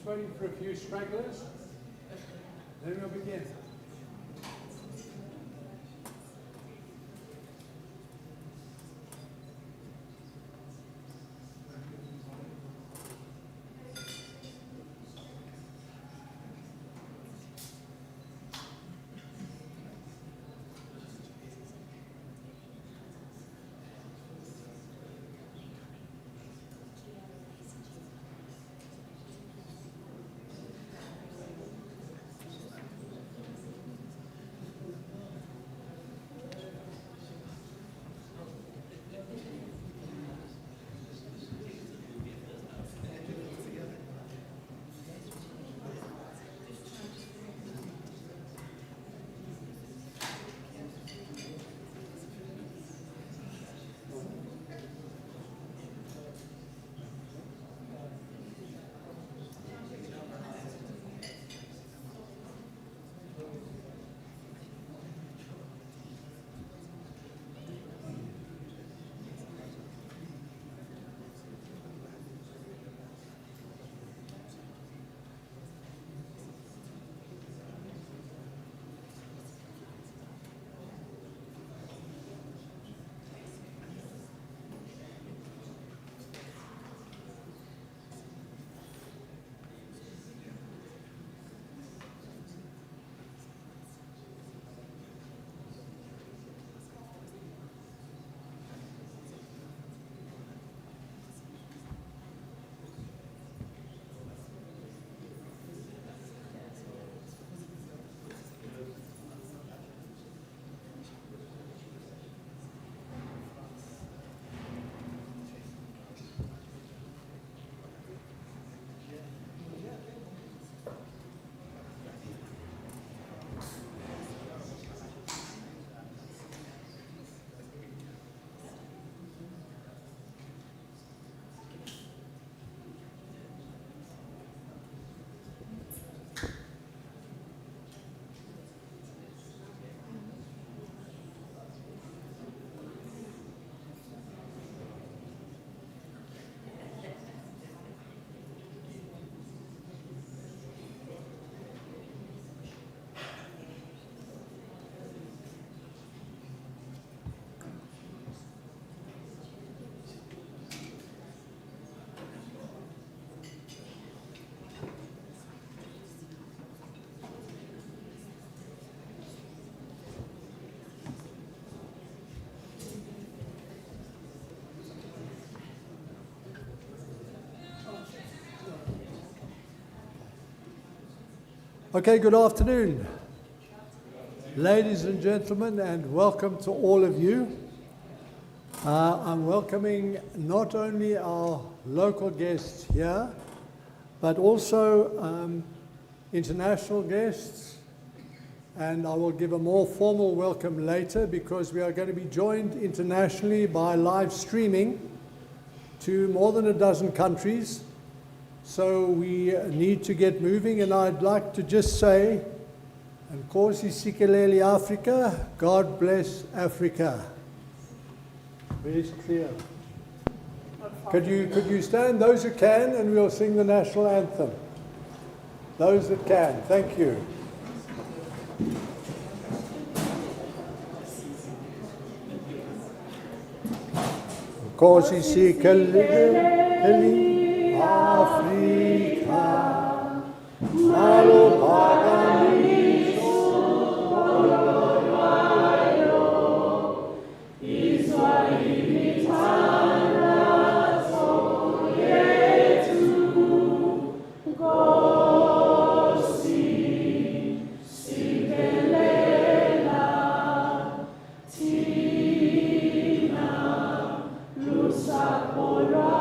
Waiting for a few stragglers, then we'll begin. Okay, good afternoon, ladies and gentlemen, and welcome to all of you. I'm welcoming not only our local guests here, but also international guests, and I will give a more formal welcome later because we are going to be joined internationally by live streaming to more than a dozen countries. So we need to get moving, and I'd like to just say, Nkosi sikelele Africa, God bless Africa. Very clear. Could you stand, those who can, and we'll sing the national anthem. Those that can, thank you. Nkosi sikelele Africa, malo paganismo, Israeli tana soyetu, Nkosi sikelele tina lusapora.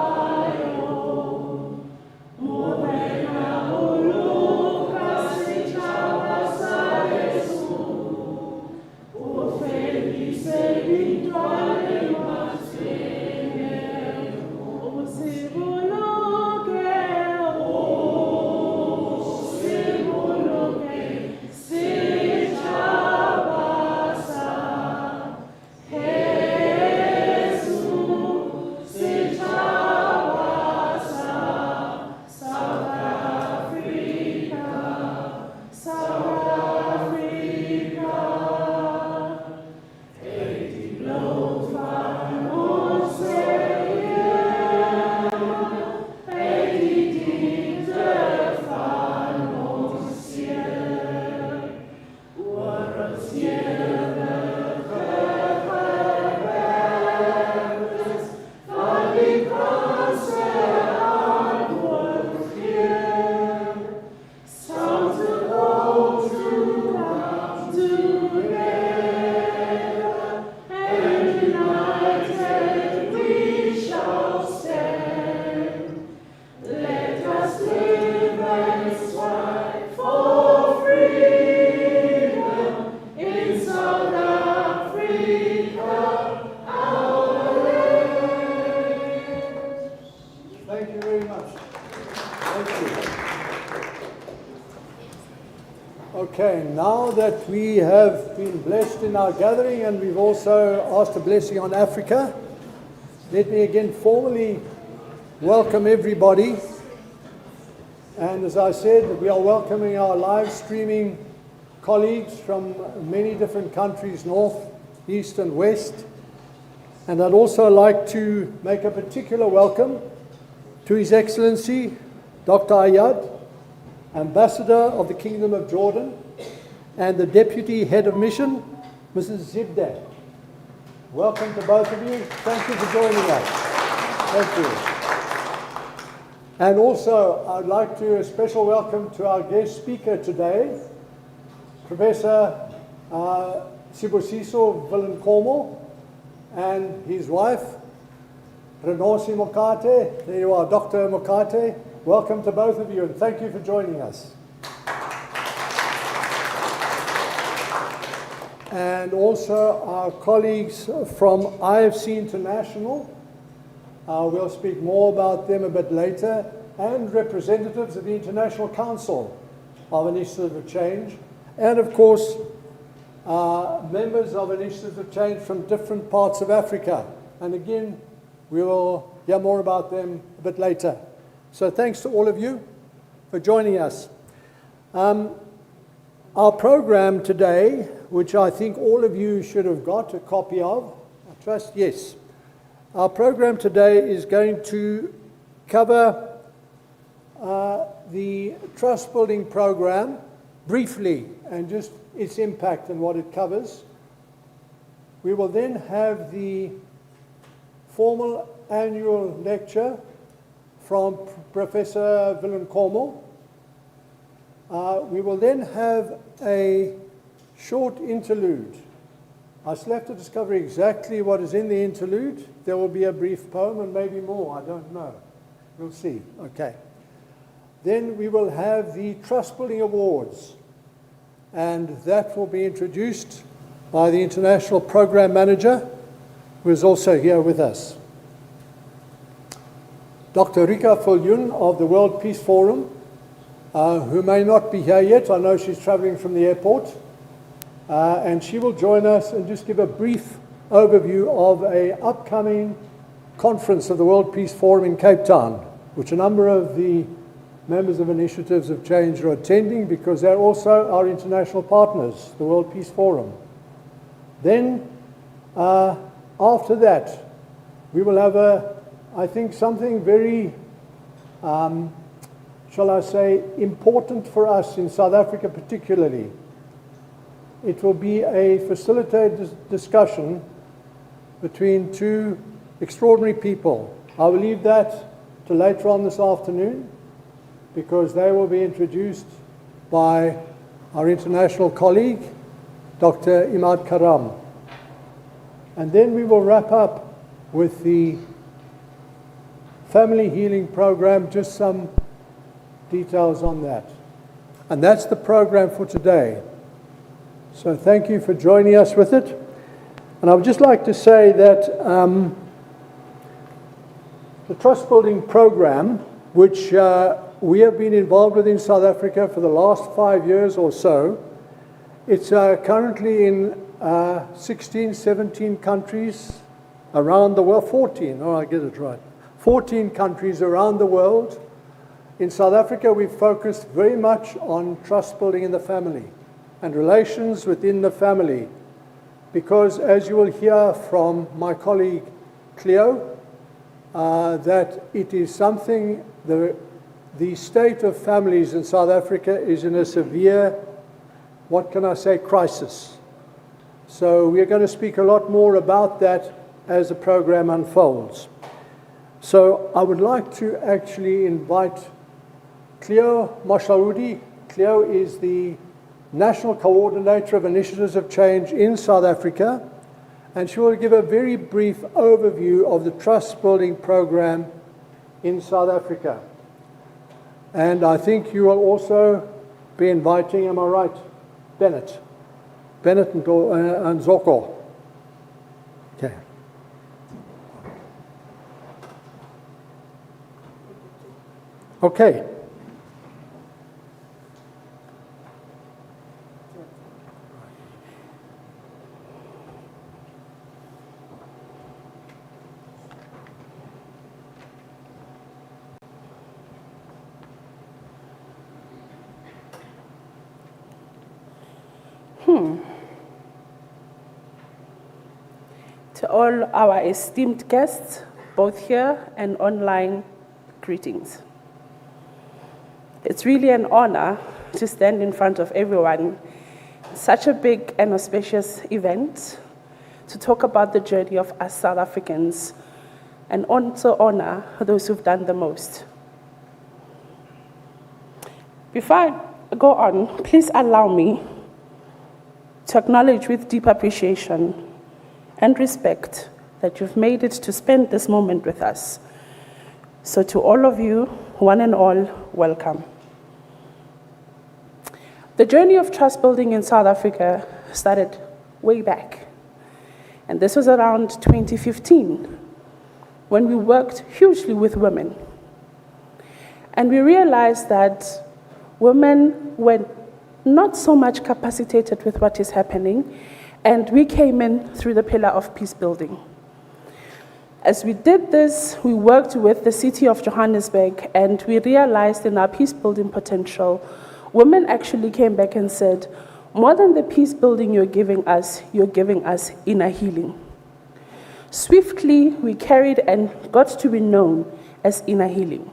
Okay, now that we have been blessed in our gathering and we've also asked a blessing on Africa, let me again formally welcome everybody. And as I said, we are welcoming our live streaming colleagues from many different countries, north, east and west. And I'd also like to make a particular welcome to His Excellency, Dr. Ayad, Ambassador of the Kingdom of Jordan, and the Deputy Head of Mission, Mrs. Zibda. Welcome to both of you. Thank you for joining us. Thank you. And also, I'd like to a special welcome to our guest speaker today, Professor Sibusiso Villancourt, and his wife, Renosi Mokate. There you are, Dr. Mokate. Welcome to both of you, and thank you for joining us. And also our colleagues from IofC International. We'll speak more about them a bit later, and representatives of the International Council of Initiatives of Change, and of course, members of Initiatives of Change from different parts of Africa. And again, we will hear more about them a bit later. So thanks to all of you for joining us. Our program today, which I think all of you should have got a copy of, I trust, yes. Our program today is going to cover the trust building program briefly and just its impact and what it covers. We will then have the formal annual lecture from Professor Villancourt. We will then have a short interlude. I still have to discover exactly what is in the interlude. There will be a brief poem and maybe more, I don't know. We'll see. Okay. Then we will have the Trustbuilding Awards, and that will be introduced by the International Program Manager, who is also here with us. Dr. Rika Viljoen of the World Peace Forum, who may not be here yet. I know she's traveling from the airport. And she will join us and just give a brief overview of an upcoming conference of the World Peace Forum in Cape Town, which a number of the members of Initiatives of Change are attending because they're also our international partners, the World Peace Forum. Then, after that, we will have I think something very, shall I say, important for us in South Africa particularly. It will be a facilitated discussion between two extraordinary people. I will leave that to later on this afternoon because they will be introduced by our international colleague, Dr. Imad Karam. And then we will wrap up with the Family Healing Program, just some details on that. And that's the program for today. So thank you for joining us with it. And I would just like to say that the Trust Building Program, which we have been involved with in South Africa for the last 5 years or so, it's currently in 16, 17 countries around the world, 14, oh I get it right, 14 countries around the world. In South Africa, we've focused very much on trust building in the family and relations within the family, because as you will hear from my colleague Cleo, that it is something, the state of families in South Africa is in a severe, what can I say, crisis. So we're going to speak a lot more about that as the program unfolds. So I would like to actually invite Cleo Mashaudi. Cleo is the National Coordinator of Initiatives of Change in South Africa, and she will give a very brief overview of the Trust Building Program in South Africa. And I think you will also be inviting, am I right, Bennett and Zoko. Okay. Okay. To all our esteemed guests, both here and online, greetings. It's really an honor to stand in front of everyone, such a big and auspicious event, to talk about the journey of us South Africans, and also honor those who've done the most. Before I go on, please allow me to acknowledge with deep appreciation and respect that you've made it to spend this moment with us. So to all of you, one and all, welcome. The journey of trust building in South Africa started way back. And this was around 2015, when we worked hugely with women. And we realized that women were not so much capacitated with what is happening, and we came in through the pillar of peace building. As we did this, we worked with the city of Johannesburg, and we realized in our peace building potential, women actually came back and said, more than the peace building you're giving us inner healing. Swiftly, we carried and got to be known as inner healing.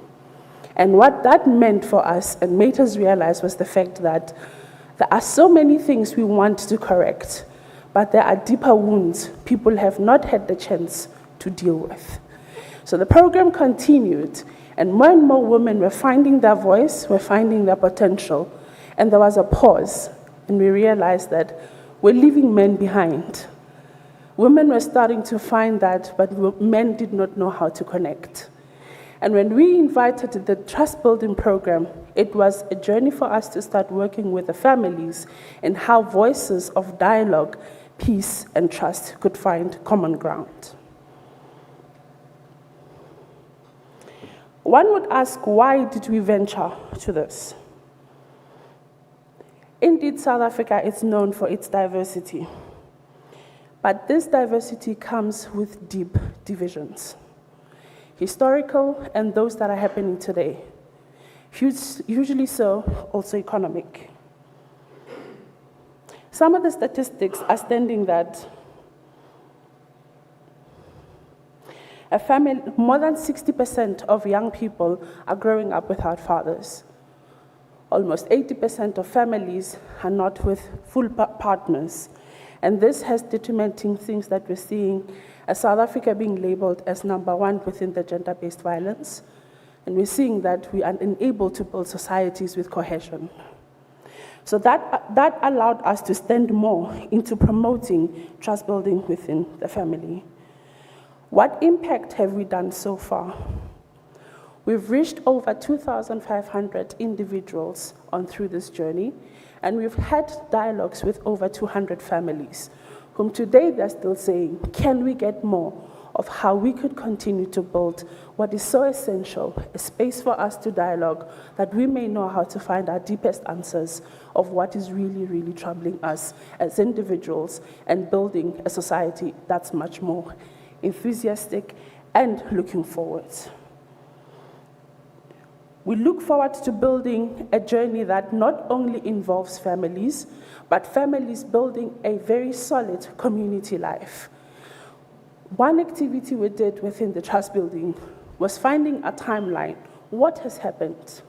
And what that meant for us and made us realize was the fact that there are so many things we want to correct, but there are deeper wounds people have not had the chance to deal with. So the program continued, and more women were finding their voice, were finding their potential, And there was a pause, and we realized that we're leaving men behind. Women were starting to find that, but men did not know how to connect. And when we invited the trust building program, it was a journey for us to start working with the families and how voices of dialogue, peace, and trust could find common ground. One would ask, why did we venture to this? Indeed, South Africa is known for its diversity. But this diversity comes with deep divisions, historical and those that are happening today, usually so, also economic. Some of the statistics are standing that more than 60% of young people are growing up without fathers. Almost 80% of families are not with full partners. And this has detrimenting things that we're seeing as South Africa being labeled as #1 within the gender-based violence. And we're seeing that we are unable to build societies with cohesion. So that allowed us to stand more into promoting trust building within the family. What impact have we done so far? We've reached over 2,500 individuals on through this journey, and we've had dialogues with over 200 families, whom today they're still saying, can we get more of how we could continue to build what is so essential, a space for us to dialogue, that we may know how to find our deepest answers of what is really, really troubling us as individuals, and building a society that's much more enthusiastic and looking forward. We look forward to building a journey that not only involves families, but families building a very solid community life. One activity we did within the trust building was finding a timeline. What has happened?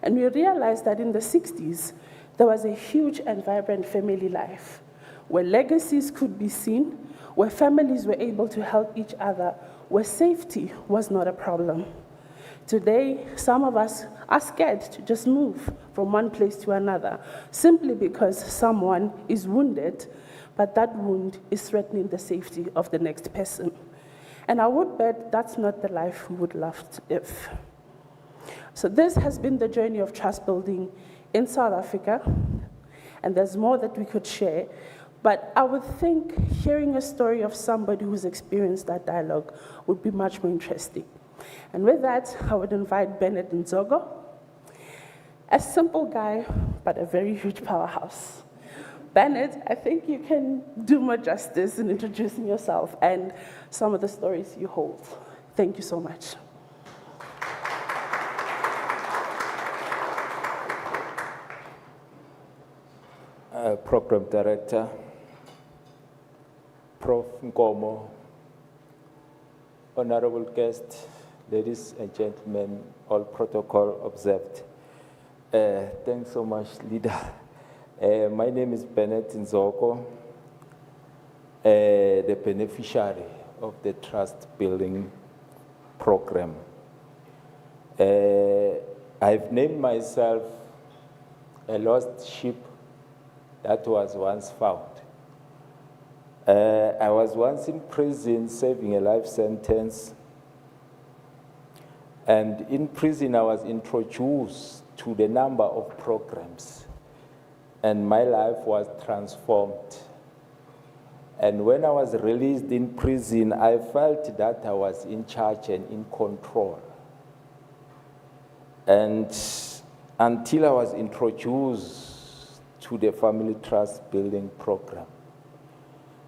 And we realized that in the 60s, there was a huge and vibrant family life, where legacies could be seen, where families were able to help each other, where safety was not a problem. Today, some of us are scared to just move from one place to another, simply because someone is wounded, but that wound is threatening the safety of the next person. And I would bet that's not the life we would love to live. So this has been the journey of trust building in South Africa, and there's more that we could share, but I would think hearing a story of somebody who's experienced that dialogue would be much more interesting. And with that, I would invite Bennett Nzogo, a simple guy, but a very huge powerhouse. Bennett, I think you can do more justice in introducing yourself and some of the stories you hold. Thank you so much. Program Director, Prof. Nkomo, honorable guests, ladies and gentlemen, all protocol observed. Thanks so much, leader. My name is Bennett Nzogo, the beneficiary of the trust building program. I've named myself a lost sheep that was once found. I was once in prison serving a life sentence. And in prison, I was introduced to the number of programs. And my life was transformed. And when I was released in prison, I felt that I was in charge and in control. And until I was introduced to the Family Trust Building Program.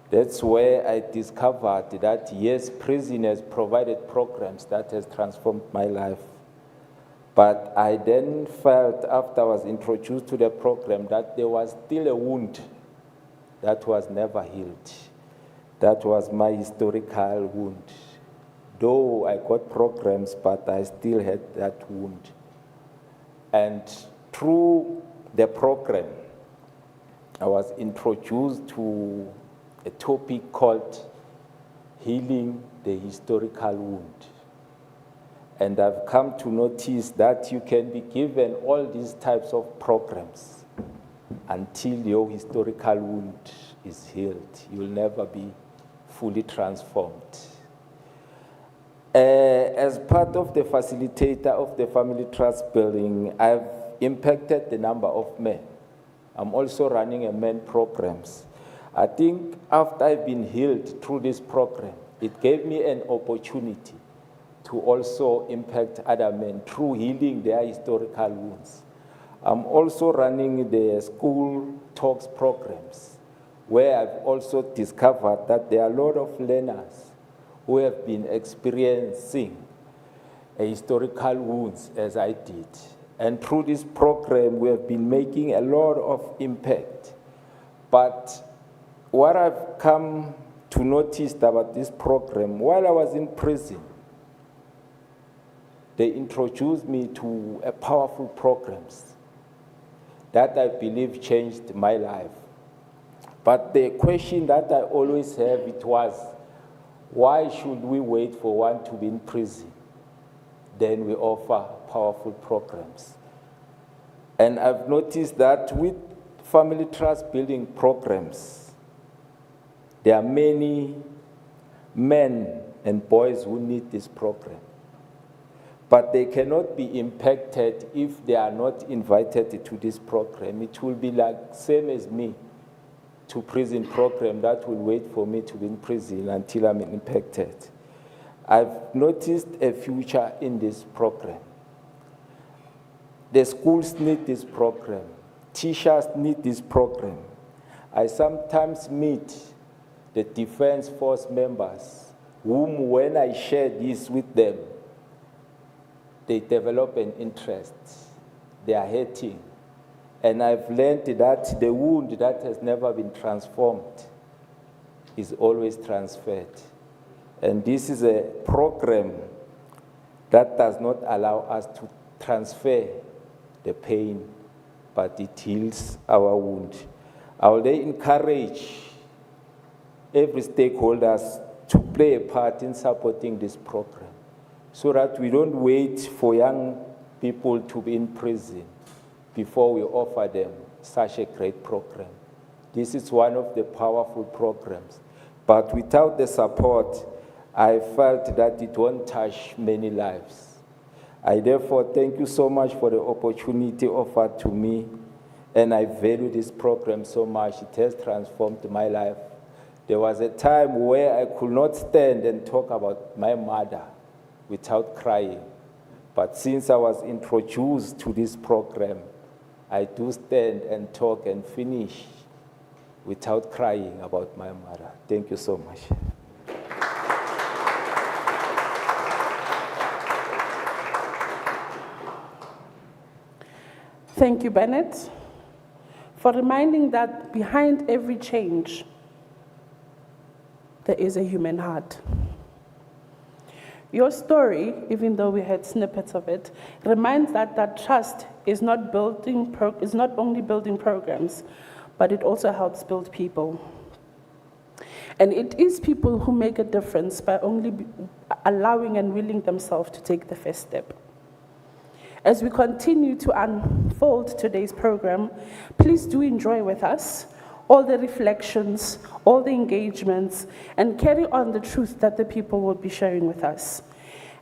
That's where I discovered that, yes, prison has provided programs that has transformed my life. But I then felt, after I was introduced to the program, that there was still a wound that was never healed. That was my historical wound. Though I got programs, but I still had that wound. And through the program, I was introduced to a topic called Healing the Historical Wound. And I've come to notice that you can be given all these types of programs, until your historical wound is healed. You'll never be fully transformed. As part of the facilitator of the family trust building, I've impacted the number of men. I'm also running a men programs. I think after I've been healed through this program, it gave me an opportunity to also impact other men through healing their historical wounds. I'm also running the school talks programs, where I've also discovered that there are a lot of learners who have been experiencing historical wounds as I did. And through this program, we have been making a lot of impact. But what I've come to notice about this program, while I was in prison, they introduced me to a powerful programs that I believe changed my life. But the question that I always have, it was, why should we wait for one to be in prison? Then we offer powerful programs. And I've noticed that with family trust building programs, there are many men and boys who need this program. But they cannot be impacted if they are not invited to this program. It will be like same as me to prison program that will wait for me to be in prison until I'm impacted. I've noticed a future in this program. The schools need this program. Teachers need this program. I sometimes meet the Defense Force members, whom when I share this with them, they develop an interest. They are hating. And I've learned that the wound that has never been transformed is always transferred. And this is a program that does not allow us to transfer the pain, but it heals our wound. I will encourage every stakeholders to play a part in supporting this program so that we don't wait for young people to be in prison before we offer them such a great program. This is one of the powerful programs. But without the support, I felt that it won't touch many lives. I therefore thank you so much for the opportunity offered to me, and I value this program so much. It has transformed my life. There was a time where I could not stand and talk about my mother without crying. But since I was introduced to this program, I do stand and talk and finish without crying about my mother. Thank you so much. Thank you, Bennett, for reminding that behind every change, there is a human heart. Your story, even though we had snippets of it, reminds that trust is not only building programs, but it also helps build people. And it is people who make a difference by only allowing and willing themselves to take the first step. As we continue to unfold today's program, please do enjoy with us all the reflections, all the engagements, and carry on the truth that the people will be sharing with us.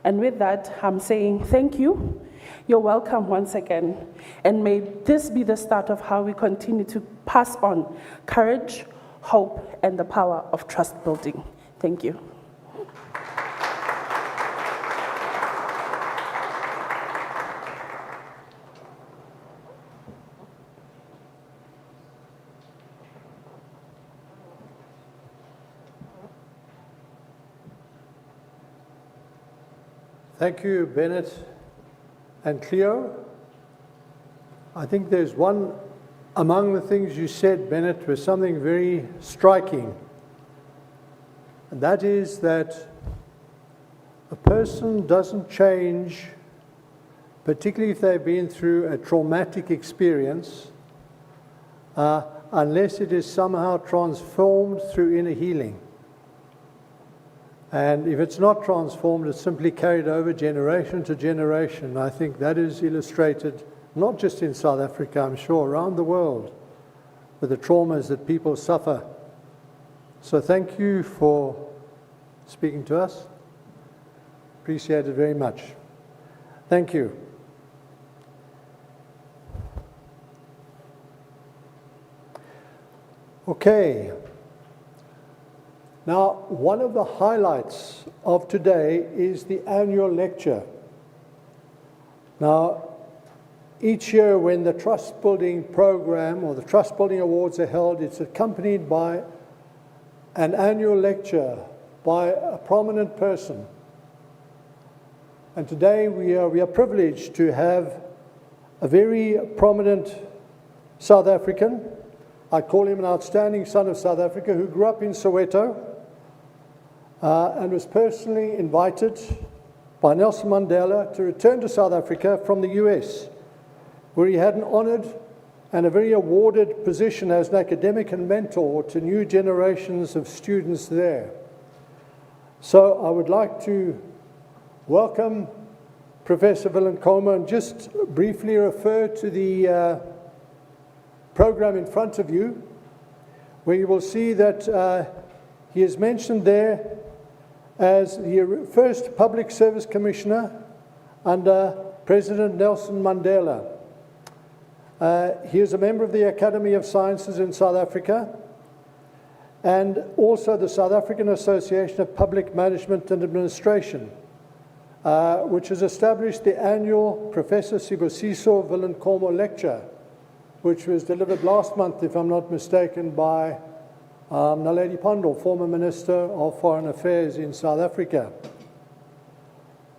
And with that, I'm saying thank you. You're welcome once again. And may this be the start of how we continue to pass on courage, hope, and the power of trust building. Thank you. Thank you, Bennett and Cleo. I think there's one among the things you said, Bennett, was something very striking. And that is that a person doesn't change, particularly if they've been through a traumatic experience, unless it is somehow transformed through inner healing. And if it's not transformed, it's simply carried over generation to generation. I think that is illustrated not just in South Africa, I'm sure, around the world. with the traumas that people suffer. So thank you for speaking to us. Appreciate it very much. Thank you. Okay. Now, one of the highlights of today is the annual lecture. Now, each year when the Trust Building program or the Trust Building Awards are held, it's accompanied by an annual lecture by a prominent person. And today we are privileged to have a very prominent South African. I call him an outstanding son of South Africa who grew up in Soweto and was personally invited by Nelson Mandela to return to South Africa from the US, where he had an honored and a very awarded position as an academic and mentor to new generations of students there. So I would like to welcome Professor Villankoma and just briefly refer to the program in front of you, where you will see that he is mentioned there as the first Public Service Commissioner under President Nelson Mandela. He is a member of the Academy of Sciences in South Africa and also the South African Association of Public Management and Administration, which has established the annual Professor Sibusiso Villankoma Lecture, which was delivered last month, if I'm not mistaken, by Naledi Pandor, former Minister of Foreign Affairs in South Africa.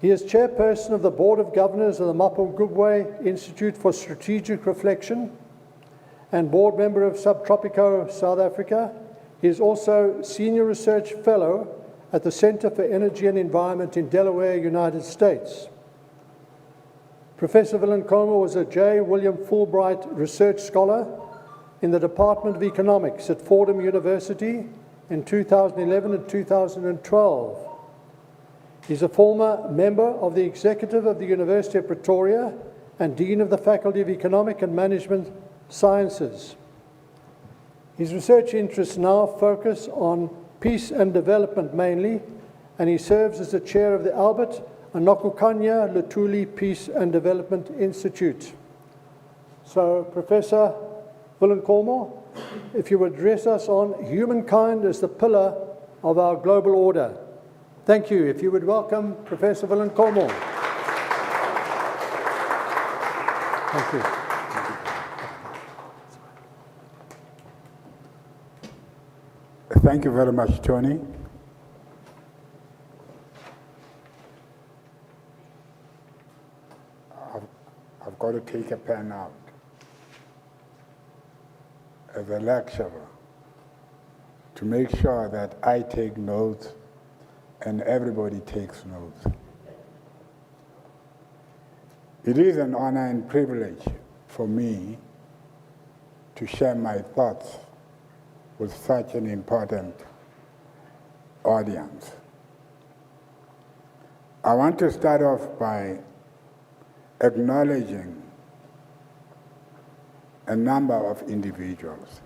He is chairperson of the Board of Governors of the Mapungubwe Institute for Strategic Reflection and board member of Subtropico South Africa. He is also senior research fellow at the Center for Energy and Environment in Delaware, United States. Professor Villankoma was a J. William Fulbright Research Scholar in the Department of Economics at Fordham University in 2011 and 2012. He's a former member of the executive of the University of Pretoria and Dean of the Faculty of Economic and Management Sciences. His research interests now focus on peace and development mainly, and he serves as the chair of the Albert Anokukanya Lutuli Peace and Development Institute. So, Professor Villankoma, if you would address us on humankind as the pillar of our global order. Thank you. If you would welcome Professor Villankoma. Thank you. Thank you very much, Tony. I've got to take a pen out. As a lecturer, to make sure that I take notes and everybody takes notes. It is an honor and privilege for me to share my thoughts with such an important audience. I want to start off by acknowledging a number of individuals.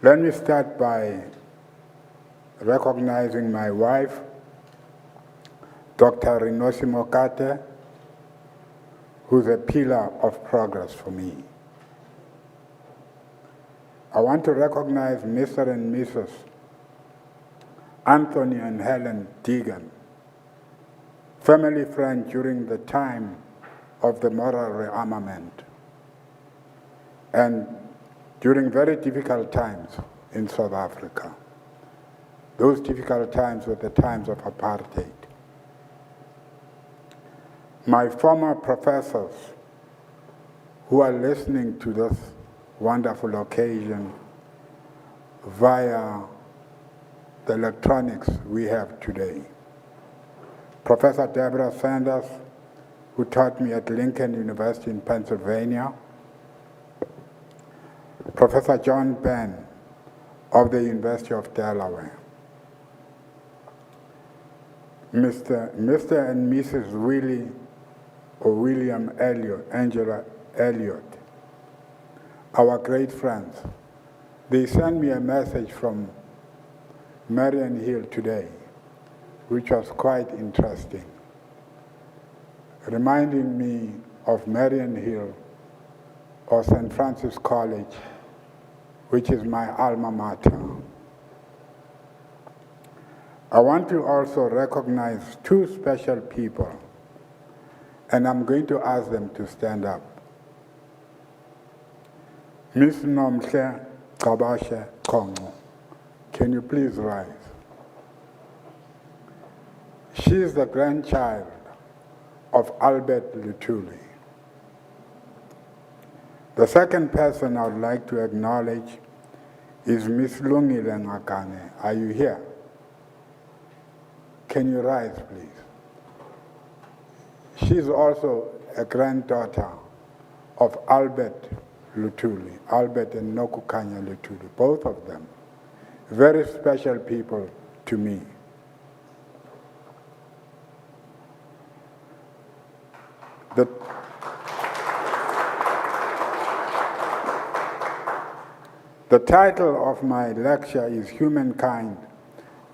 Let me start by recognizing my wife, Dr. Rinosi Mokate, who's a pillar of progress for me. I want to recognize Mr. and Mrs. Anthony and Helen Deegan, family friend during the time of the moral rearmament and during very difficult times in South Africa. Those difficult times were the times of apartheid. My former professors who are listening to this wonderful occasion via the electronics we have today. Professor Deborah Sanders, who taught me at Lincoln University in Pennsylvania. Professor John Penn of the University of Delaware. Mr. and Mrs. Willie or William Elliot, Angela Elliot, our great friends. They sent me a message from Marion Hill today, which was quite interesting, reminding me of Marion Hill or St. Francis College, which is my alma mater. I want to also recognize two special people, and I'm going to ask them to stand up. Ms. Nomhle Kabashe Kongo, can you please rise? She is the grandchild of Albert Luthuli. The second person I would like to acknowledge is Ms. Lungile Ngakane. Are you here? Can you rise, please? She's also a granddaughter of Albert Luthuli, Albert and Nokukanya Luthuli, both of them. Very special people to me. The title of my lecture is Humankind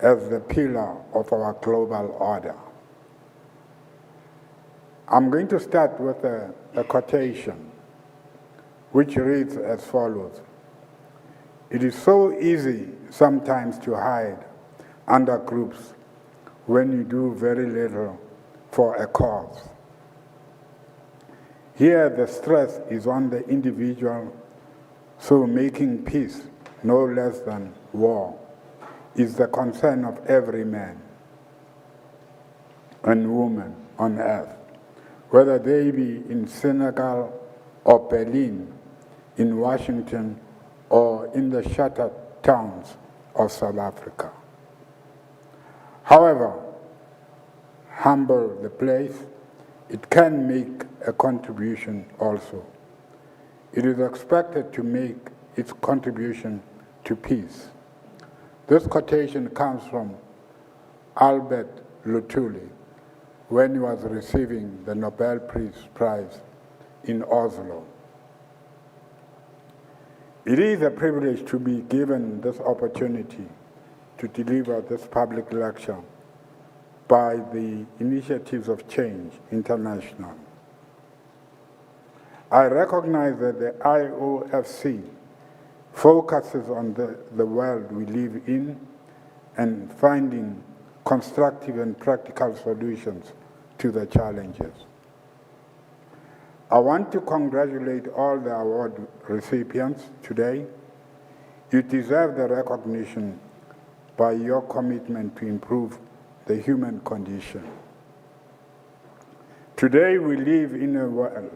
as the Pillar of Our Global Order. I'm going to start with a quotation which reads as follows. It is so easy sometimes to hide under groups when you do very little for a cause. Here the stress is on the individual, so making peace no less than war is the concern of every man and woman on earth, whether they be in Senegal or Berlin, in Washington, or in the shattered towns of South Africa. However humble the place, it can make a contribution also. It is expected to make its contribution to peace. This quotation comes from Albert Luthuli when he was receiving the Nobel Peace Prize in Oslo. It is a privilege to be given this opportunity to deliver this public lecture by the Initiatives of Change International. I recognize that the IofC focuses on the world we live in and finding constructive and practical solutions to the challenges. I want to congratulate all the award recipients today. You deserve the recognition by your commitment to improve the human condition. Today we live in a world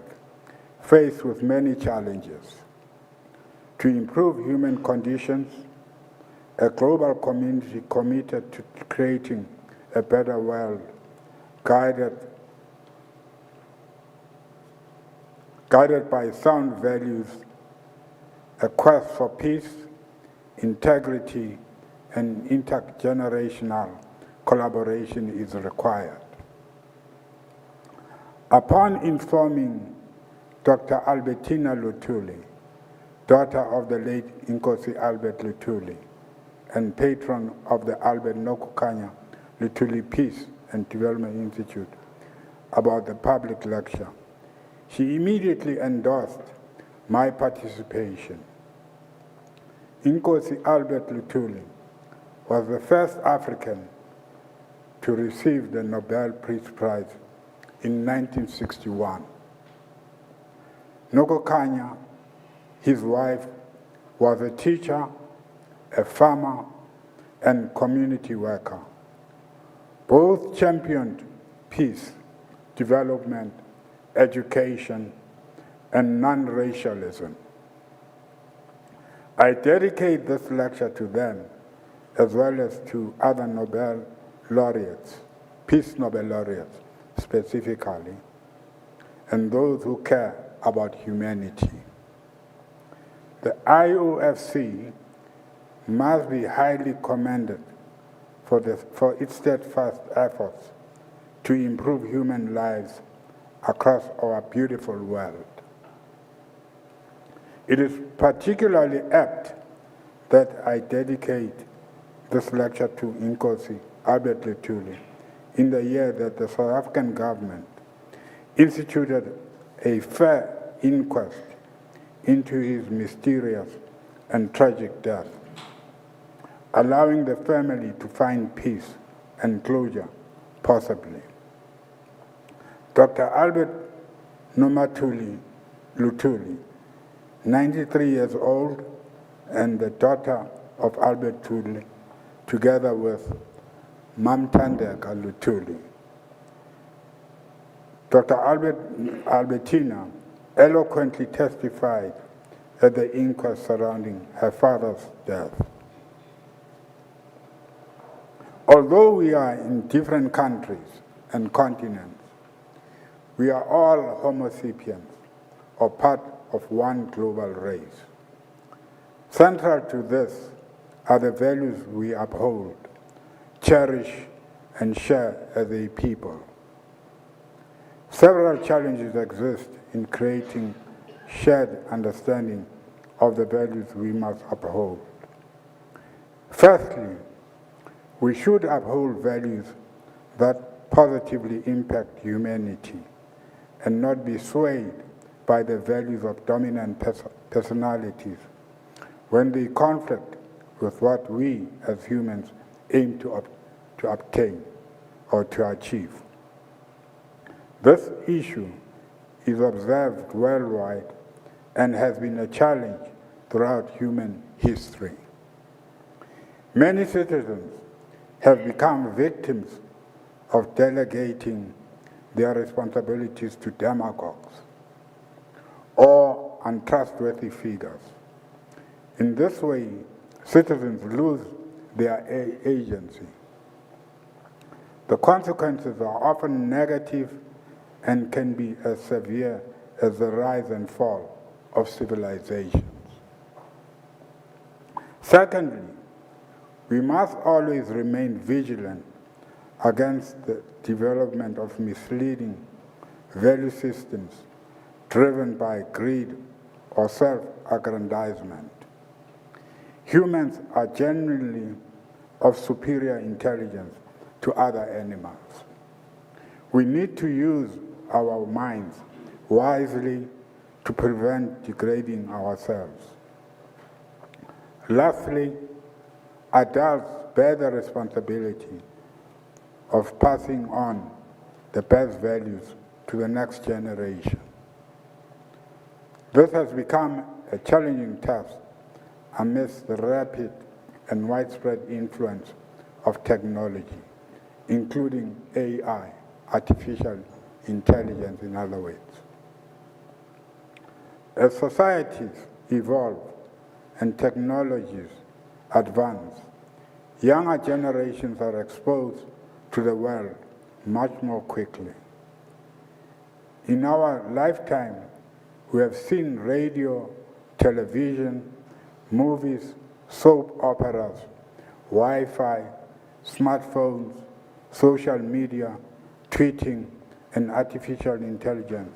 faced with many challenges. To improve human conditions, a global community committed to creating a better world, guided by sound values, a quest for peace, integrity, and intergenerational collaboration is required. Upon informing Dr. Albertina Luthuli, daughter of the late Inkosi Albert Luthuli, and patron of the Albert Nokukanya Luthuli Peace and Development Institute, about the public lecture, she immediately endorsed my participation. Inkosi Albert Luthuli was the first African to receive the Nobel Peace Prize in 1961. Nokukanya, his wife, was a teacher, a farmer, and community worker. Both championed peace, development, education, and non-racialism. I dedicate this lecture to them, as well as to other Nobel laureates, Peace Nobel laureates specifically, and those who care about humanity. The IofC must be highly commended for its steadfast efforts to improve human lives across our beautiful world. It is particularly apt that I dedicate this lecture to Inkosi Albert Luthuli in the year that the South African government instituted a fair inquest into his mysterious and tragic death, allowing the family to find peace and closure, possibly. Dr. Albert Nomathuli Luthuli, 93 years old, and the daughter of Albert Luthuli, together with Mamtandeka Luthuli. Dr. Albertina eloquently testified at the inquest surrounding her father's death. Although we are in different countries and continents, we are all Homo sapiens, or part of one global race. Central to this are the values we uphold, cherish, and share as a people. Several challenges exist in creating shared understanding of the values we must uphold. Firstly, we should uphold values that positively impact humanity and not be swayed by the values of dominant personalities when they conflict with what we as humans aim to obtain or to achieve. This issue is observed worldwide and has been a challenge throughout human history. Many citizens have become victims of delegating their responsibilities to demagogues or untrustworthy figures. In this way, citizens lose their agency. The consequences are often negative and can be as severe as the rise and fall of civilizations. Secondly, we must always remain vigilant against the development of misleading value systems driven by greed or self-aggrandizement. Humans are genuinely of superior intelligence to other animals. We need to use our minds wisely to prevent degrading ourselves. Lastly, adults bear the responsibility of passing on the best values to the next generation. This has become a challenging task amidst the rapid and widespread influence of technology, including AI, artificial intelligence in other words. As societies evolve and technologies advance, younger generations are exposed to the world much more quickly. In our lifetime, we have seen radio, television, movies, soap operas, Wi-Fi, smartphones, social media, tweeting, and artificial intelligence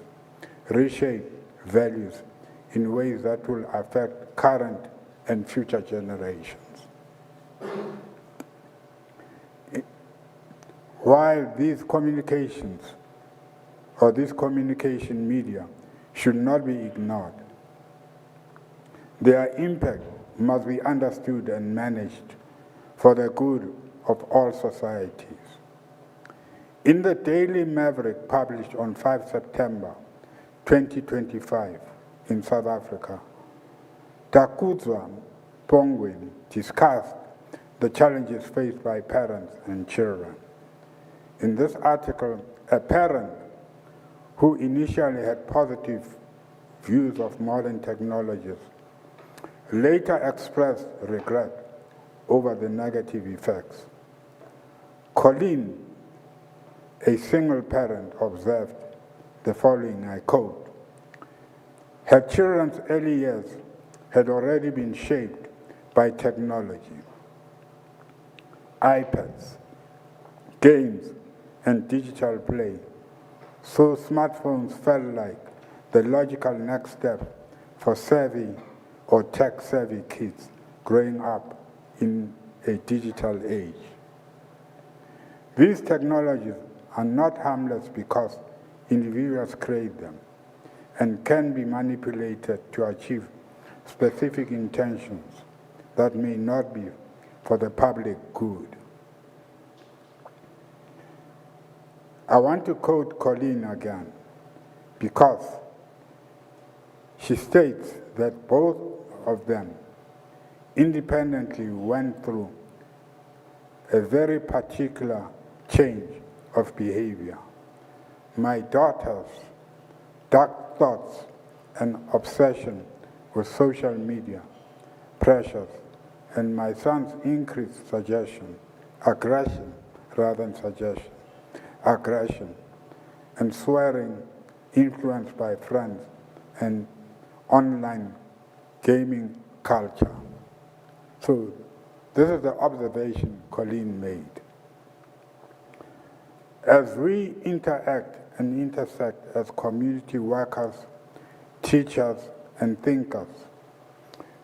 reshape values in ways that will affect current and future generations. While these communications or this communication media should not be ignored, their impact must be understood and managed for the good of all societies. In the Daily Maverick published on 5 September 2025 in South Africa, Takudzwa Pongweni discussed the challenges faced by parents and children. In this article, a parent who initially had positive views of modern technologies later expressed regret over the negative effects. Colleen, a single parent, observed the following, I quote, "Her children's early years had already been shaped by technology. iPads, games, and digital play, so smartphones felt like the logical next step for savvy or tech-savvy kids growing up in a digital age. These technologies are not harmless because individuals create them and can be manipulated to achieve specific intentions that may not be for the public good. I want to quote Colleen again because she states that both of them independently went through a very particular change of behavior. My daughter's dark thoughts and obsession with social media pressures, and my son's increased aggression, and swearing influenced by friends and online gaming culture. So this is the observation Colleen made. As we interact and intersect as community workers, teachers, and thinkers,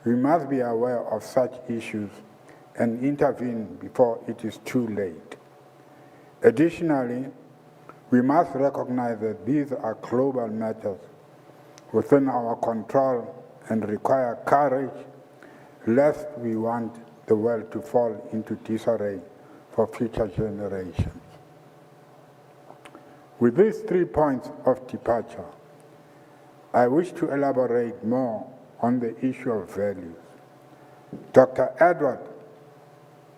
we must be aware of such issues and intervene before it is too late. Additionally, we must recognize that these are global matters within our control and require courage, lest we want the world to fall into disarray for future generations. With these 3 points of departure, I wish to elaborate more on the issue of values. Dr. Edward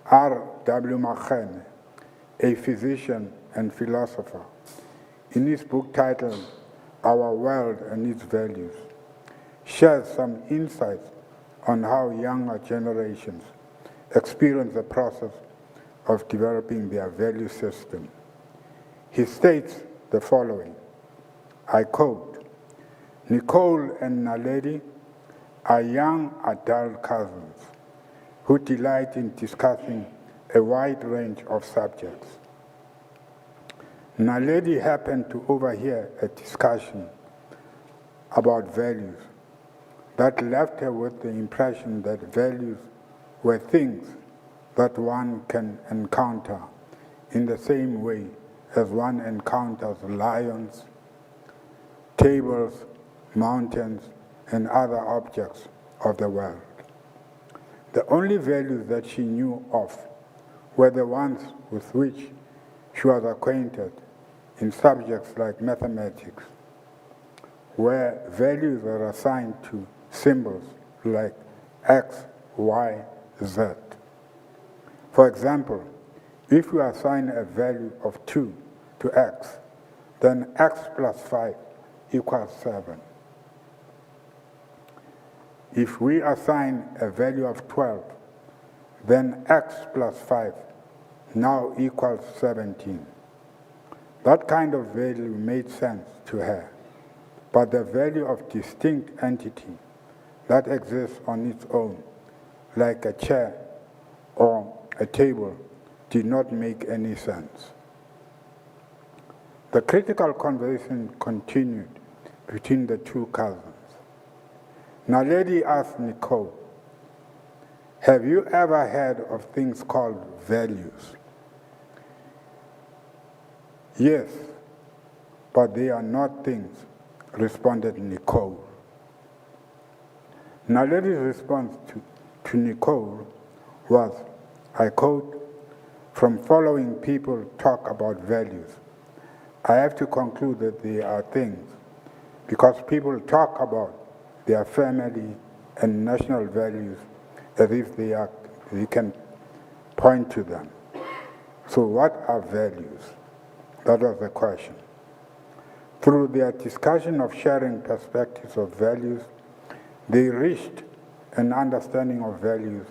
R. W. Machene, a physician and philosopher, in his book titled Our World and Its Values, shares some insights on how younger generations experience the process of developing their value system. He states the following, I quote, Nicole and Naledi are young adult cousins who delight in discussing a wide range of subjects. Naledi happened to overhear a discussion about values that left her with the impression that values were things that one can encounter in the same way as one encounters lions, tables, mountains, and other objects of the world. The only values that she knew of were the ones with which she was acquainted in subjects like mathematics, where values are assigned to symbols like X, Y, Z. For example, if we assign a value of 2 to X, then X plus 5 equals 7. If we assign a value of 12, then X plus 5 now equals 17. That kind of value made sense to her, but the value of distinct entity that exists on its own, like a chair or a table, did not make any sense. The critical conversation continued between the two cousins. Naledi asked Nicole, have you ever heard of things called values? Yes, but they are not things, responded Nicole. Naledi's response to Nicole was, I quote, from following people talk about values, I have to conclude that they are things because people talk about their family and national values as if they can point to them. So what are values? That was the question. Through their discussion of sharing perspectives of values, they reached an understanding of values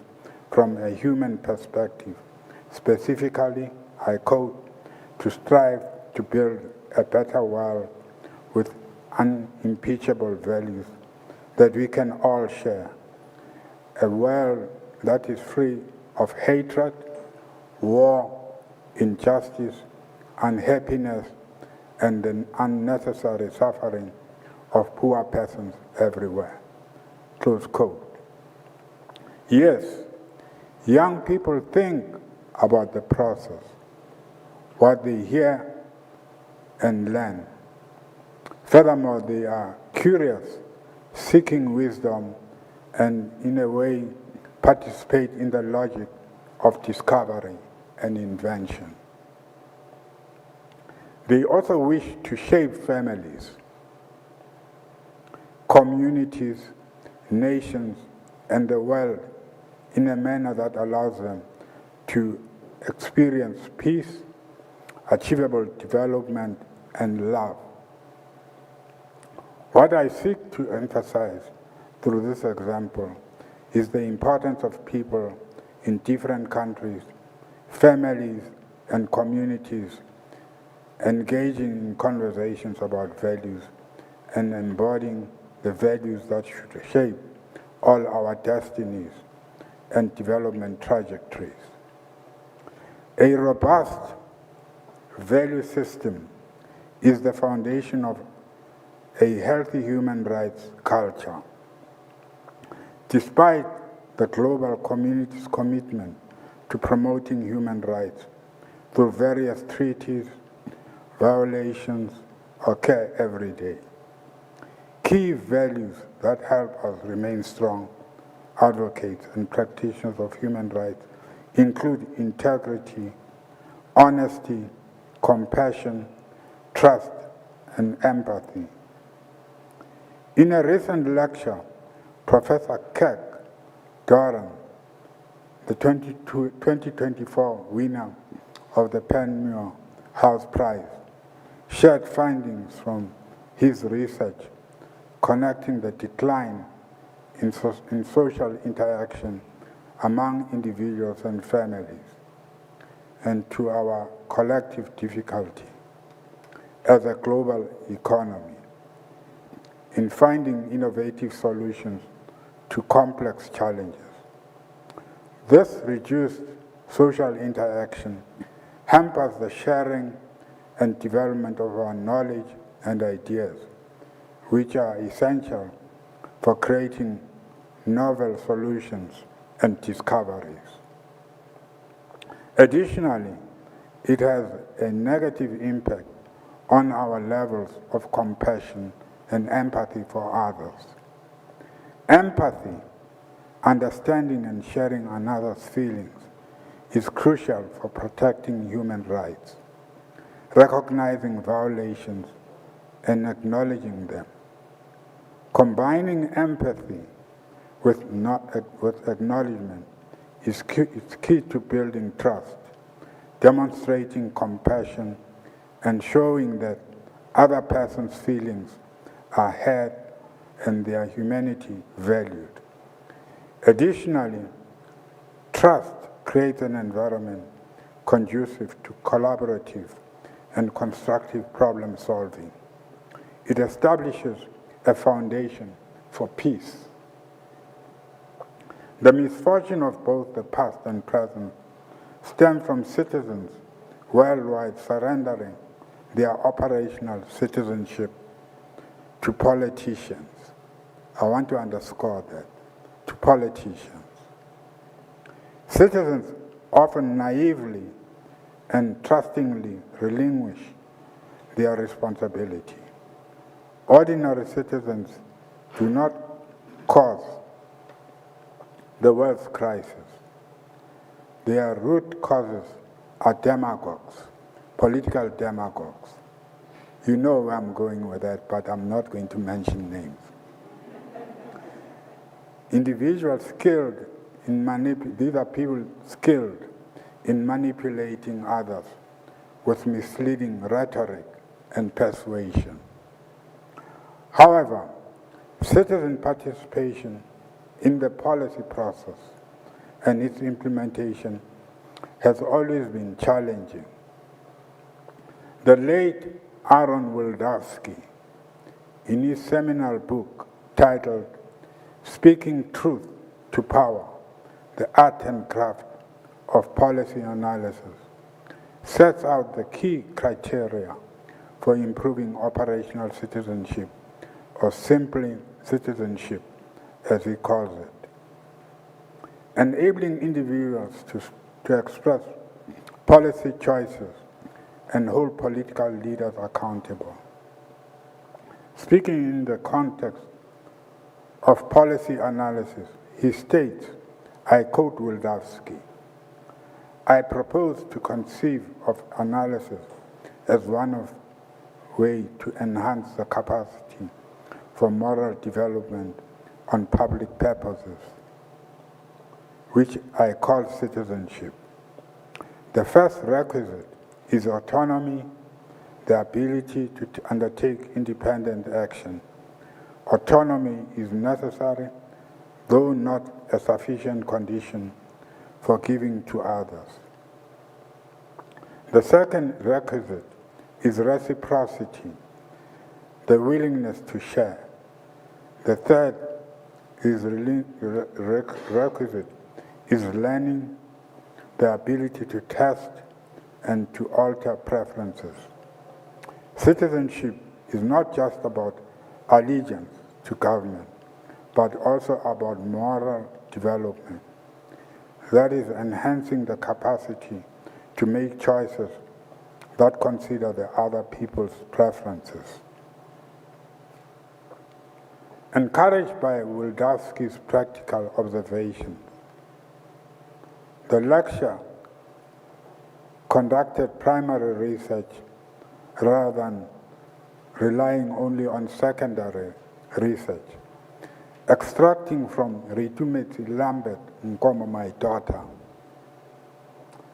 from a human perspective. Specifically, I quote, to strive to build a better world with unimpeachable values that we can all share. A world that is free of hatred, war, injustice, unhappiness, and the unnecessary suffering of poor persons everywhere. close quote. Yes, young people think about the process, what they hear and learn. Furthermore, they are curious, seeking wisdom, and in a way participate in the logic of discovery and invention. They also wish to shape families, communities, nations, and the world in a manner that allows them to experience peace, achievable development, and love. What I seek to emphasize through this example is the importance of people in different countries, families, and communities engaging in conversations about values and embodying the values that should shape all our destinies and development trajectories. A robust value system is the foundation of a healthy human rights culture. Despite the global community's commitment to promoting human rights through various treaties, violations occur every day. Key values that help us remain strong advocates and practitioners of human rights include integrity, honesty, compassion, trust, and empathy. In a recent lecture, Professor Kirk Doran, the 2024 winner of the Penmuir House Prize, shared findings from his research connecting the decline in social interaction among individuals and families, and to our collective difficulty as a global economy in finding innovative solutions to complex challenges. This reduced social interaction hampers the sharing and development of our knowledge and ideas, which are essential for creating novel solutions and discoveries. Additionally, it has a negative impact on our levels of compassion and empathy for others. Empathy, understanding and sharing another's feelings, is crucial for protecting human rights, recognizing violations and acknowledging them. Combining empathy with acknowledgement is key to building trust, demonstrating compassion, and showing that other person's feelings are heard and their humanity valued. Additionally, trust creates an environment conducive to collaborative and constructive problem solving. It establishes a foundation for peace. The misfortune of both the past and present stems from citizens worldwide surrendering their operational citizenship to politicians. I want to underscore that, to politicians. Citizens often naively and trustingly relinquish their responsibility. Ordinary citizens do not cause the world's crisis. Their root causes are demagogues, political demagogues. You know where I'm going with that, but I'm not going to mention names. Individuals skilled in these are people skilled in manipulating others with misleading rhetoric and persuasion. However, citizen participation in the policy process and its implementation has always been challenging. The late Aaron Wildavsky, in his seminal book titled Speaking Truth to Power, the Art and Craft of Policy Analysis, sets out the key criteria for improving operational citizenship, or simply citizenship, as he calls it, enabling individuals to express policy choices and hold political leaders accountable. Speaking in the context of policy analysis, he states, I quote Wildavsky, I propose to conceive of analysis as one of way to enhance the capacity for moral development on public purposes, which I call citizenship. The first requisite is autonomy, the ability to undertake independent action. Autonomy is necessary, though not a sufficient condition for giving to others. The second requisite is reciprocity, the willingness to share. The third is requisite is learning, the ability to test and to alter preferences. Citizenship is not just about allegiance to government, but also about moral development. That is, enhancing the capacity to make choices that consider the other people's preferences. Encouraged by Wildavsky's practical observations, the lecture conducted primary research rather than relying only on secondary research. Extracting from Ritumeti Lambert Nkomo, my daughter,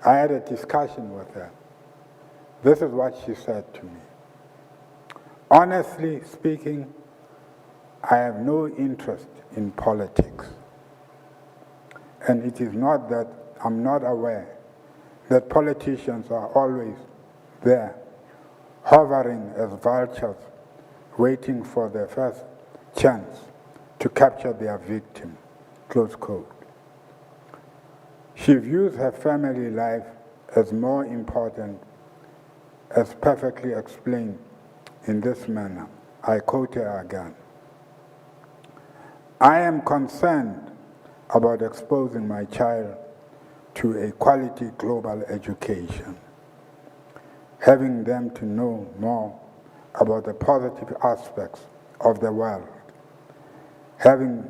I had a discussion with her. This is what she said to me. Honestly speaking, I have no interest in politics. And it is not that I'm not aware that politicians are always there, hovering as vultures, waiting for their first chance to capture their victim, close quote. She views her family life as more important, as perfectly explained in this manner. I quote her again. I am concerned about exposing my child to a quality global education, having them to know more about the positive aspects of the world, having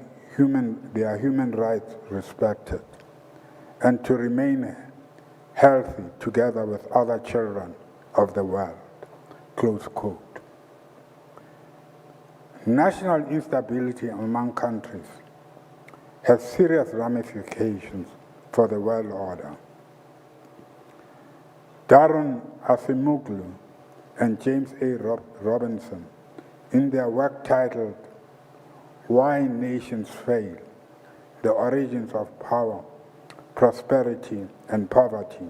their human rights respected, and to remain healthy together with other children of the world, close quote. National instability among countries has serious ramifications for the world order. Darren Acemoglu and James A. Robinson, in their work titled Why Nations Fail, The Origins of Power, Prosperity, and Poverty,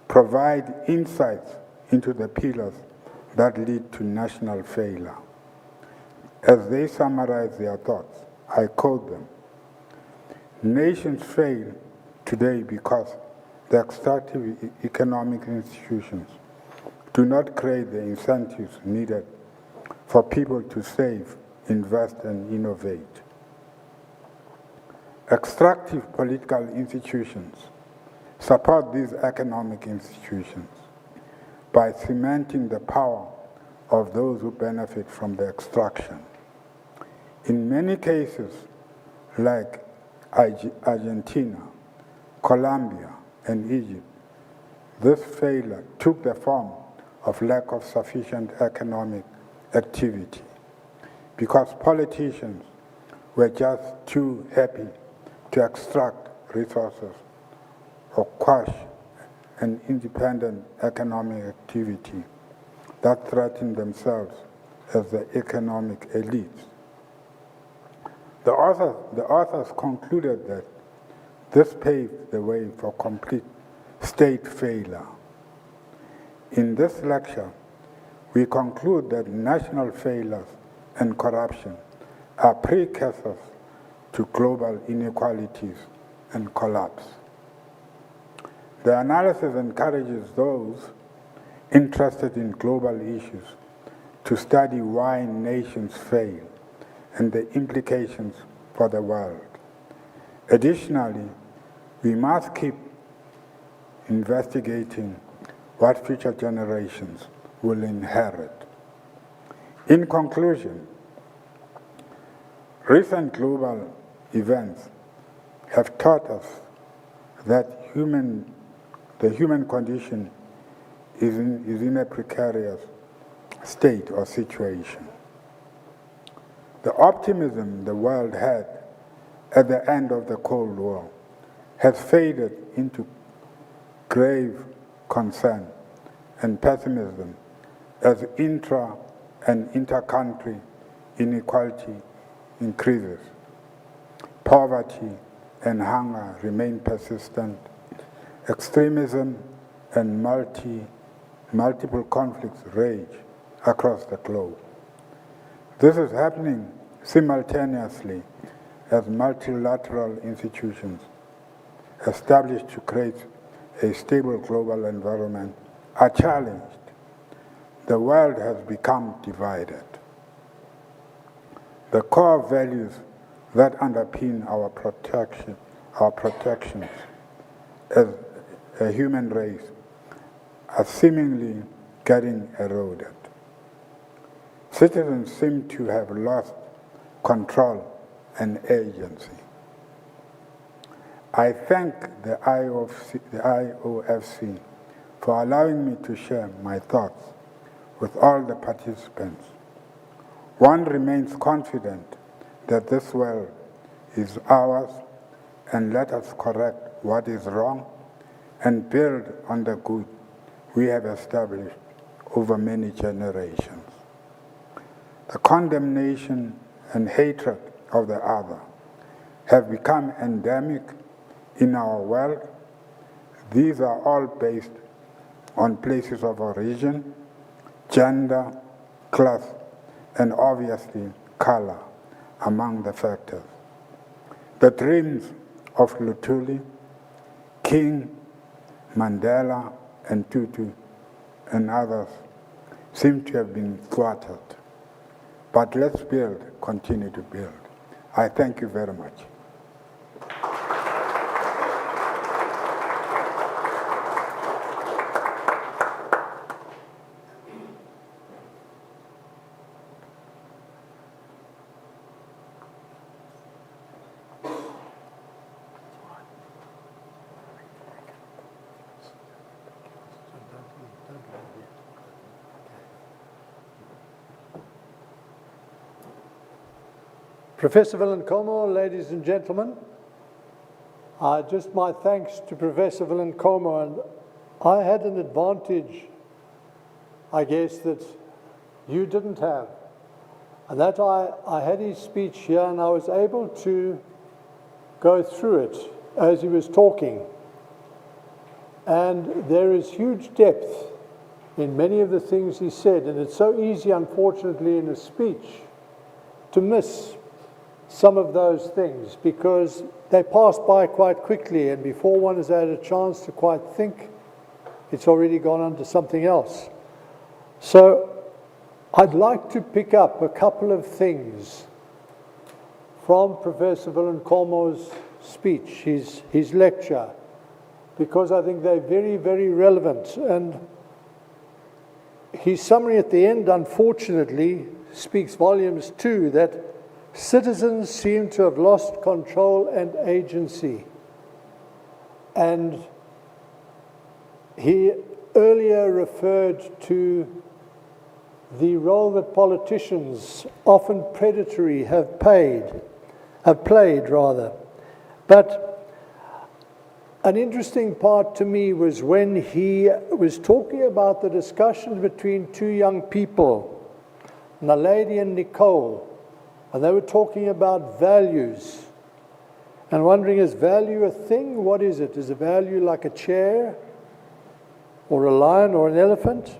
provide insights into the pillars that lead to national failure. As they summarize their thoughts, I quote them. Nations fail today because the extractive economic institutions do not create the incentives needed for people to save, invest, and innovate. Extractive political institutions support these economic institutions by cementing the power of those who benefit from the extraction. In many cases, like Argentina, Colombia, and Egypt, this failure took the form of lack of sufficient economic activity because politicians were just too happy to extract resources or quash an independent economic activity that threatened themselves as the economic elites. The authors concluded that this paved the way for complete state failure. In this lecture, we conclude that national failures and corruption are precursors to global inequalities and collapse. The analysis encourages those interested in global issues to study why nations fail and the implications for the world. Additionally, we must keep investigating what future generations will inherit. In conclusion, recent global events have taught us that the human condition is in a precarious state or situation. The optimism the world had at the end of the Cold War has faded into grave concern and pessimism as intra- and inter-country inequality increases. Poverty and hunger remain persistent. Extremism and multiple conflicts rage across the globe. This is happening simultaneously as multilateral institutions established to create a stable global environment are challenged. The world has become divided. The core values that underpin our protections as a human race are seemingly getting eroded. Citizens seem to have lost control and agency. I thank the IofC for allowing me to share my thoughts with all the participants. One remains confident that this world is ours, and let us correct what is wrong and build on the good we have established over many generations. The condemnation and hatred of the other have become endemic in our world. These are all based on places of origin, gender, class, and obviously color among the factors. The dreams of Luthuli, King, Mandela, and Tutu, and others seem to have been thwarted. But let's build, continue to build. I thank you very much. Professor Villancomo, ladies and gentlemen, just my thanks to Professor Villancomo, and I had an advantage, I guess, that you didn't have, and that I had his speech here and I was able to go through it as he was talking, and there is huge depth in many of the things he said, and it's so easy, unfortunately, in a speech to miss some of those things because they pass by quite quickly, and before one has had a chance to quite think, it's already gone on to something else. So I'd like to pick up a couple of things from Professor Villancomo's speech, his lecture, because I think they're very, very relevant. And his summary at the end, unfortunately, speaks volumes too, that citizens seem to have lost control and agency. And he earlier referred to the role that politicians, often predatory, have played. But an interesting part to me was when he was talking about the discussion between two young people, Naledi and Nicole, and they were talking about values. And wondering, is value a thing? What is it? Is a value like a chair or a lion or an elephant?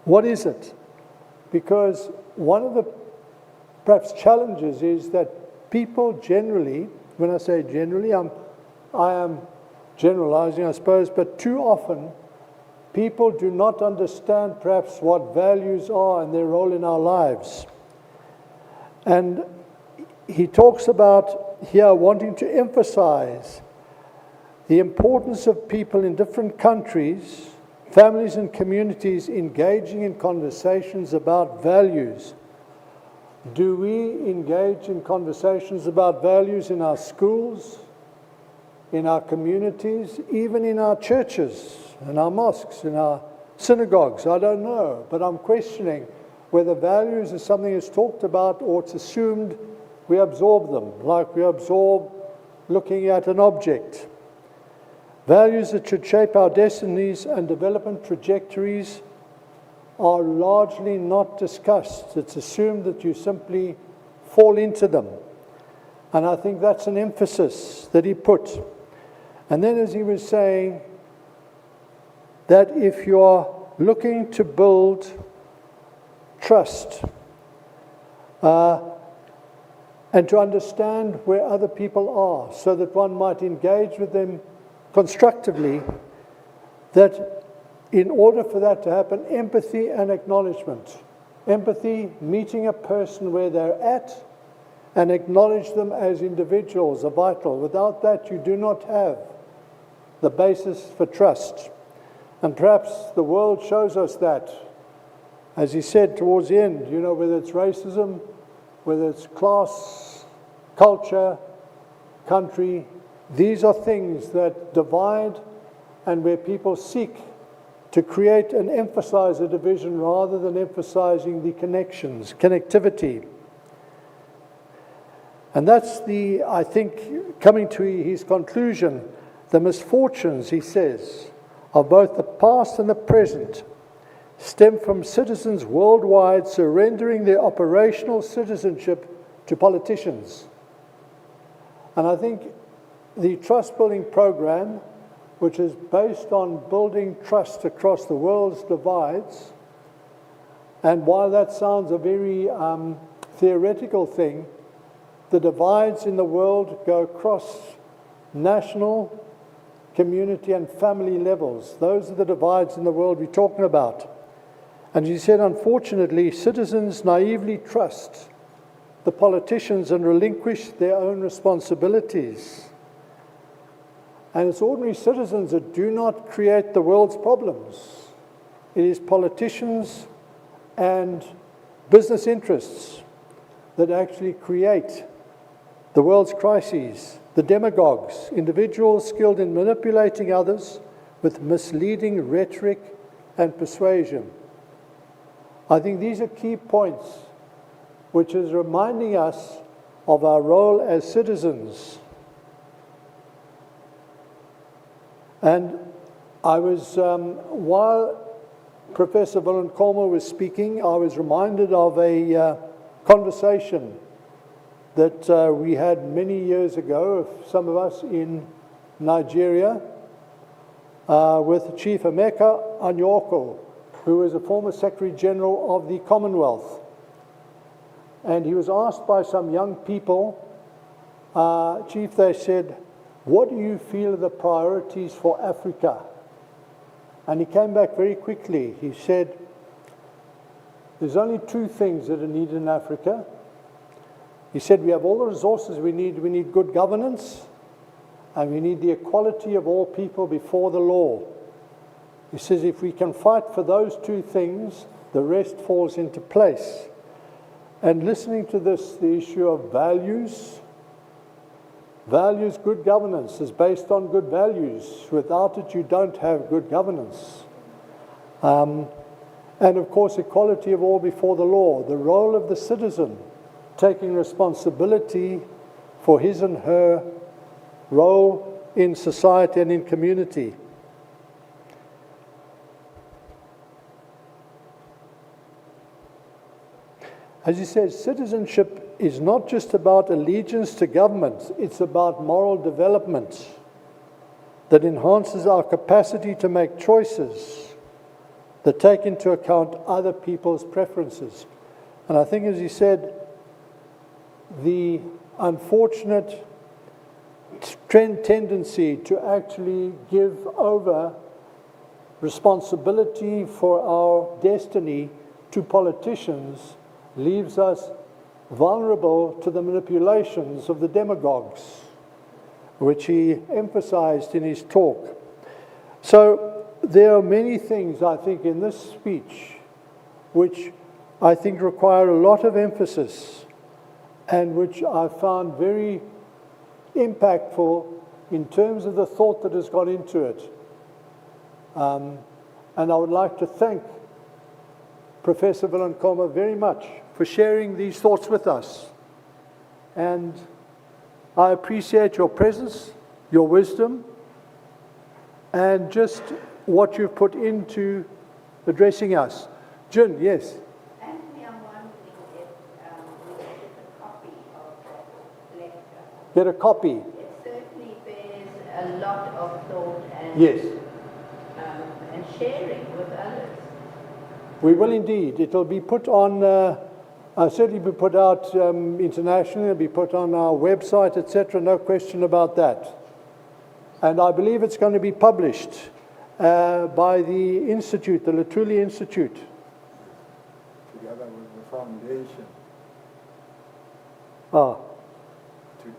What is it? Because one of the perhaps challenges is that people generally, when I say generally, I am generalizing, I suppose, but too often people do not understand perhaps what values are and their role in our lives. And he talks about here wanting to emphasize the importance of people in different countries, families and communities engaging in conversations about values. Do we engage in conversations about values in our schools, in our communities, even in our churches, in our mosques, in our synagogues? I don't know, but I'm questioning whether values is something that's talked about or it's assumed we absorb them, like we absorb looking at an object. Values that should shape our destinies and development trajectories are largely not discussed. It's assumed that you simply fall into them. And I think that's an emphasis that he put. And then as he was saying, that if you are looking to build trust and to understand where other people are so that one might engage with them constructively, that in order for that to happen, empathy and acknowledgement. Empathy, meeting a person where they're at and acknowledge them as individuals are vital. Without that, you do not have the basis for trust. And perhaps the world shows us that. As he said towards the end, you know, whether it's racism, whether it's class, culture, country, these are things that divide and where people seek to create and emphasize a division rather than emphasizing the connections, connectivity. And that's the, I think, coming to his conclusion, the misfortunes, he says, of both the past and the present stem from citizens worldwide surrendering their operational citizenship to politicians. And I think the trust building program, which is based on building trust across the world's divides, and while that sounds a very theoretical thing, the divides in the world go across national, community and family levels. Those are the divides in the world we're talking about. And he said, unfortunately, citizens naively trust the politicians and relinquish their own responsibilities. And it's ordinary citizens that do not create the world's problems. It is politicians and business interests that actually create the world's crises. The demagogues, individuals skilled in manipulating others with misleading rhetoric and persuasion. I think these are key points, which is reminding us of our role as citizens. And I was, while Professor Willem Kolmer was speaking, I was reminded of a conversation that we had many years ago, some of us in Nigeria, with Chief Emeka Anyoko, who was a former Secretary General of the Commonwealth. And he was asked by some young people, Chief, they said, what do you feel are the priorities for Africa? And he came back very quickly. He said, there's only two things that are needed in Africa. He said, we have all the resources we need. We need good governance, and we need the equality of all people before the law. He says, if we can fight for those two things, the rest falls into place. And listening to this, the issue of values, good governance is based on good values. Without it, you don't have good governance. And of course, equality of all before the law, the role of the citizen, taking responsibility for his and her role in society and in community. As he says, citizenship is not just about allegiance to government, it's about moral development that enhances our capacity to make choices that take into account other people's preferences. And I think, as he said, the unfortunate tendency to actually give over responsibility for our destiny to politicians leaves us vulnerable to the manipulations of the demagogues, which he emphasized in his talk. So there are many things, I think, in this speech which I think require a lot of emphasis and which I found very impactful in terms of the thought that has gone into it. And I would like to thank Professor Villankoma very much for sharing these thoughts with us. And I appreciate your presence, your wisdom, and just what you've put into addressing us. Jin, yes? Actually, I'm wondering if we could get a copy of the lecture. Get a copy? It certainly bears a lot of thought and, Yes. And sharing with others. We will indeed. It'll be put on, certainly be put out internationally, it'll be put on our website, etc., no question about that. And I believe it's going to be published by the Institute, the Luthuli Institute. Together with the foundation, Ah, the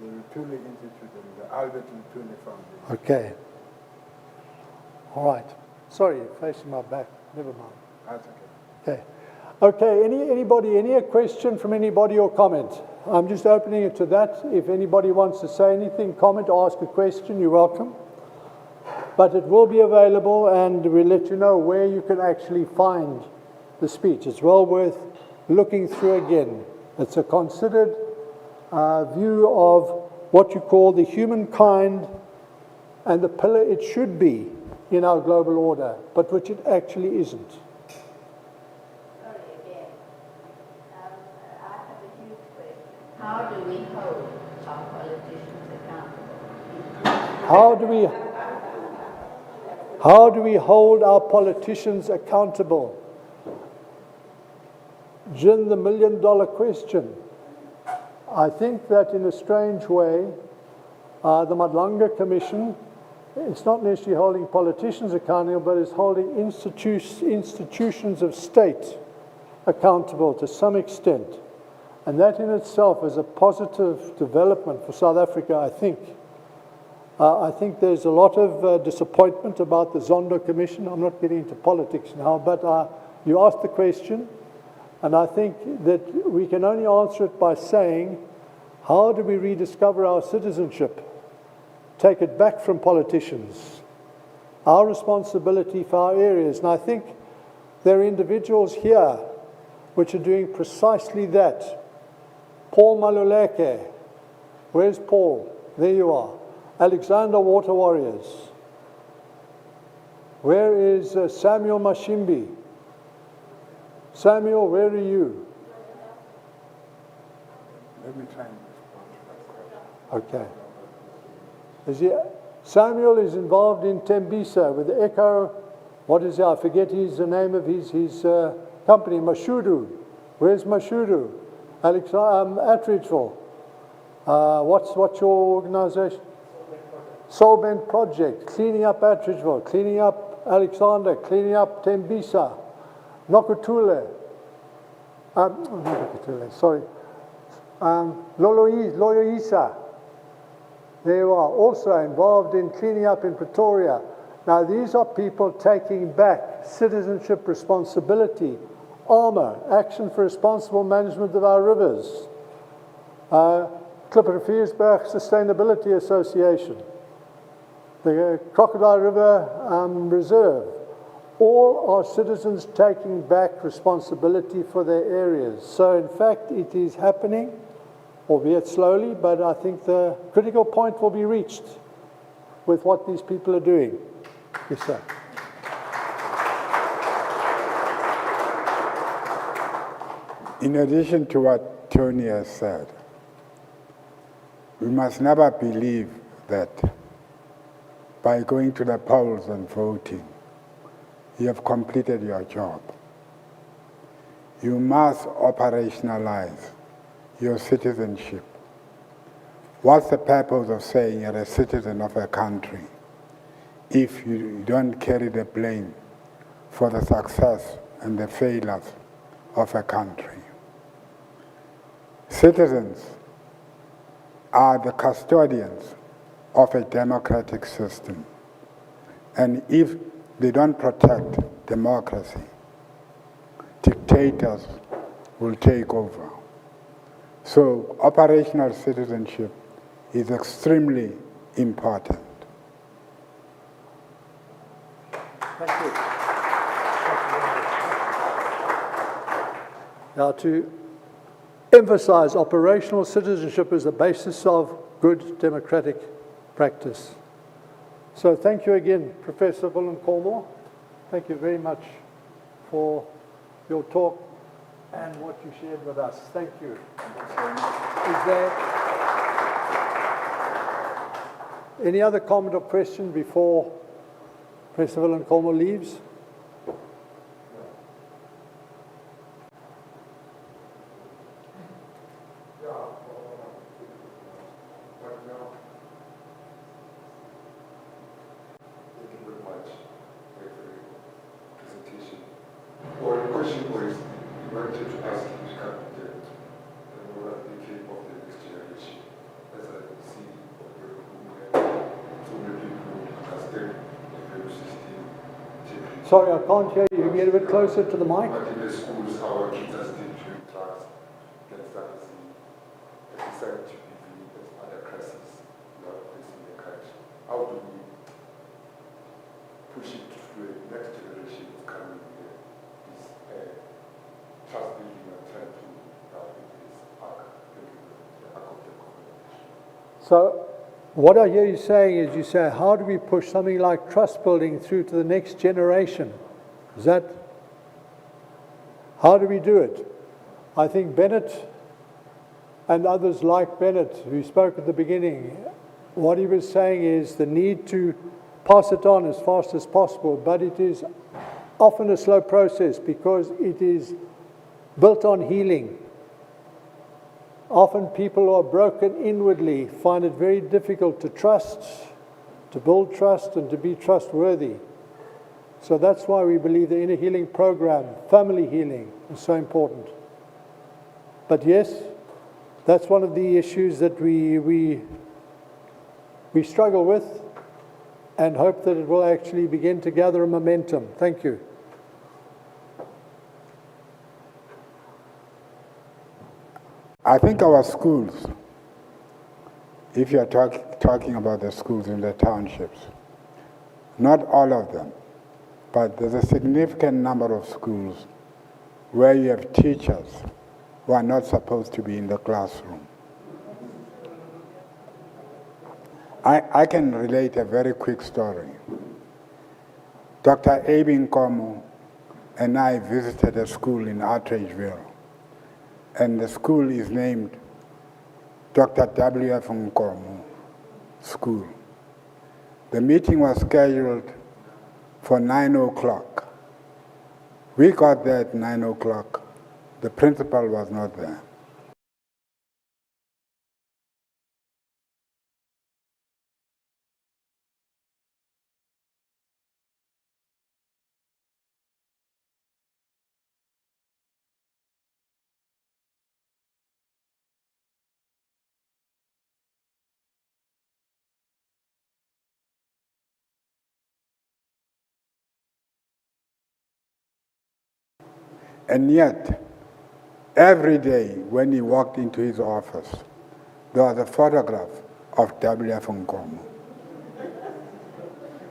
Luthuli Institute and the Albert Luthuli Foundation. okay. All right. Sorry, facing my back. Never mind. That's okay. Okay. Okay, any question from anybody or comment? I'm just opening it to that. If anybody wants to say anything, comment, or ask a question, you're welcome. But it will be available, and we'll let you know where you can actually find the speech. It's well worth looking through again. It's a considered view of what you call the humankind and the pillar it should be in our global order, but which it actually isn't. Sorry again. I have a huge question. How do we hold our politicians accountable? How do we hold our politicians accountable? Jin, the million-dollar question. I think that in a strange way, the Madlanga Commission, it's not necessarily holding politicians accountable, but it's holding institutions of state accountable to some extent. And that in itself is a positive development for South Africa, I think. I think there's a lot of disappointment about the Zondo Commission. I'm not getting into politics now, but you asked the question, and I think that we can only answer it by saying, how do we rediscover our citizenship? Take it back from politicians. Our responsibility for our areas. And I think there are individuals here which are doing precisely that. Paul Maluleke. Where's Paul? There you are. Alexander Water Warriors. Where is Samuel Mashimbi? Samuel, where are you? Let me try and respond to that question. Okay. Samuel is involved in Tembisa with the Echo, what is it? I forget the name of his company, Mashudu. Where's Mashudu? Atteridgeville. What's your organization? Soulbent Project, cleaning up Atteridgeville, cleaning up Alexander, cleaning up Tembisa, Nokutule. Nokutule, sorry. Loyoisa. They are also involved in cleaning up in Pretoria. Now, these are people taking back citizenship responsibility, ARMA, Action for Responsible Management of Our Rivers, Klipperviersberg Sustainability Association, the Crocodile River Reserve. All are citizens taking back responsibility for their areas. So, in fact, it is happening, albeit slowly, but I think the critical point will be reached with what these people are doing. Yes, sir. In addition to what Tony has said, we must never believe that by going to the polls and voting, you have completed your job. You must operationalize your citizenship. What's the purpose of saying you're a citizen of a country if you don't carry the blame for the success and the failures of a country? Citizens are the custodians of a democratic system. And if they don't protect democracy, dictators will take over. So operational citizenship is extremely important. Thank you. Now, to emphasize, operational citizenship is the basis of good democratic practice. So thank you again, Professor Willem-Colmore. Thank you very much for your talk and what you shared with us. Thank you. Is there any other comment or question before Professor Willem-Colmore leaves? Sorry, I can't hear you. Get a bit closer to the mic. But in the schools, our kids are still doing drugs, against that exercise to be viewed as other crises not facing the country. How do we push it to the next generation of coming here? This trust building and trying to help with this arc, the arc of the community. So, what I hear you saying is, you say, how do we push something like trust building through to the next generation? Is that, how do we do it? I think Bennett and others like Bennett, who spoke at the beginning, what he was saying is the need to pass it on as fast as possible, but it is often a slow process because it is built on healing. Often people who are broken inwardly find it very difficult to trust, to build trust, and to be trustworthy. So that's why we believe the inner healing program, family healing, is so important. But yes, that's one of the issues that we struggle with and hope that it will actually begin to gather a momentum. Thank you. I think our schools, if you are talking about the schools in the townships, not all of them, but there's a significant number of schools where you have teachers who are not supposed to be in the classroom. I can relate a very quick story. Dr. Abin Komu and I visited a school in Outreachville. And the school is named Dr. W.F. Nkomo School. The meeting was scheduled for 9 o'clock. We got there at 9 o'clock. The principal was not there. And yet, every day when he walked into his office, there was a photograph of W.F. Nkomo.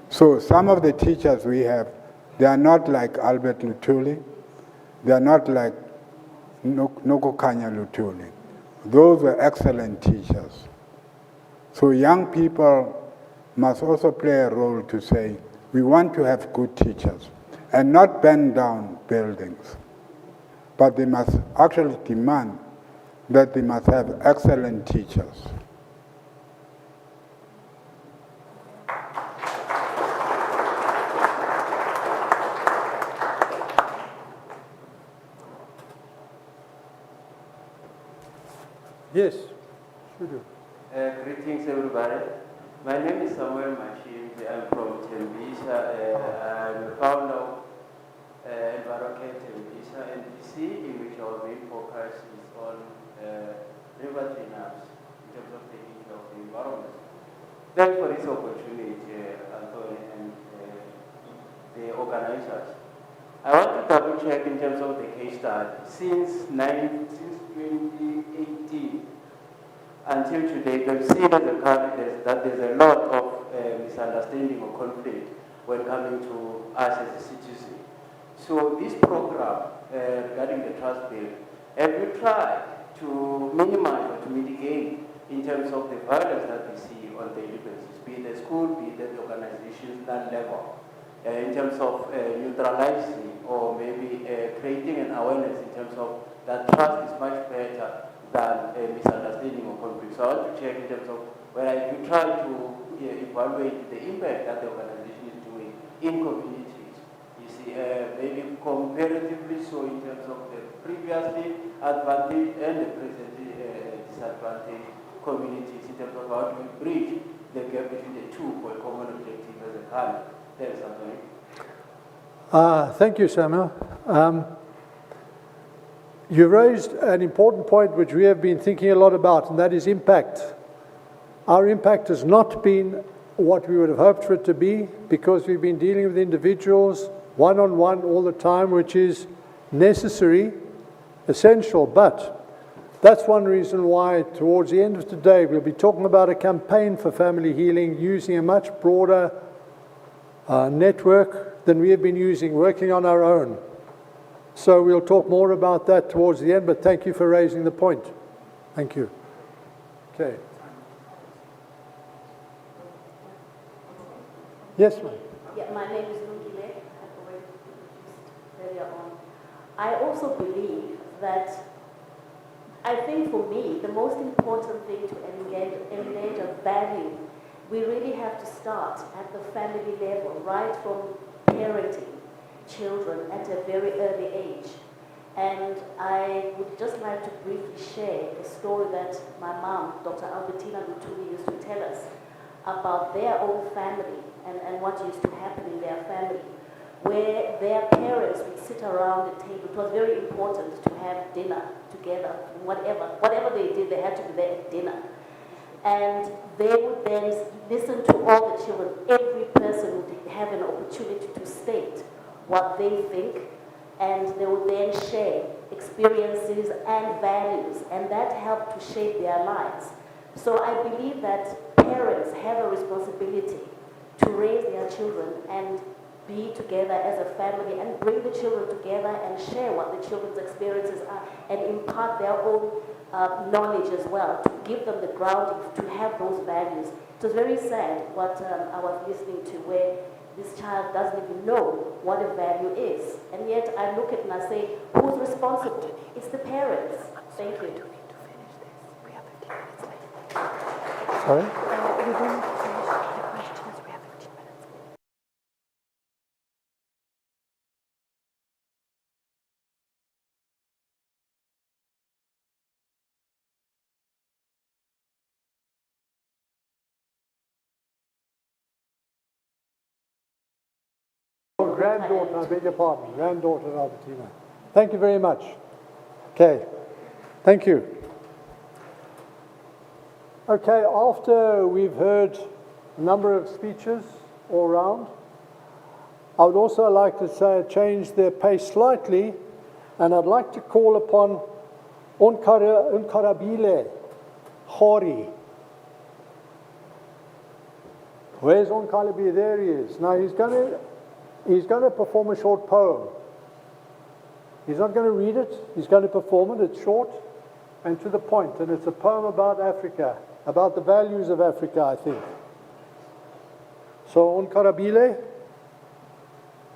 So some of the teachers we have, they are not like Albert Lutuli, they are not like Nokokanya Lutuli. Those were excellent teachers. So young people must also play a role to say, we want to have good teachers and not bend down buildings. But they must actually demand that they must have excellent teachers. Yes, should do. Greetings, everybody. My name is Samuel Mashimbi. I'm from Tembisa. I'm a founder of Environment Tembisa NPC, in which which our main focus is on river cleanups in terms of taking care of the environment. Thanks for this opportunity, Anthony, and the organizers. I want to double check in terms of the case study. Since 2018 until today, we've seen as a country that there's a lot of misunderstanding or conflict when coming to us as a citizen. So this program regarding the trust bill, have you tried to minimize or to mitigate in terms of the violence that we see on daily basis, be it the school, be it the organizations, that level, in terms of neutralizing or maybe creating an awareness in terms of that trust is much better than a misunderstanding or conflict. So I want to check in terms of whether you try to evaluate the impact that the organization is doing in communities. You see, maybe comparatively so in terms of the previously advantaged and the presently disadvantaged communities in terms of how to bridge the gap between the two for a common objective as a country. Thanks, Anthony. Thank you, Samuel. You raised an important point which we have been thinking a lot about, and that is impact. Our impact has not been what we would have hoped for it to be because we've been dealing with individuals one-on-one all the time, which is necessary, essential, but that's one reason why towards the end of today we'll be talking about a campaign for family healing using a much broader network than we have been using, working on our own. So we'll talk more about that towards the end, but thank you for raising the point. Thank you. Okay. Yes, ma'am. Yeah, my name is Lungile. I've already introduced earlier on. I also believe that, I think for me, the most important thing to engage a value, we really have to start at the family level, right from parenting children at a very early age. And I would just like to briefly share a story that my mom, Dr. Albertina Lutuli, used to tell us about their own family and what used to happen in their family, where their parents would sit around the table. It was very important to have dinner together, whatever they did, they had to be there at dinner. And they would then listen to all the children. Every person would have an opportunity to state what they think, and they would then share experiences and values, and that helped to shape their lives. So I believe that parents have a responsibility to raise their children and be together as a family and bring the children together and share what the children's experiences are and impart their own knowledge as well, to give them the grounding to have those values. It was very sad what I was listening to, where this child doesn't even know what a value is. And yet I look at it and I say, who's responsible? It's the parents. Thank you. Sorry? Granddaughter, I beg your pardon, granddaughter Albertina. Thank you very much. Okay, thank you. Okay, after we've heard a number of speeches all round, I would also like to change the pace slightly, and I'd like to call upon Onkarabile Khori. Where's Onkarabile? There he is. Now he's going to perform a short poem. He's not going to read it, he's going to perform it. It's short and to the point, and it's a poem about Africa, about the values of Africa, I think. So, Onkarabile,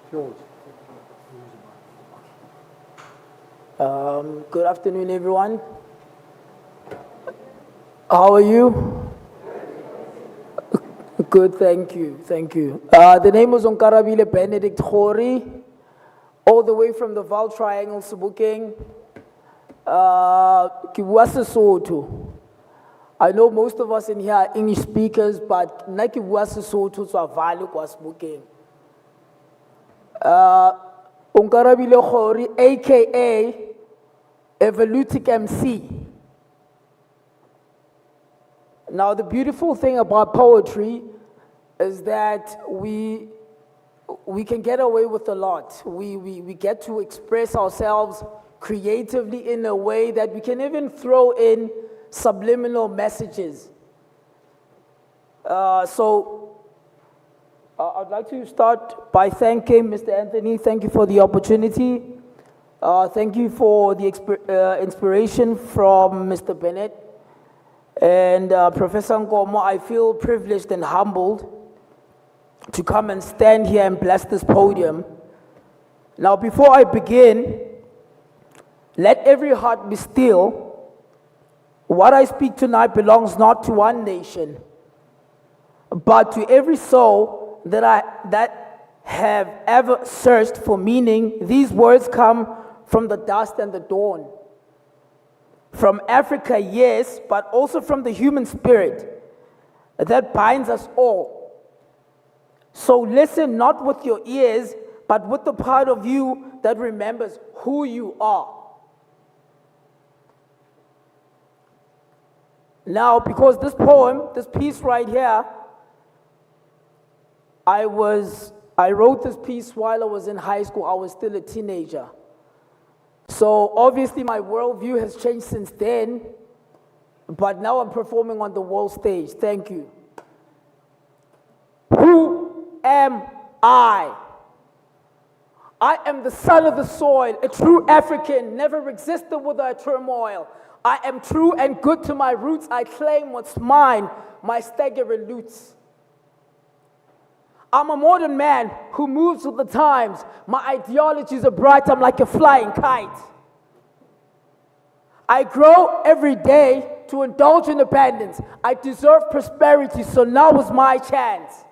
it's yours. Good afternoon, everyone. How are you? Good, thank you, thank you. The name is Onkarabile Benedict Khori, all the way from the Val Triangle, Sebokeng. Ke bua Sesotho. I know most of us in here are English speakers, but nna ke bua Sesotho tswa Vaal kwa Sebokeng. Onkarabile Khori, aka Evolutic MC. Now, the beautiful thing about poetry is that we can get away with a lot. We get to express ourselves creatively in a way that we can even throw in subliminal messages. I'd like to start by thanking Mr. Anthony. Thank you for the opportunity. Thank you for the inspiration from Mr. Bennett. And Professor Nkomo, I feel privileged and humbled to come and stand here and bless this podium. Now, before I begin, let every heart be still. What I speak tonight belongs not to one nation, but to every soul that have ever searched for meaning. These words come from the dust and the dawn. From Africa, yes, but also from the human spirit that binds us all. So listen not with your ears, but with the part of you that remembers who you are. Now, because this poem, this piece right here, I wrote this piece while I was in high school. I was still a teenager. So obviously my worldview has changed since then, but now I'm performing on the world stage. Thank you. Who am I? I am the son of the soil, a true African, never existed without turmoil. I am true and good to my roots. I claim what's mine, my staggering roots. I'm a modern man who moves with the times. My ideologies are bright, I'm like a flying kite. I grow every day to indulge in abundance. I deserve prosperity, so now is my chance.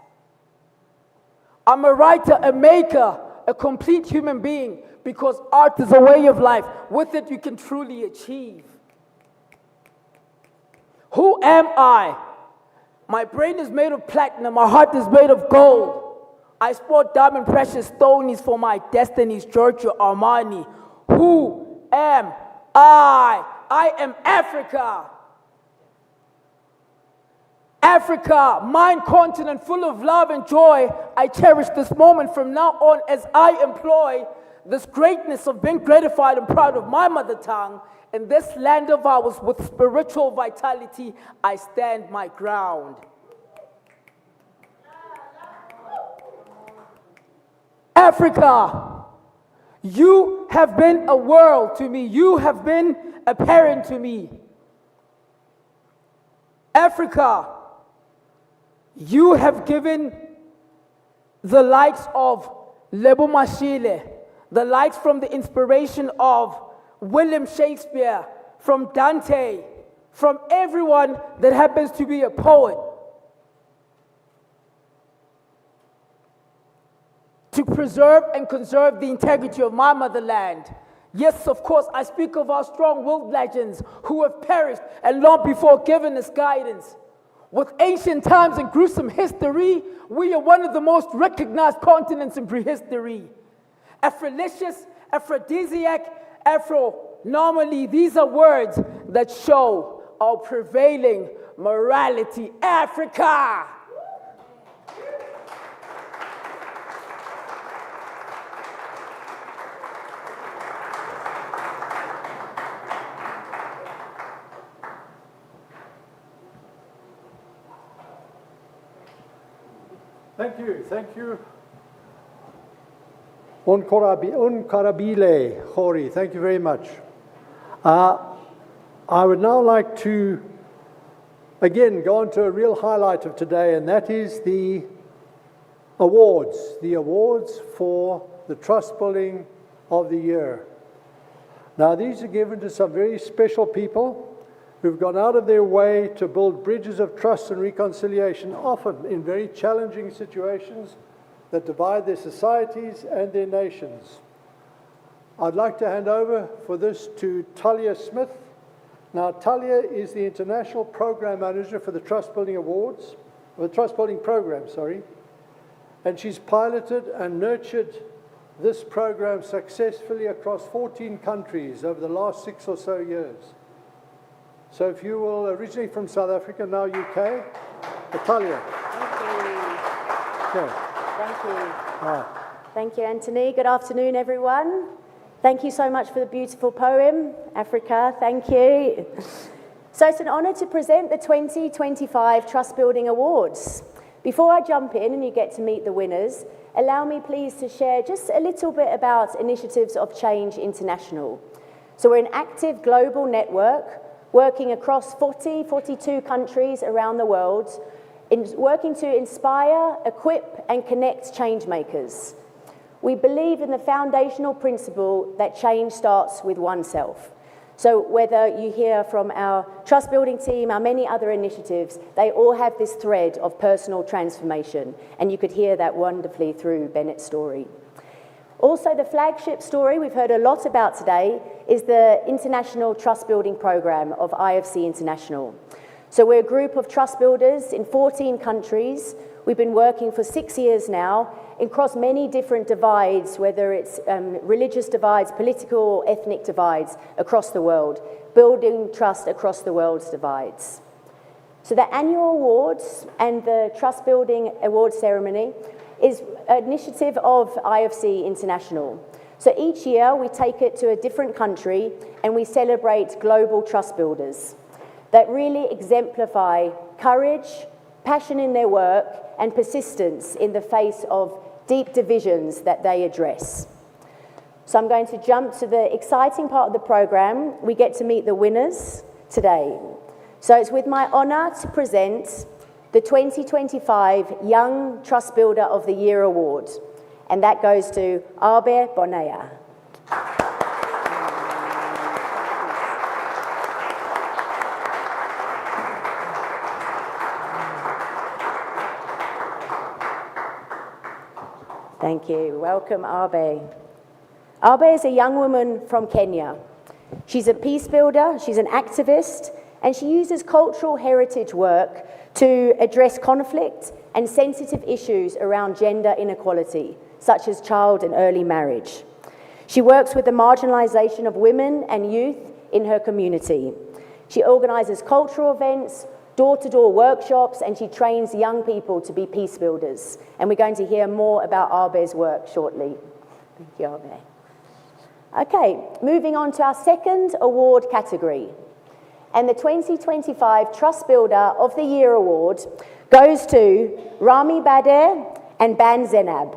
I'm a writer, a maker, a complete human being, because art is a way of life. With it, you can truly achieve. Who am I? My brain is made of platinum, my heart is made of gold. I sport diamond precious stonies for my destinies, Giorgio Armani. Who am I? I am Africa. Africa, mine continent full of love and joy. I cherish this moment from now on as I employ this greatness of being gratified and proud of my mother tongue. In this land of ours with spiritual vitality, I stand my ground. Africa, you have been a world to me. You have been a parent to me. Africa, you have given the likes of Lebo Mashile, the likes from the inspiration of William Shakespeare, from Dante, from everyone that happens to be a poet, to preserve and conserve the integrity of my motherland. Yes, of course, I speak of our strong-willed legends who have perished and long before given us guidance. With ancient times and gruesome history, we are one of the most recognized continents in prehistory. Afrolicious, aphrodisiac, Afro-normally, these are words that show our prevailing morality. Africa! Thank you. Unkarabile Khori, thank you very much. I would now like to, again, go on to a real highlight of today, and that is the awards for the Trust Building of the Year. Now, these are given to some very special people who've gone out of their way to build bridges of trust and reconciliation, often in very challenging situations that divide their societies and their nations. I'd like to hand over for this to Talia Smith. Now, Talia is the International Program Manager for the Trust Building Awards, or the Trust Building Program, sorry. And she's piloted and nurtured this program successfully across 14 countries over the last 6 or so years. So if you will, originally from South Africa, now UK, Natalia. Thank you. Okay. Thank you. All right. Thank you, Anthony. Good afternoon, everyone. Thank you so much for the beautiful poem, Africa. Thank you. So it's an honour to present the 2025 Trust Building Awards. Before I jump in and you get to meet the winners, allow me please to share just a little bit about Initiatives of Change International. So we're an active global network working across 42 countries around the world, working to inspire, equip and connect change makers. We believe in the foundational principle that change starts with oneself. So whether you hear from our trust building team, our many other initiatives, they all have this thread of personal transformation. And you could hear that wonderfully through Bennett's story. Also, the flagship story we've heard a lot about today is the International Trust Building Program of IofC International. So we're a group of trust builders in 14 countries. We've been working for 6 years now across many different divides, whether it's religious divides, political or ethnic divides across the world, building trust across the world's divides. So the annual awards and the Trust Building Award ceremony is an initiative of IofC International. So each year we take it to a different country and we celebrate global trust builders that really exemplify courage, passion in their work, and persistence in the face of deep divisions that they address. So I'm going to jump to the exciting part of the program. We get to meet the winners today. So it's with my honor to present the 2025 Young Trust Builder of the Year Award, and that goes to Arbe Bonaya. Thank you. Welcome, Arbe. Arbe is a young woman from Kenya. She's a peace builder, she's an activist, and she uses cultural heritage work to address conflict and sensitive issues around gender inequality, such as child and early marriage. She works with the marginalization of women and youth in her community. She organizes cultural events, door-to-door workshops, and she trains young people to be peace builders. And we're going to hear more about Arbe's work shortly. Thank you, Arbe. Okay, moving on to our second award category. And the 2025 Trust Builder of the Year Award goes to Rami Bader and Ban Zenab.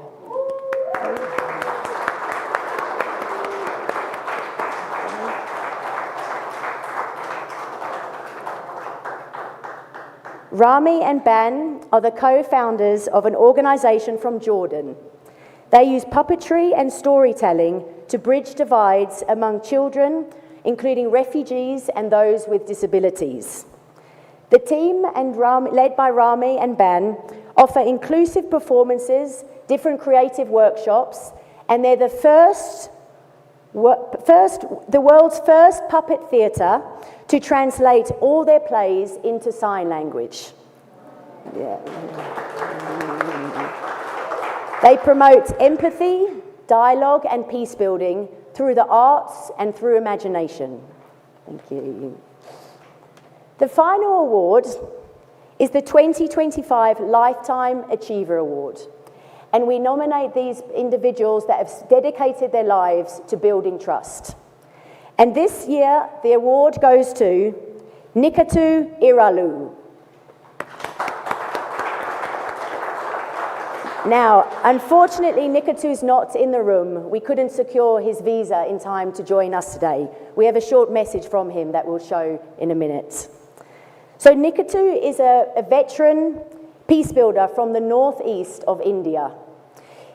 Rami and Ban are the co-founders of an organization from Jordan. They use puppetry and storytelling to bridge divides among children, including refugees and those with disabilities. The team, led by Rami and Ban, offer inclusive performances, different creative workshops, and they're the world's first puppet theatre to translate all their plays into sign language. Yeah. They promote empathy, dialogue, and peace building through the arts and through imagination. Thank you. The final award is the 2025 Lifetime Achiever Award. And we nominate these individuals that have dedicated their lives to building trust. And this year, the award goes to Nikatu Iralu. Now, unfortunately, Nikatu's not in the room. We couldn't secure his visa in time to join us today. We have a short message from him that we'll show in a minute. So Nikatu is a veteran peace builder from the northeast of India.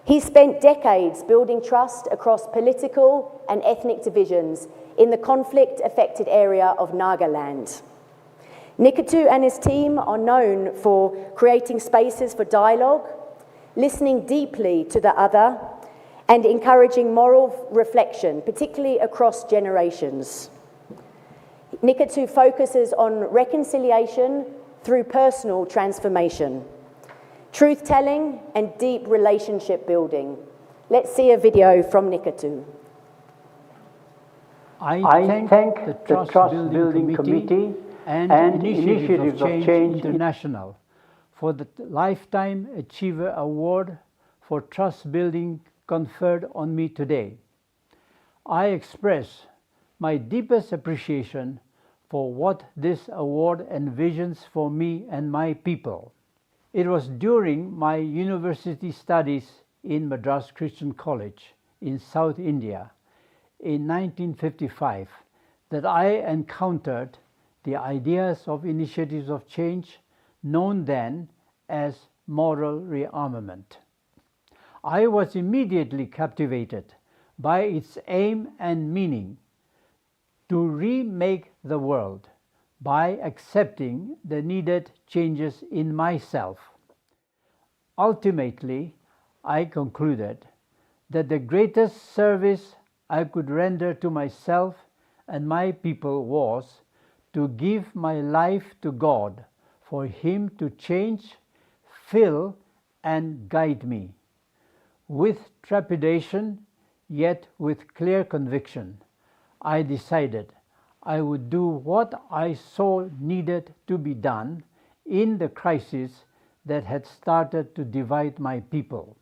He spent decades building trust across political and ethnic divisions in the conflict-affected area of Nagaland. Nikatu and his team are known for creating spaces for dialogue, listening deeply to the other, and encouraging moral reflection, particularly across generations. Nikatu focuses on reconciliation through personal transformation, truth-telling, and deep relationship building, Let's see a video from Nikatu. I thank the Trust Building Committee and Initiatives of Change International for the Lifetime Achiever Award for Trust Building conferred on me today. I express my deepest appreciation for what this award envisions for me and my people. It was during my university studies in Madras Christian College in South India in 1955 that I encountered the ideas of initiatives of change known then as moral rearmament. I was immediately captivated by its aim and meaning to remake the world by accepting the needed changes in myself. Ultimately, I concluded that the greatest service I could render to myself and my people was to give my life to God for Him to change, fill, and guide me. With trepidation, yet with clear conviction, I decided I would do what I saw needed to be done in the crisis that had started to divide my people,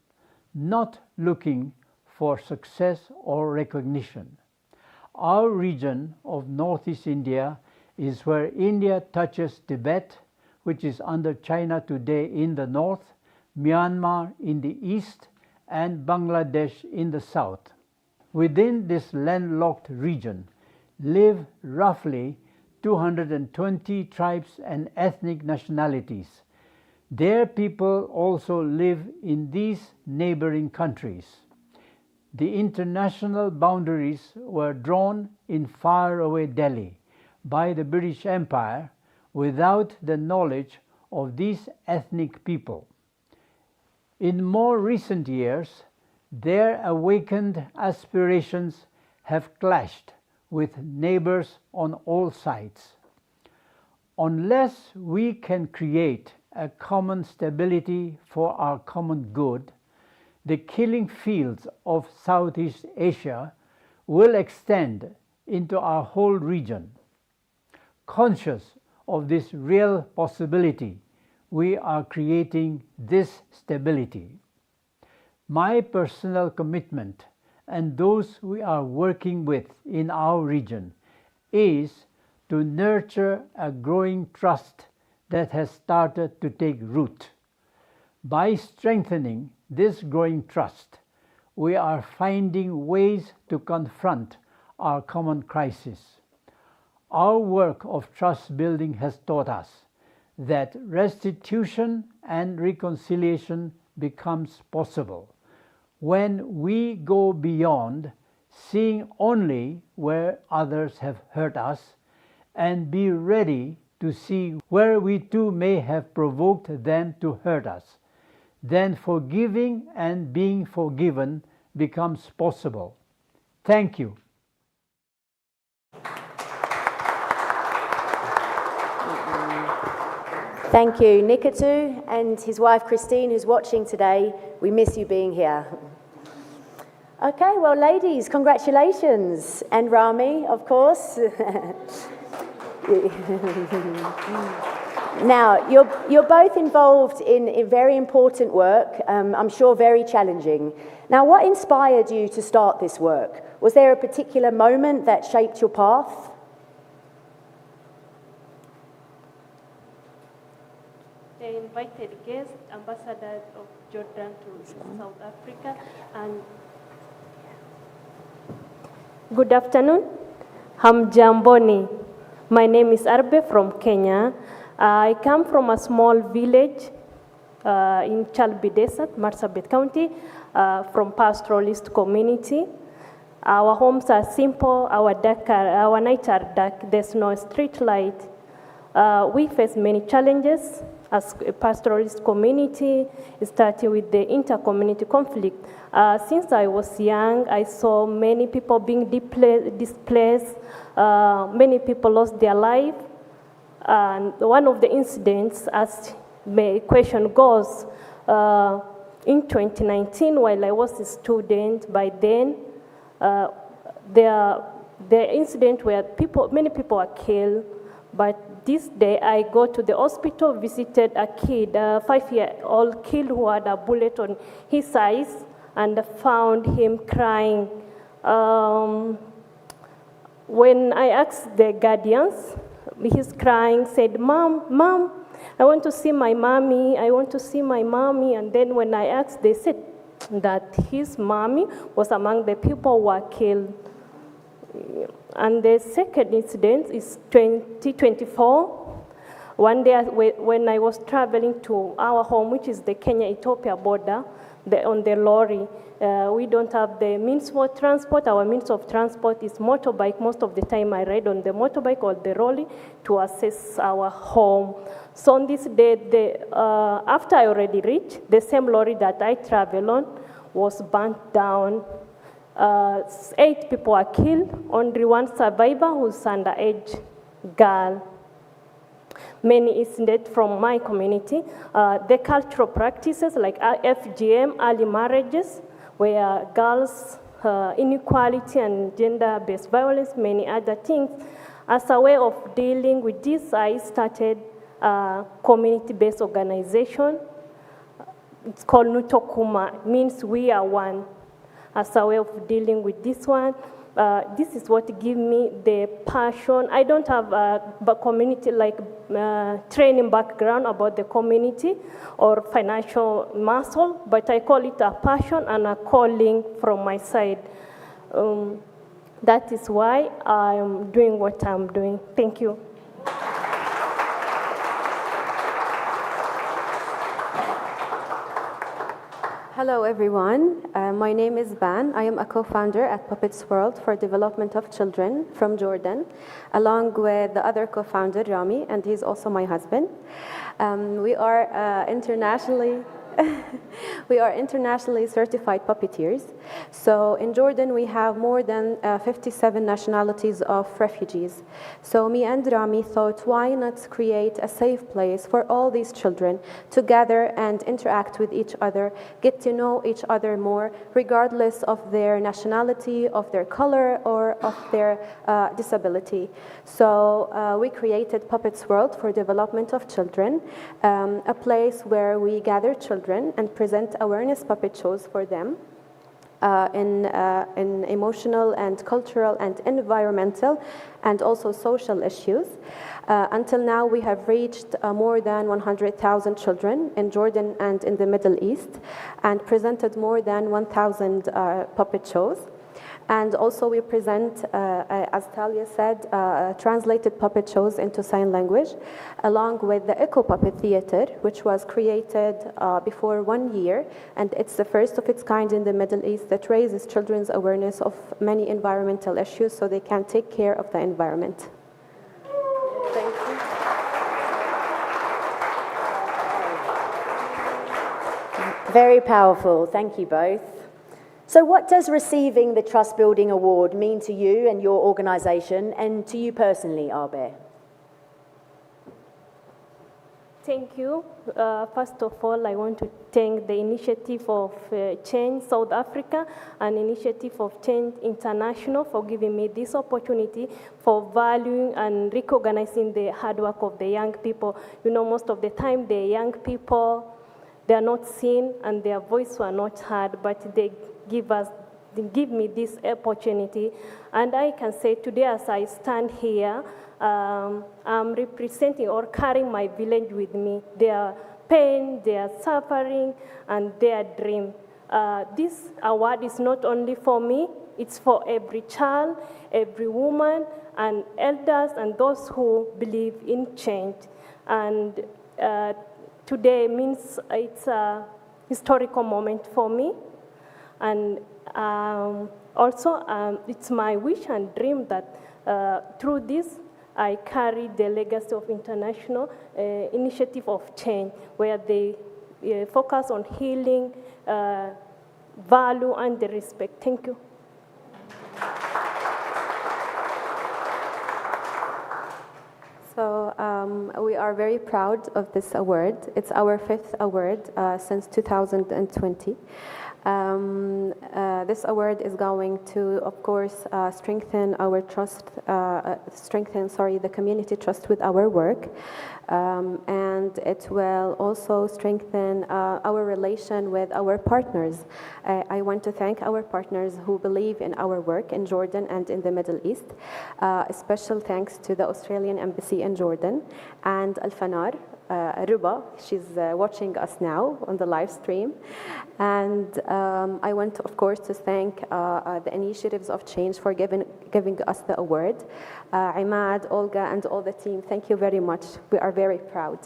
not looking for success or recognition. Our region of Northeast India is where India touches Tibet, which is under China today in the north, Myanmar in the east, and Bangladesh in the south. Within this landlocked region live roughly 220 tribes and ethnic nationalities. Their people also live in these neighboring countries. The international boundaries were drawn in faraway Delhi by the British Empire without the knowledge of these ethnic people. In more recent years, their awakened aspirations have clashed with neighbors on all sides. Unless we can create a common stability for our common good, the killing fields of Southeast Asia will extend into our whole region. Conscious of this real possibility, we are creating this stability. My personal commitment and those we are working with in our region is to nurture a growing trust that has started to take root. By strengthening this growing trust, we are finding ways to confront our common crisis. Our work of trust building has taught us that restitution and reconciliation becomes possible when we go beyond seeing only where others have hurt us and be ready to see where we too may have provoked them to hurt us. Then forgiving and being forgiven becomes possible. Thank you. Thank you, Nikatu, and his wife Christine, who's watching today. We miss you being here. Okay, well, ladies, congratulations. And Rami, of course. Now, you're both involved in very important work, I'm sure very challenging. Now, what inspired you to start this work? Was there a particular moment that shaped your path? The invited guest, Ambassador of Jordan to South Africa, and good afternoon. Hamjamboni. My name is Arbe from Kenya. I come from a small village in Chalbi Desert, Marsabit County, from pastoralist community. Our homes are simple, our nights are dark, there's no street light. We face many challenges as a pastoralist community, starting with the inter-community conflict. Since I was young, I saw many people being displaced, many people lost their life. And one of the incidents, as the question goes, in 2019, while I was a student, by then, the incident where many people were killed, but this day I go to the hospital, visited a kid, a 5-year-old kid who had a bullet on his eyes, and found him crying. When I asked the guardians, he's crying, said, Mom, I want to see my mommy, I want to see my mommy. And then when I asked, they said that his mommy was among the people who were killed. And the second incident is 2024. One day when I was traveling to our home, which is the Kenya-Ethiopia border, on the lorry, we don't have the means for transport. Our means of transport is motorbike. Most of the time I ride on the motorbike or the lorry to access our home. So on this day, after I already reached, the same lorry that I travel on was burnt down. 8 people were killed, only one survivor who's underage girl. Many incidents from my community. The cultural practices like FGM, early marriages, where girls, inequality and gender-based violence, many other things. As a way of dealing with this, I started a community-based organization. It's called Nutokuma, means we are one. As a way of dealing with this one, this is what gives me the passion. I don't have a community training background about the community or financial muscle, but I call it a passion and a calling from my side. That is why I am doing what I'm doing. Thank you. Hello everyone, my name is Ban. I am a co-founder at Puppets World for Development of Children from Jordan, along with the other co-founder, Rami, and he's also my husband. We are internationally certified puppeteers. So in Jordan, we have more than 57 nationalities of refugees. So me and Rami thought, why not create a safe place for all these children to gather and interact with each other, get to know each other more, regardless of their nationality, of their color, or of their disability. So we created Puppets World for Development of Children, a place where we gather children and present awareness puppet shows for them in emotional and cultural and environmental and also social issues. Until now, we have reached more than 100,000 children in Jordan and in the Middle East and presented more than 1,000 puppet shows. And also we present, as Talia said, translated puppet shows into sign language, along with the Echo Puppet Theater, which was created before 1 year. And it's the first of its kind in the Middle East that raises children's awareness of many environmental issues so they can take care of the environment. Thank you. Very powerful. Thank you both. So what does receiving the Trust Building Award mean to you and your organisation, and to you personally, Arbe? Thank you. First of all, I want to thank the Initiative of Change South Africa and Initiative of Change International for giving me this opportunity, for valuing and recognizing the hard work of the young people. You know, most of the time the young people, they are not seen and their voice were not heard, but they give me this opportunity. And I can say today, as I stand here, I'm representing or carrying my village with me, their pain, their suffering, and their dream. This award is not only for me, it's for every child, every woman, and elders, and those who believe in change. And today means it's a historical moment for me. And also, it's my wish and dream that through this, I carry the legacy of International Initiative of Change, where they focus on healing, value, and the respect. Thank you. So we we are very proud of this award. It's our 5th award since 2020. This award is going to, of course, strengthen our trust, the community trust with our work, and it will also strengthen our relation with our partners. I want to thank our partners who believe in our work in Jordan and in the Middle East. A special thanks to the Australian Embassy in Jordan and Al-Fanar. Ruba, she's watching us now on the live stream. And I want, of course, to thank the Initiatives of Change for giving us the award. Imad, Olga, and all the team, thank you very much. We are very proud.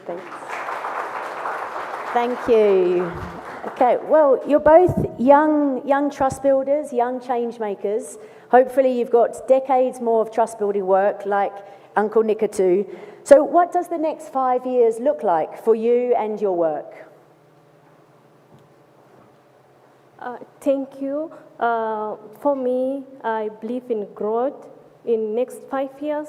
Thanks. Thank you. Okay, well, you're both young trust builders, young change makers. Hopefully you've got decades more of trust building work like Uncle Nikatu. So what does the next 5 years look like for you and your work? Thank you. For me, I believe in growth. In next 5 years,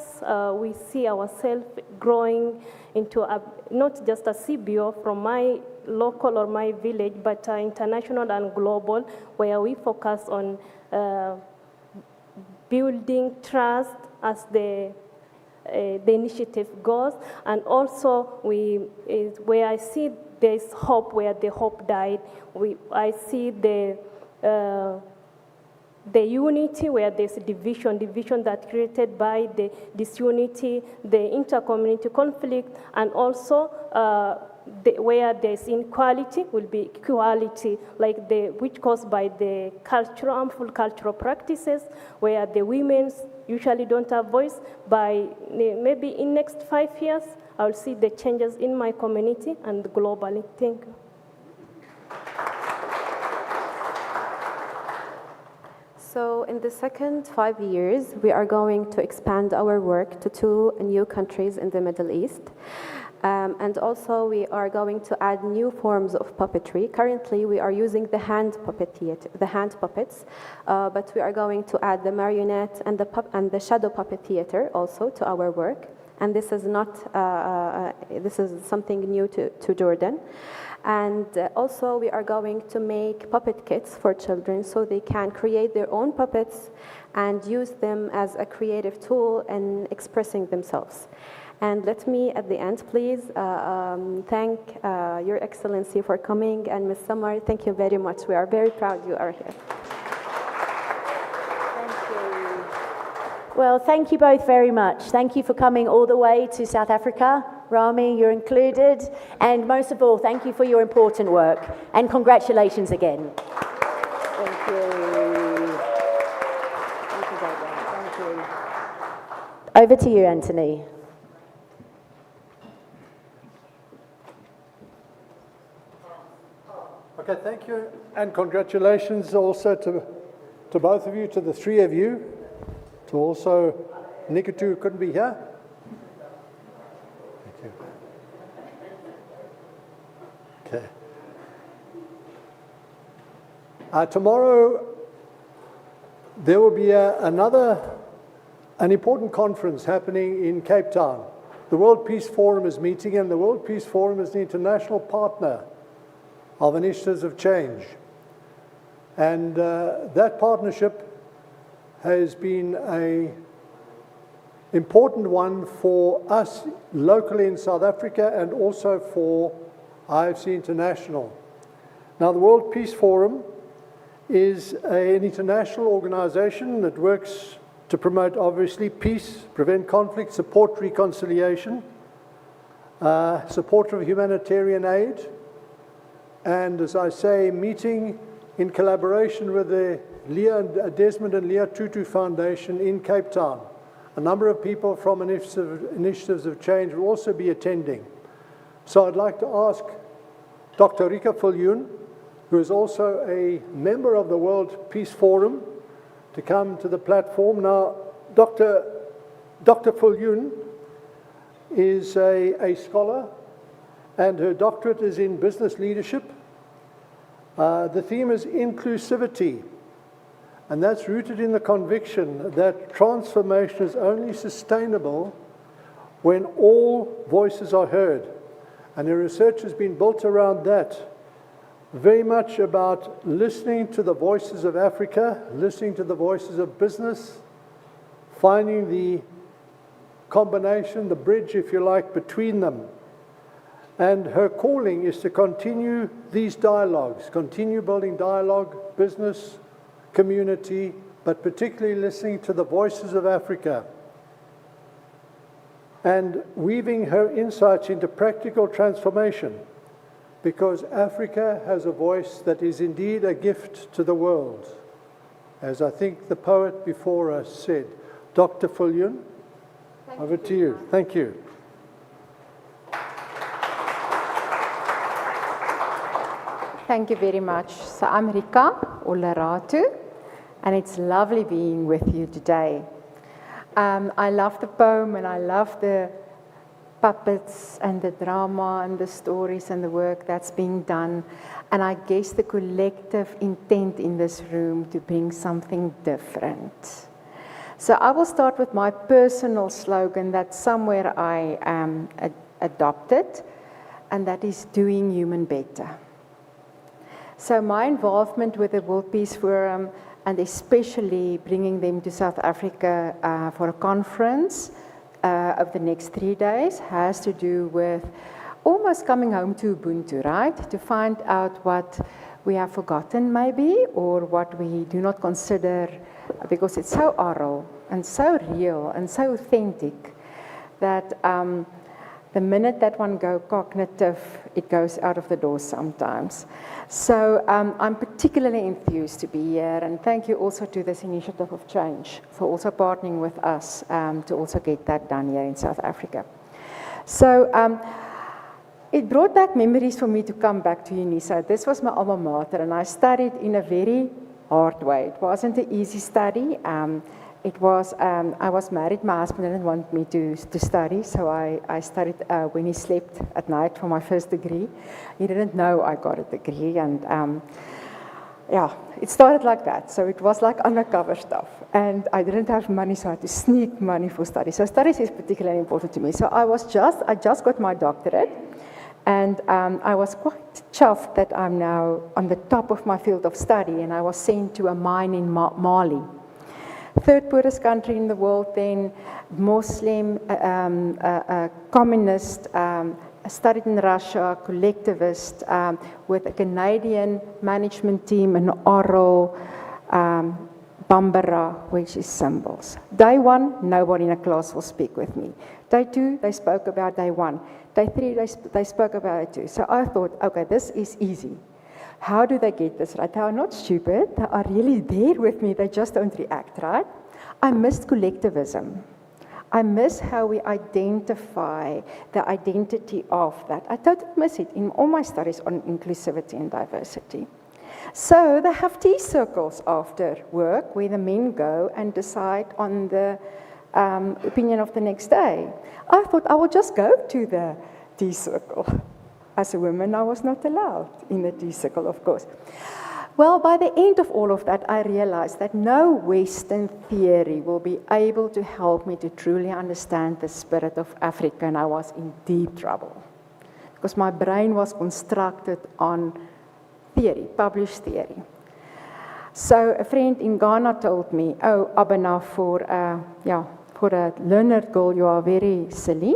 we see ourselves growing into not just a CBO from my local or my village, but international and global, where we focus on building trust as the initiative goes, and also where I see there's hope where the hope died. I see the unity where there's division that created by the disunity, the inter-community conflict, and also where there's inequality will be equality, like which caused by the harmful cultural practices, where the women usually don't have voice. By maybe in next 5 years, I'll see the changes in my community and globally. Thank you. So in the second 5 years, we are going to expand our work to 2 new countries in the Middle East. And also we are going to add new forms of puppetry. Currently we are using the hand puppets, but we are going to add the marionette and the shadow puppet theater also to our work. And this is this is something new to Jordan. And also we are going to make puppet kits for children so they can create their own puppets and use them as a creative tool in expressing themselves. And let me, at the end, please thank Your Excellency for coming, and Ms. Samar, thank you very much. We are very proud you are here. Thank you. Well, thank you both very much. Thank you for coming all the way to South Africa. Rami, you're included. And most of all, thank you for your important work. And congratulations again. Thank you. Thank you, Gabriel. Thank you. Over to you, Anthony. Okay, thank you, and congratulations also to both of you, to the 3 of you, to also Nikatu, who couldn't be here. Thank you. Okay. Tomorrow there will be an important conference happening in Cape Town. The World Peace Forum is meeting, and the World Peace Forum is the international partner of Initiatives of Change. And that partnership has been an important one for us locally in South Africa and also for IofC International. Now, the World Peace Forum is an international organization that works to promote, obviously, peace, prevent conflict, support reconciliation, support of humanitarian aid, and, as I say, meeting in collaboration with the Desmond and Leah Tutu Foundation in Cape Town. A number of people from Initiatives of Change will also be attending. So I'd like to ask Dr. Rika Viljoen, who is also a member of the World Peace Forum, to come to the platform. Now, Dr. Viljoen is a scholar, and her doctorate is in business leadership. The theme is inclusivity, and that's rooted in the conviction that transformation is only sustainable when all voices are heard. And the research has been built around that, very much about listening to the voices of Africa, listening to the voices of business, finding the combination, the bridge, if you like, between them. And her calling is to continue these dialogues, continue building dialogue, business, community, but particularly listening to the voices of Africa and weaving her insights into practical transformation, because Africa has a voice that is indeed a gift to the world. As I think the poet before us said. Dr. Fullion, over to you. Thank you. Thank you very much. So I'm Rika Olaratu, and it's lovely being with you today. I love the poem, and I love the puppets and the drama and the stories and the work that's being done. And I guess the collective intent in this room to bring something different. So I will start with my personal slogan that somewhere I adopted, and that is doing human better. So my involvement with the World Peace Forum, and especially bringing them to South Africa for a conference of the next 3 days, has to do with almost coming home to Ubuntu, right? To find out what we have forgotten maybe, or what we do not consider, because it's so oral and so real and so authentic that the minute that one goes cognitive, it goes out of the door sometimes. So I'm particularly enthused to be here, and thank you also to this Initiative of Change for also partnering with us to also get that done here in South Africa. So it brought back memories for me to come back to UNISA. This was my alma mater, and I studied in a very hard way. It wasn't an easy study. It was, I was married, my husband didn't want me to study, so I studied when he slept at night for my first degree. He didn't know I got a degree, and yeah, it started like that. So it was like undercover stuff, and I didn't have money, so I had to sneak money for studies. So studies is particularly important to me. So I just got my doctorate, and I was quite chuffed that I'm now on the top of my field of study, and I was sent to a mine in Mali. Third poorest country in the world then, Muslim, communist, studied in Russia, collectivist, with a Canadian management team, an oral, Bambara, which is symbols. Day one, nobody in a class will speak with me. Day two, they spoke about day one. Day three, they spoke about it too. So I thought, okay, this is easy. How do they get this right? They are not stupid. They are really there with me. They just don't react, right? I missed collectivism. I miss how we identify the identity of that. I totally miss it in all my studies on inclusivity and diversity. So they have tea circles after work where the men go and decide on the opinion of the next day. I thought I will just go to the tea circle. As a woman, I was not allowed in the tea circle, of course. Well, by the end of all of that, I realized that no Western theory will be able to help me to truly understand the spirit of Africa, and I was in deep trouble. Because my brain was constructed on theory, published theory. So a friend in Ghana told me, oh, Abena, for a learned girl, you are very silly.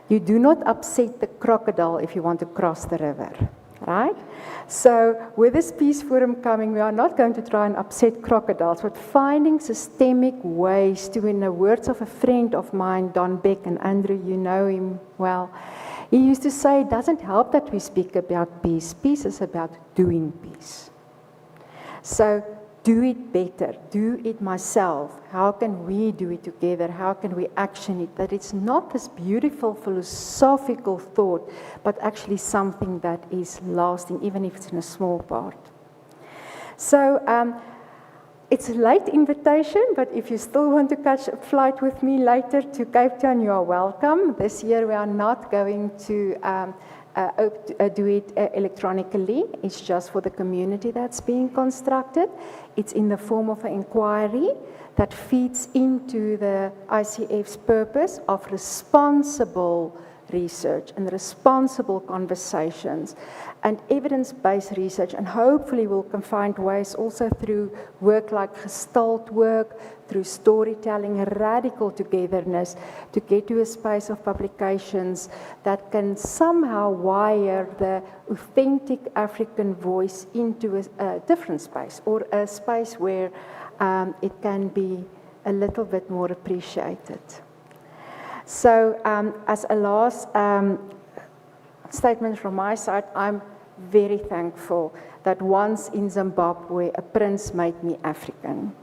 You do not upset the crocodile if you want to cross the river, right? So with this Peace Forum coming, we are not going to try and upset crocodiles, but finding systemic ways to, in the words of a friend of mine, Don Beck, and Andrew, you know him well, he used to say, it doesn't help that we speak about peace. Peace is about doing peace. So do it better, do it myself. How can we do it together? How can we action it? That it's not this beautiful philosophical thought, but actually something that is lasting, even if it's in a small part. So it's a late invitation, but if you still want to catch a flight with me later to Cape Town, you are welcome. This year we are not going to do it electronically. It's just for the community that's being constructed. It's in the form of an inquiry that feeds into the ICF's purpose of responsible research and responsible conversations and evidence-based research, and hopefully we'll find ways also through work like Gestalt work, through storytelling, radical togetherness, to get to a space of publications that can somehow wire the authentic African voice into a different space, or a space where it can be a little bit more appreciated. So as a last statement from my side, I'm very thankful that once in Zimbabwe, a prince made me African.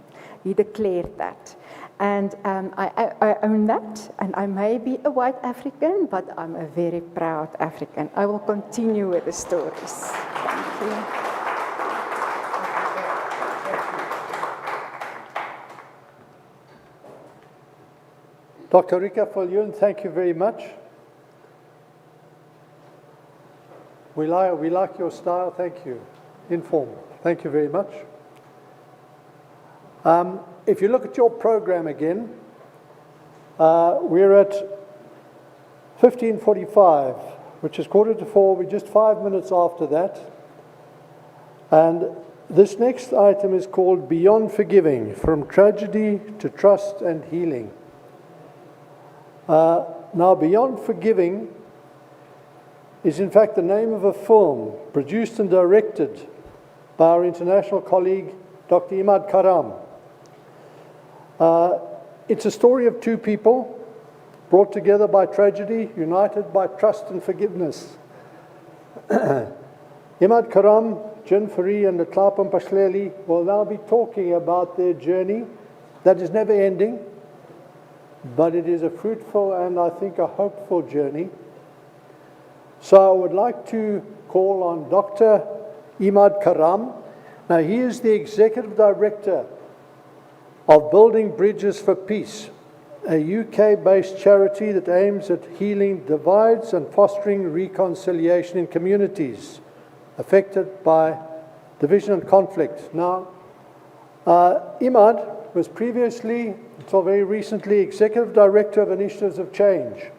He declared that. And I own that, and I may be a white African, but I'm a very proud African. I will continue with the stories. Thank you. Dr. Rika Viljoen, thank you very much. We like your style, thank you. Informal, thank you very much. If you look at your program again, we're at 15:45, which is 3:45. We're just 5 minutes after that. And this next item is called Beyond Forgiving, From Tragedy to Trust and Healing. Now, Beyond Forgiving is in fact the name of a film produced and directed by our international colleague, Dr. Imad Karam. It's a story of two people brought together by tragedy, united by trust and forgiveness. Imad Karam, Jen Fari, and Tlapam Pashleli will now be talking about their journey that is never ending, but it is a fruitful and I think a hopeful journey. So I would like to call on Dr. Imad Karam. Now, he is the Executive Director of Building Bridges for Peace, a UK-based charity that aims at healing divides and fostering reconciliation in communities affected by division and conflict. Now, Imad was previously, until very recently, Executive Director of Initiatives of Change.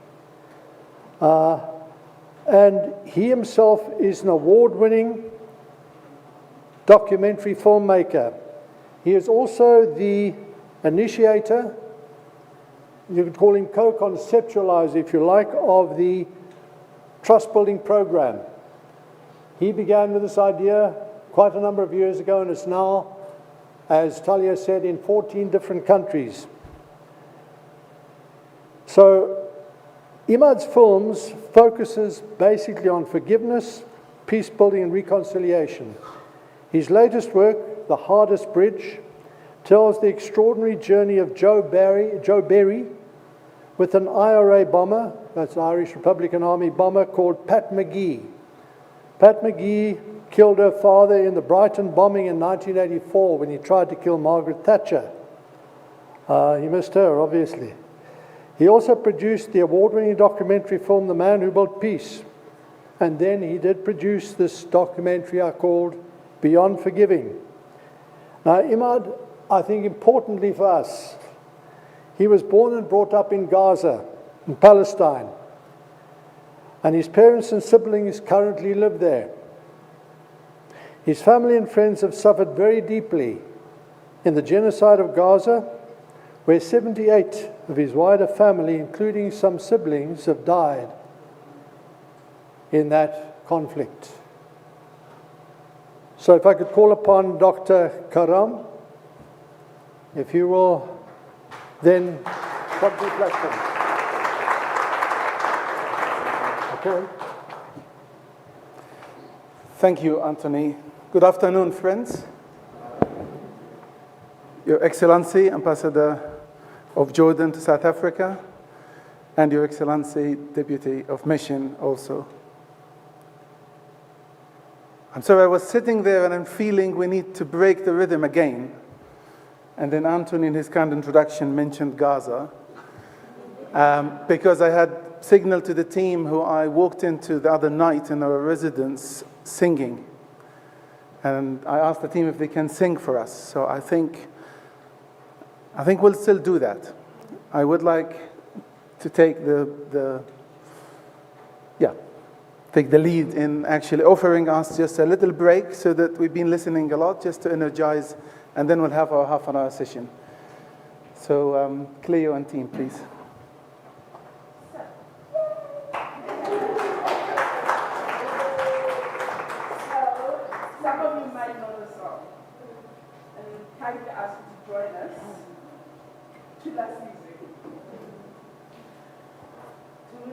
And he himself is an award-winning documentary filmmaker. He is also the initiator, you could call him co-conceptualizer if you like, of the Trust Building program. He began with this idea quite a number of years ago, and it's now, as Talia said, in 14 different countries. So Imad's films focuses basically on forgiveness, peace building and reconciliation. His latest work, The Hardest Bridge, tells the extraordinary journey of Joe Berry with an IRA bomber, that's the Irish Republican Army bomber, called Pat McGee. Pat McGee killed her father in the Brighton bombing in 1984 when he tried to kill Margaret Thatcher. He missed her, obviously. He also produced the award-winning documentary film, The Man Who Built Peace. And then he did produce this documentary I called Beyond Forgiving. Now, Imad, I think importantly for us, he was born and brought up in Gaza, in Palestine. And his parents and siblings currently live there. His family and friends have suffered very deeply in the genocide of Gaza, where 78 of his wider family, including some siblings, have died in that conflict. So if I could call upon Dr. Karam, if you will then come to the platform. Okay. Thank you, Anthony. Good afternoon, friends. Your Excellency, Ambassador of Jordan to South Africa, and Your Excellency, Deputy of Mission also. And so I was sitting there and I'm feeling we need to break the rhythm again. And then Anthony, in his kind introduction, mentioned Gaza. because I had signaled to the team who I walked into the other night in our residence singing. And I asked the team if they can sing for us. So I think we'll still do that. I would like to take take the lead in actually offering us just a little break so that we've been listening a lot just to energize, and then we'll have our half-an-hour session. So Cleo and team, please. Some of you might know the song, and kindly ask you to join us.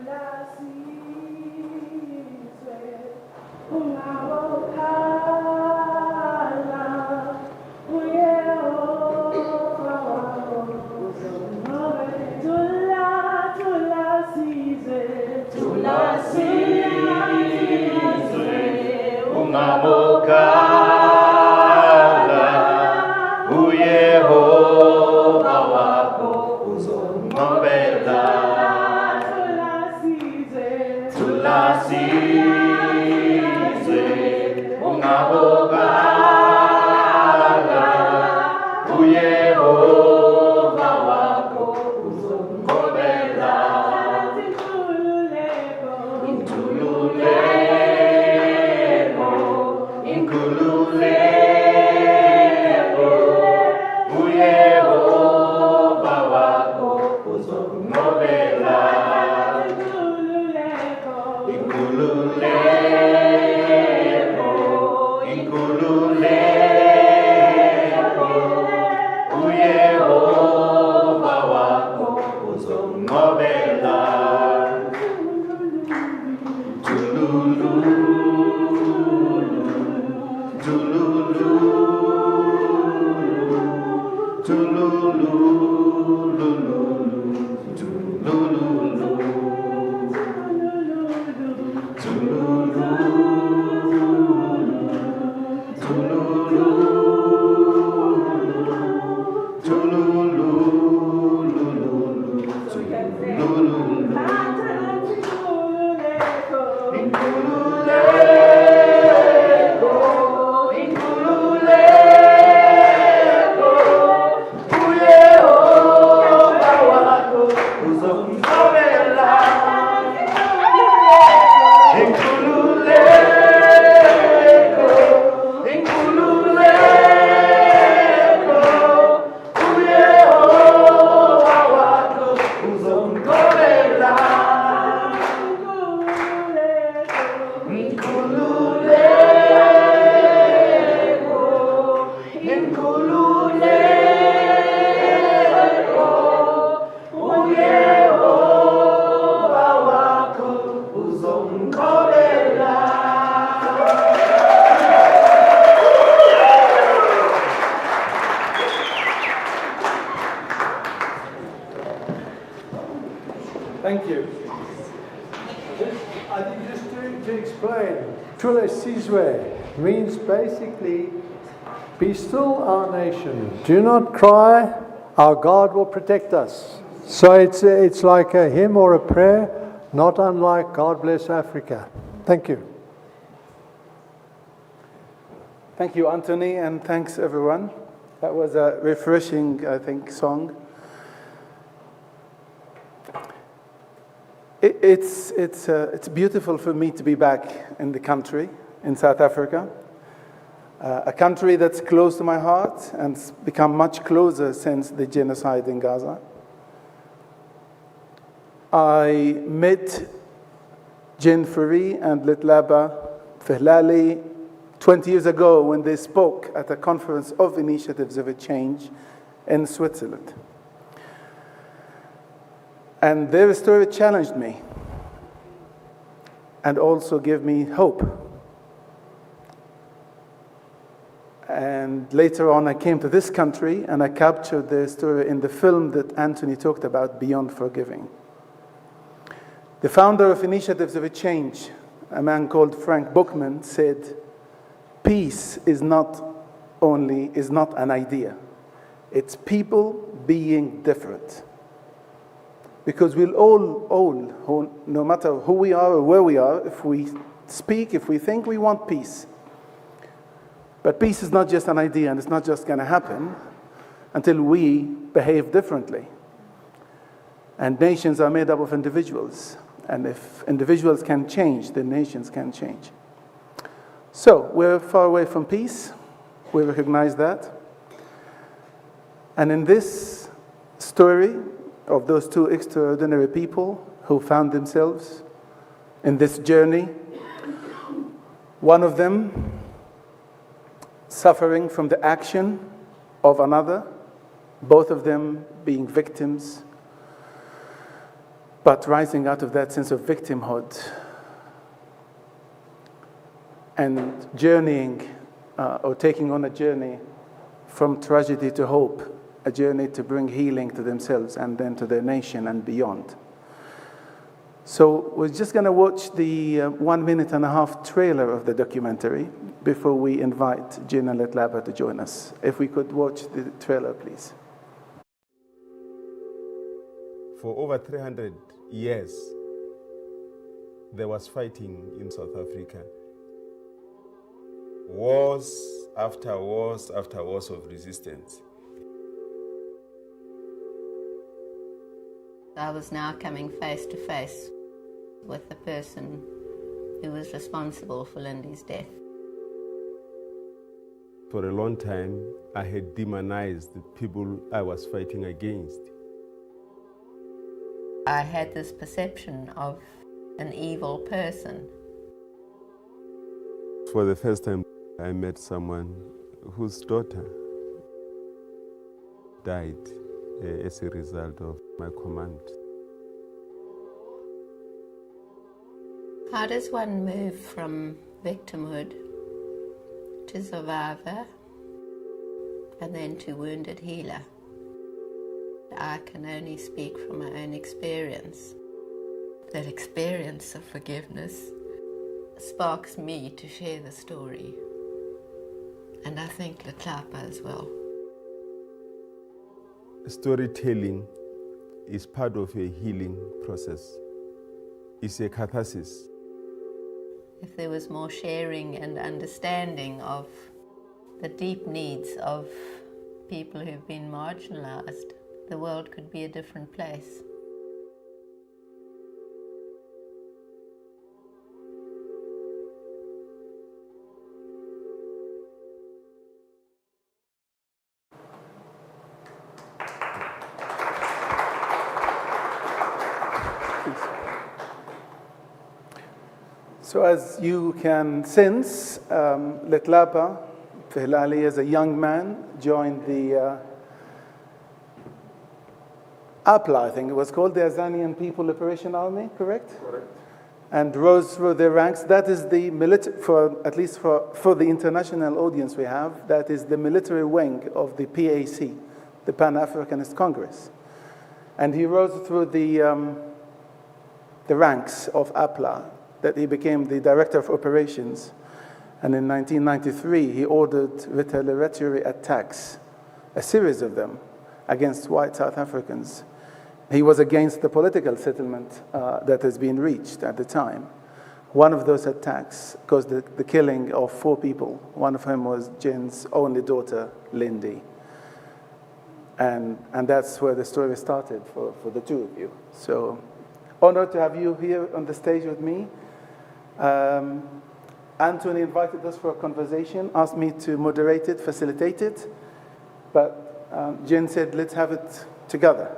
Tirelessly. Thank you. I think just to explain, Tirelessly means basically, be still our nation. Do not cry, our God will protect us. So it's like a hymn or a prayer, not unlike God Bless Africa. Thank you. Thank you, Anthony, and thanks, everyone. That was a refreshing, I think, song. It's beautiful for me to be back in the country, in South Africa, a country that's close to my heart and it's become much closer since the genocide in Gaza. I met Jen Fourie and Litlaba Fihlali 20 years ago when they spoke at a conference of Initiatives of a Change in Switzerland. And their story challenged me and also gave me hope. And later on, I came to this country and I captured their story in the film that Anthony talked about, Beyond Forgiving. The founder of Initiatives of a Change, a man called Frank Buchman, said, peace is not an idea. It's people being different. Because we'll all, no matter who we are or where we are, if we speak, if we think, we want peace. But peace is not just an idea, and it's not just going to happen until we behave differently. And nations are made up of individuals. And if individuals can change, then nations can change. So we're far away from peace. We recognize that. And in this story of those two extraordinary people who found themselves in this journey, one of them suffering from the action of another, both of them being victims, but rising out of that sense of victimhood and journeying or taking on a journey from tragedy to hope, a journey to bring healing to themselves and then to their nation and beyond. So we're just going to watch the 1 minute and a half trailer of the documentary before we invite Jin and Letlapa to join us. If we could watch the trailer, please. For over 300 years, there was fighting in South Africa. Wars after wars after wars of resistance. I was now coming face to face with the person who was responsible for Lindy's death. For a long time, I had demonized the people I was fighting against. I had this perception of an evil person. For the first time, I met someone whose daughter died as a result of my command. How does one move from victimhood to survivor and then to wounded healer? I can only speak from my own experience. That experience of forgiveness sparks me to share the story, and I think Letlapa as well. Storytelling is part of a healing process. It's a catharsis. If there was more sharing and understanding of the deep needs of people who've been marginalized, the world could be a different place. So as you can sense, Letlapa Fihlali, as a young man, joined the APLA, I think it was called, the Azanian People Liberation Army, correct? Correct. And rose through their ranks. That is the military, at least for the international audience we have, that is the military wing of the PAC, the Pan-Africanist Congress. And he rose through the ranks of APLA, that he became the director of operations. And in 1993, he ordered retaliatory attacks, a series of them, against white South Africans. He was against the political settlement that has been reached at the time. One of those attacks caused the killing of 4 people. One of whom was Jen's only daughter, Lindy. And that's where the story started for the two of you. So, honored to have you here on the stage with me. Anthony invited us for a conversation, asked me to moderate it, facilitate it, but Jen said, let's have it together.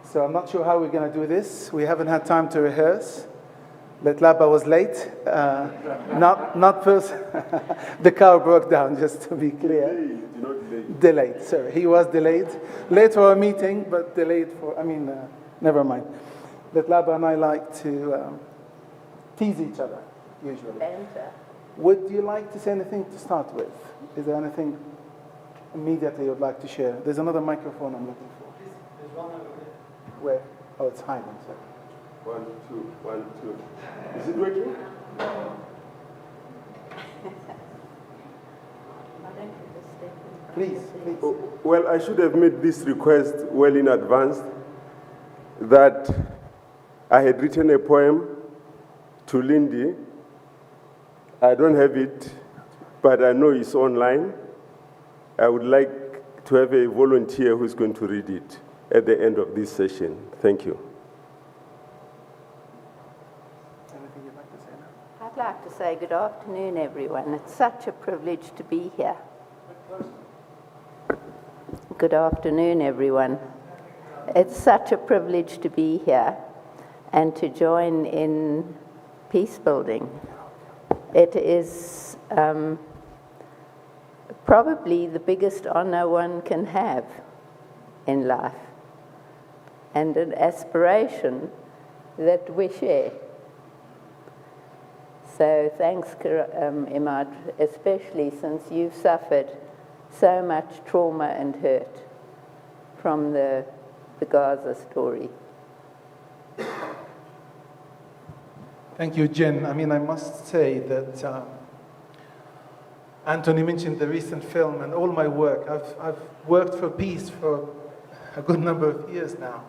So I'm not sure how we're going to do this. We haven't had time to rehearse. Letlapa was late. Not first. The car broke down, just to be clear. Delayed, sorry. He was delayed. Late for a meeting, but delayed for, never mind. Letlapa and I like to tease each other, usually. Would you like to say anything to start with? Is there anything immediately you'd like to share? There's another microphone I'm looking for. There's one over there. Where? Oh, it's hiding, sorry. 1, 2, 1, 2. Is it working? Please. Oh, well, I should have made this request well in advance. that I had written a poem to Lindy. I don't have it, but I know it's online. I would like to have a volunteer who's going to read it at the end of this session. Thank you. Anything you'd like to say now? I'd like to say good afternoon, everyone. It's such a privilege to be here. Good afternoon, everyone. It's such a privilege to be here and to join in peace building. It is probably the biggest honor one can have in life, and an aspiration that we share. So thanks, Imad, especially since you've suffered so much trauma and hurt from the Gaza story. Thank you, Jen. I mean, I must say that Anthony mentioned the recent film and all my work. I've worked for peace for a good number of years now.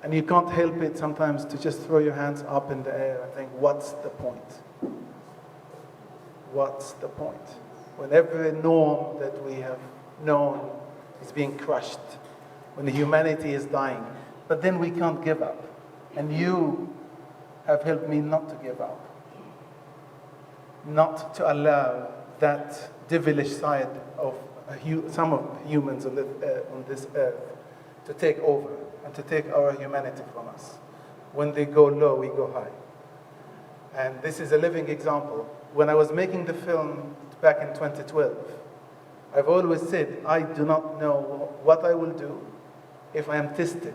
And you can't help it sometimes to just throw your hands up in the air and think, what's the point? What's the point? When every norm that we have known is being crushed, when humanity is dying, but then we can't give up. And you have helped me not to give up, not to allow that devilish side of some of humans on this earth to take over and to take our humanity from us. When they go low, we go high. And this is a living example. When I was making the film back in 2012, I've always said, I do not know what I will do if I am tested.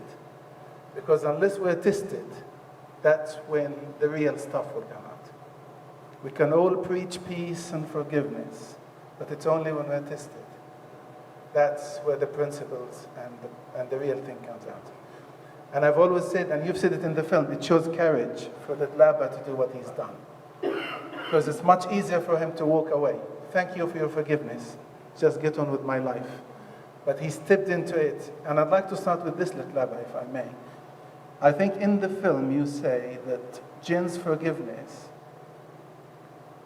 Because unless we're tested, that's when the real stuff will come out. We can all preach peace and forgiveness, but it's only when we're tested. That's where the principles and the real thing comes out. And I've always said, and you've said it in the film, it shows courage for that Laba to do what he's done. Because it's much easier for him to walk away. Thank you for your forgiveness. Just get on with my life. But he stepped into it. And I'd like to start with this, Laba, if I may. I think in the film you say that Jen's forgiveness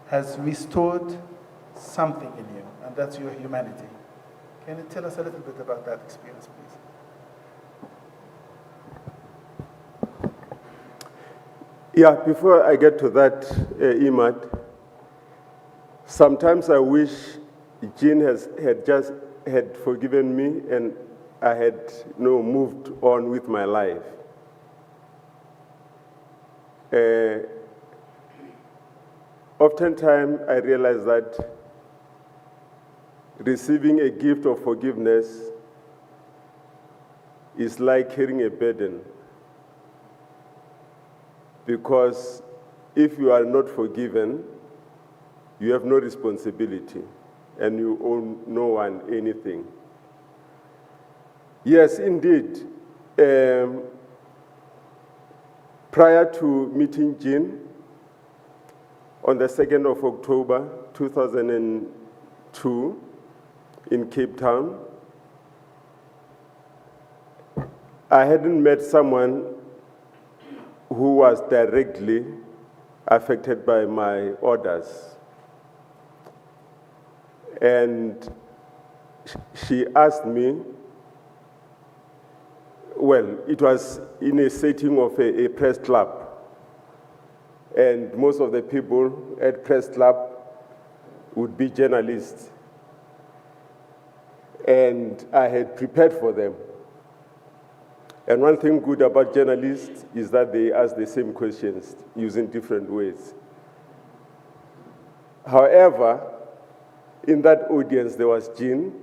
has restored something in you, and that's your humanity. Can you tell us a little bit about that experience, please? Yeah, before I get to that, Imad, sometimes I wish Jean had forgiven me and I had moved on with my life. Oftentimes, I realize that receiving a gift of forgiveness is like carrying a burden. Because if you are not forgiven, you have no responsibility and you owe no one anything. Yes, indeed. Prior to meeting Jean, on the 2nd of October 2002 in Cape Town, I hadn't met someone who was directly affected by my orders. And she asked me, well, it was in a setting of a press club. And most of the people at press club would be journalists. And I had prepared for them. And one thing good about journalists is that they ask the same questions using different ways. However, in that audience, there was Jean,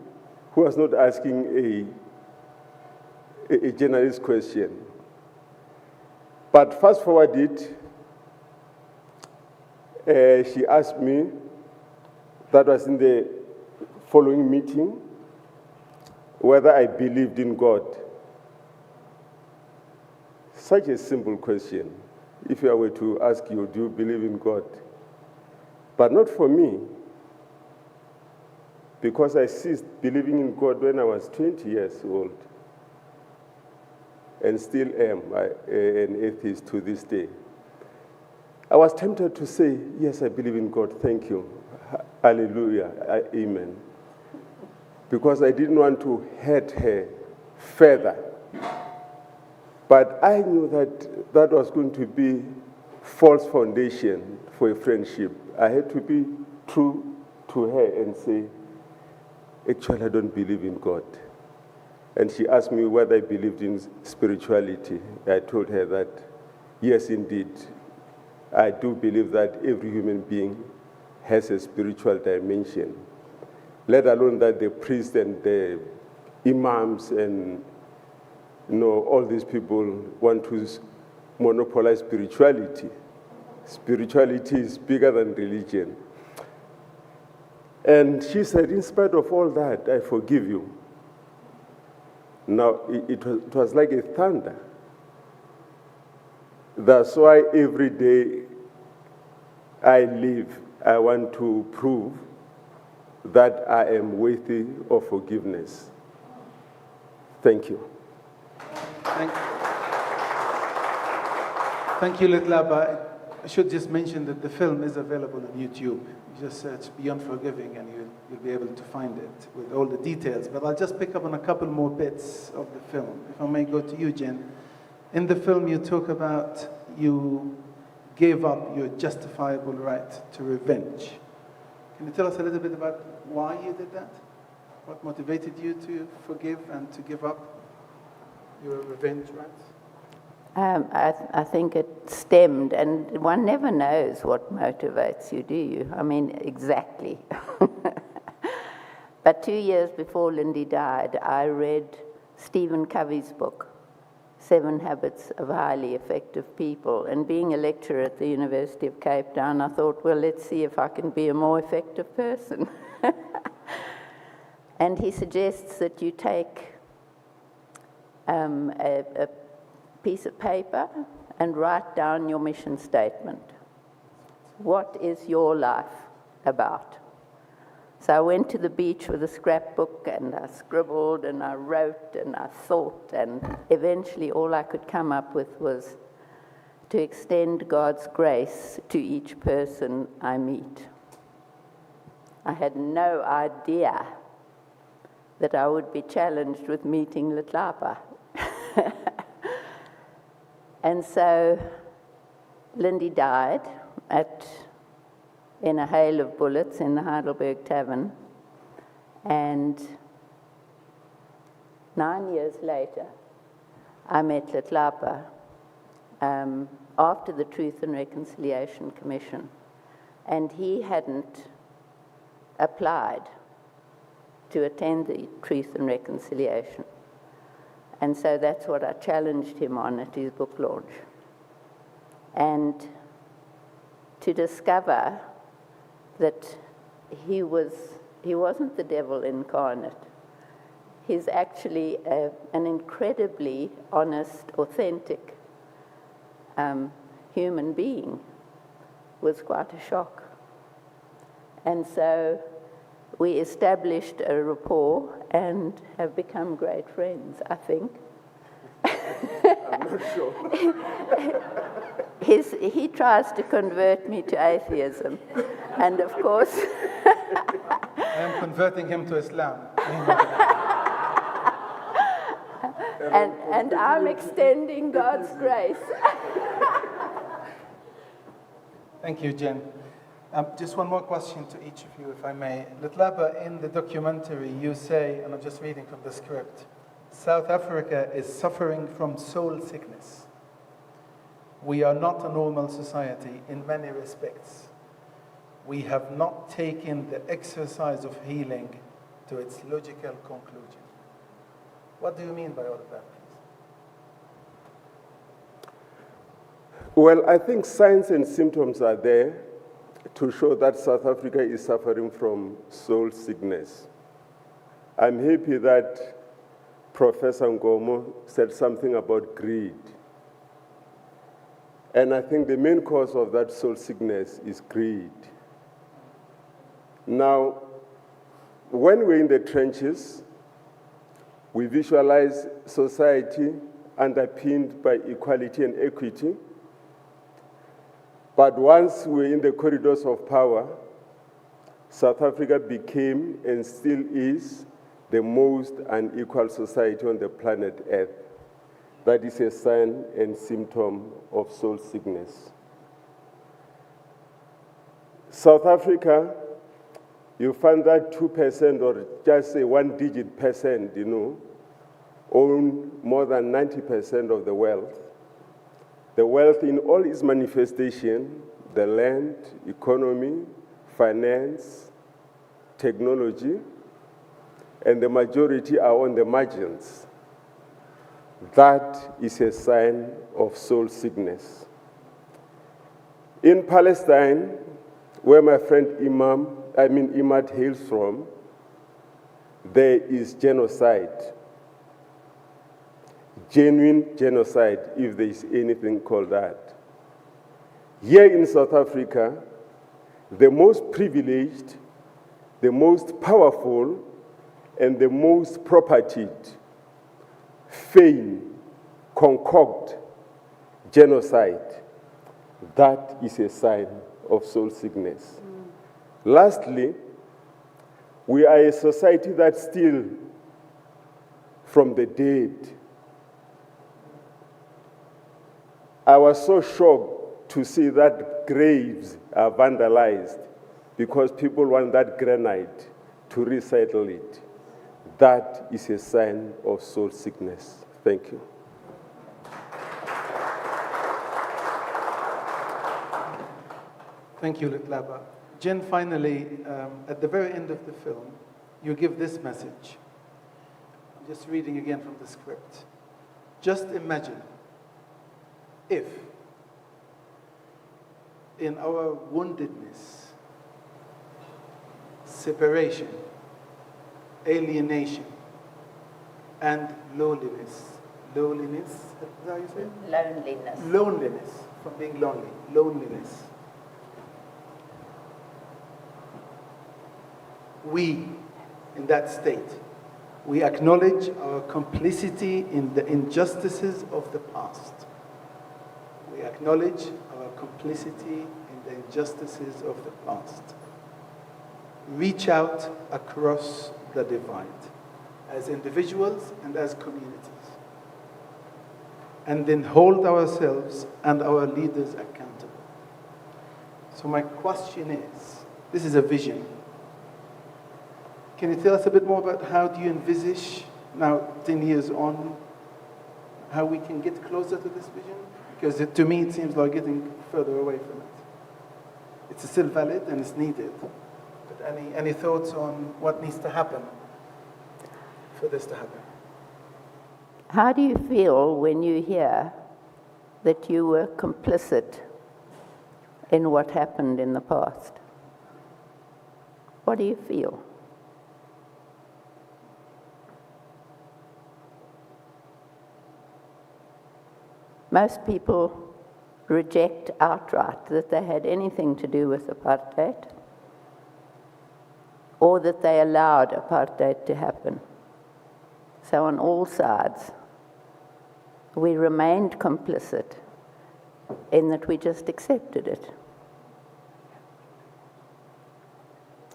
who was not asking a journalist question. But fast forward it, she asked me, that was in the following meeting, whether I believed in God. Such a simple question. If I were to ask you, do you believe in God? But not for me, because I ceased believing in God when I was 20 years old. and still am an atheist to this day. I was tempted to say, yes, I believe in God, thank you, hallelujah, amen. Because I didn't want to hurt her further. But I knew that that was going to be false foundation for a friendship. I had to be true to her and say, actually, I don't believe in God. And she asked me whether I believed in spirituality. I told her that, yes, indeed, I do believe that every human being has a spiritual dimension, let alone that the priests and the imams and all these people want to monopolize spirituality. Spirituality is bigger than religion. And she said, in spite of all that, I forgive you. Now, it was like a thunder. That's why every day I live, I want to prove that I am worthy of forgiveness. Thank you. Thank you, Litlaba. I should just mention that the film is available on YouTube. You just search Beyond Forgiving and you'll be able to find it with all the details. But I'll just pick up on a couple more bits of the film. If I may go to you, Jen. In the film, you talk about you gave up your justifiable right to revenge. Can you tell us a little bit about why you did that? What motivated you to forgive and to give up your revenge rights? I think it stemmed, and one never knows what motivates you, do you? I mean, exactly. But 2 years before Lindy died, I read Stephen Covey's book, 7 Habits of Highly Effective People. And being a lecturer at the University of Cape Town, I thought, well, let's see if I can be a more effective person. And he suggests that you take a piece of paper and write down your mission statement. What is your life about? So I went to the beach with a scrapbook and I scribbled and I wrote and I thought, and eventually all I could come up with was to extend God's grace to each person I meet. I had no idea that I would be challenged with meeting Litlapa. And so Lindy died in a hail of bullets in the Heidelberg Tavern. And 9 years later, I met Litlapa after the Truth and Reconciliation Commission. And he hadn't applied to attend the Truth and Reconciliation. And so that's what I challenged him on at his book launch. And to discover that he wasn't the devil incarnate. He's actually an incredibly honest, authentic human being was quite a shock. And so we established a rapport and have become great friends, I think. I'm not sure. He tries to convert me to atheism. And of course... I am converting him to Islam. and I'm extending God's grace. Thank you, Jen. Just one more question to each of you, if I may. Litlaba, in the documentary, you say, and I'm just reading from the script, South Africa is suffering from soul sickness. We are not a normal society in many respects. We have not taken the exercise of healing to its logical conclusion. What do you mean by all of that, please? Well, I think signs and symptoms are there to show that South Africa is suffering from soul sickness. I'm happy that Professor Ngomo said something about greed. And I think the main cause of that soul sickness is greed. Now, when we're in the trenches, we visualize society underpinned by equality and equity. But once we were in the corridors of power, South Africa became and still is the most unequal society on the planet Earth. That is a sign and symptom of soul sickness. South Africa, you find that 2% or just a one-digit percent, own more than 90% of the wealth. The wealth in all its manifestation, the land, economy, finance, technology, and the majority are on the margins. That is a sign of soul sickness. In Palestine, where my friend Imad hails from, there is genocide. Genuine genocide, if there is anything called that. Here in South Africa, the most privileged, the most powerful, and the most propertied feign, concoct genocide. That is a sign of soul sickness. Lastly, we are a society that still, from the dead. I was so shocked to see that graves are vandalized because people want that granite to resettle it. That is a sign of soul sickness. Thank you. Thank you, Litlaba. Jen, finally, at the very end of the film, you give this message. I'm just reading again from the script. Just imagine if, in our woundedness, separation, alienation, and loneliness, is that how you say it? Loneliness. Loneliness, from being lonely, loneliness. We, in that state, we acknowledge our complicity in the injustices of the past. We acknowledge our complicity in the injustices of the past. Reach out across the divide, as individuals and as communities. And then hold ourselves and our leaders accountable. So my question is, this is a vision. Can you tell us a bit more about how do you envisage, now 10 years on, how we can get closer to this vision? Because to me it seems like getting further away from it. It's still valid and it's needed. But any thoughts on what needs to happen for this to happen? How do you feel when you hear that you were complicit in what happened in the past? What do you feel? Most people reject outright that they had anything to do with apartheid or that they allowed apartheid to happen. So on all sides, we remained complicit in that we just accepted it.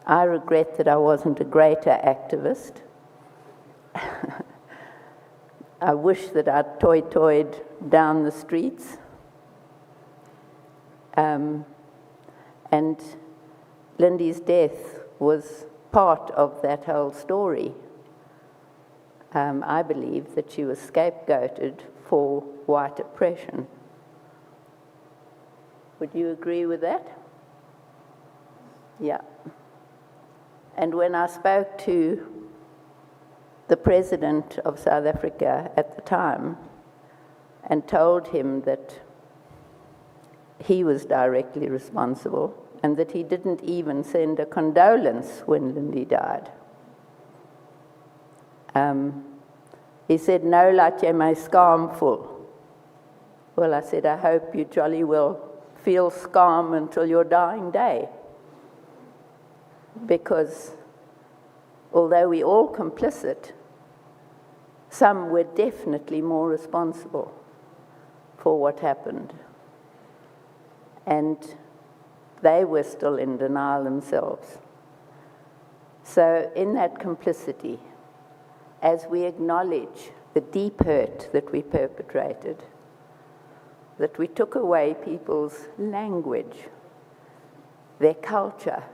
I regret that I wasn't a greater activist. I wish that I'd toyed down the streets. And Lindy's death was part of that whole story. I believe that she was scapegoated for white oppression. Would you agree with that? Yeah. And when I spoke to the president of South Africa at the time and told him that he was directly responsible and that he didn't even send a condolence when Lindy died. He said, "No, laat jy my skaam voel." Well, I said, I hope you jolly well feel skam until your dying day. Because although we're all complicit, Some were definitely more responsible for what happened. And they were still in denial themselves. So in that complicity, as we acknowledge the deep hurt that we perpetrated, that we took away people's language, their culture,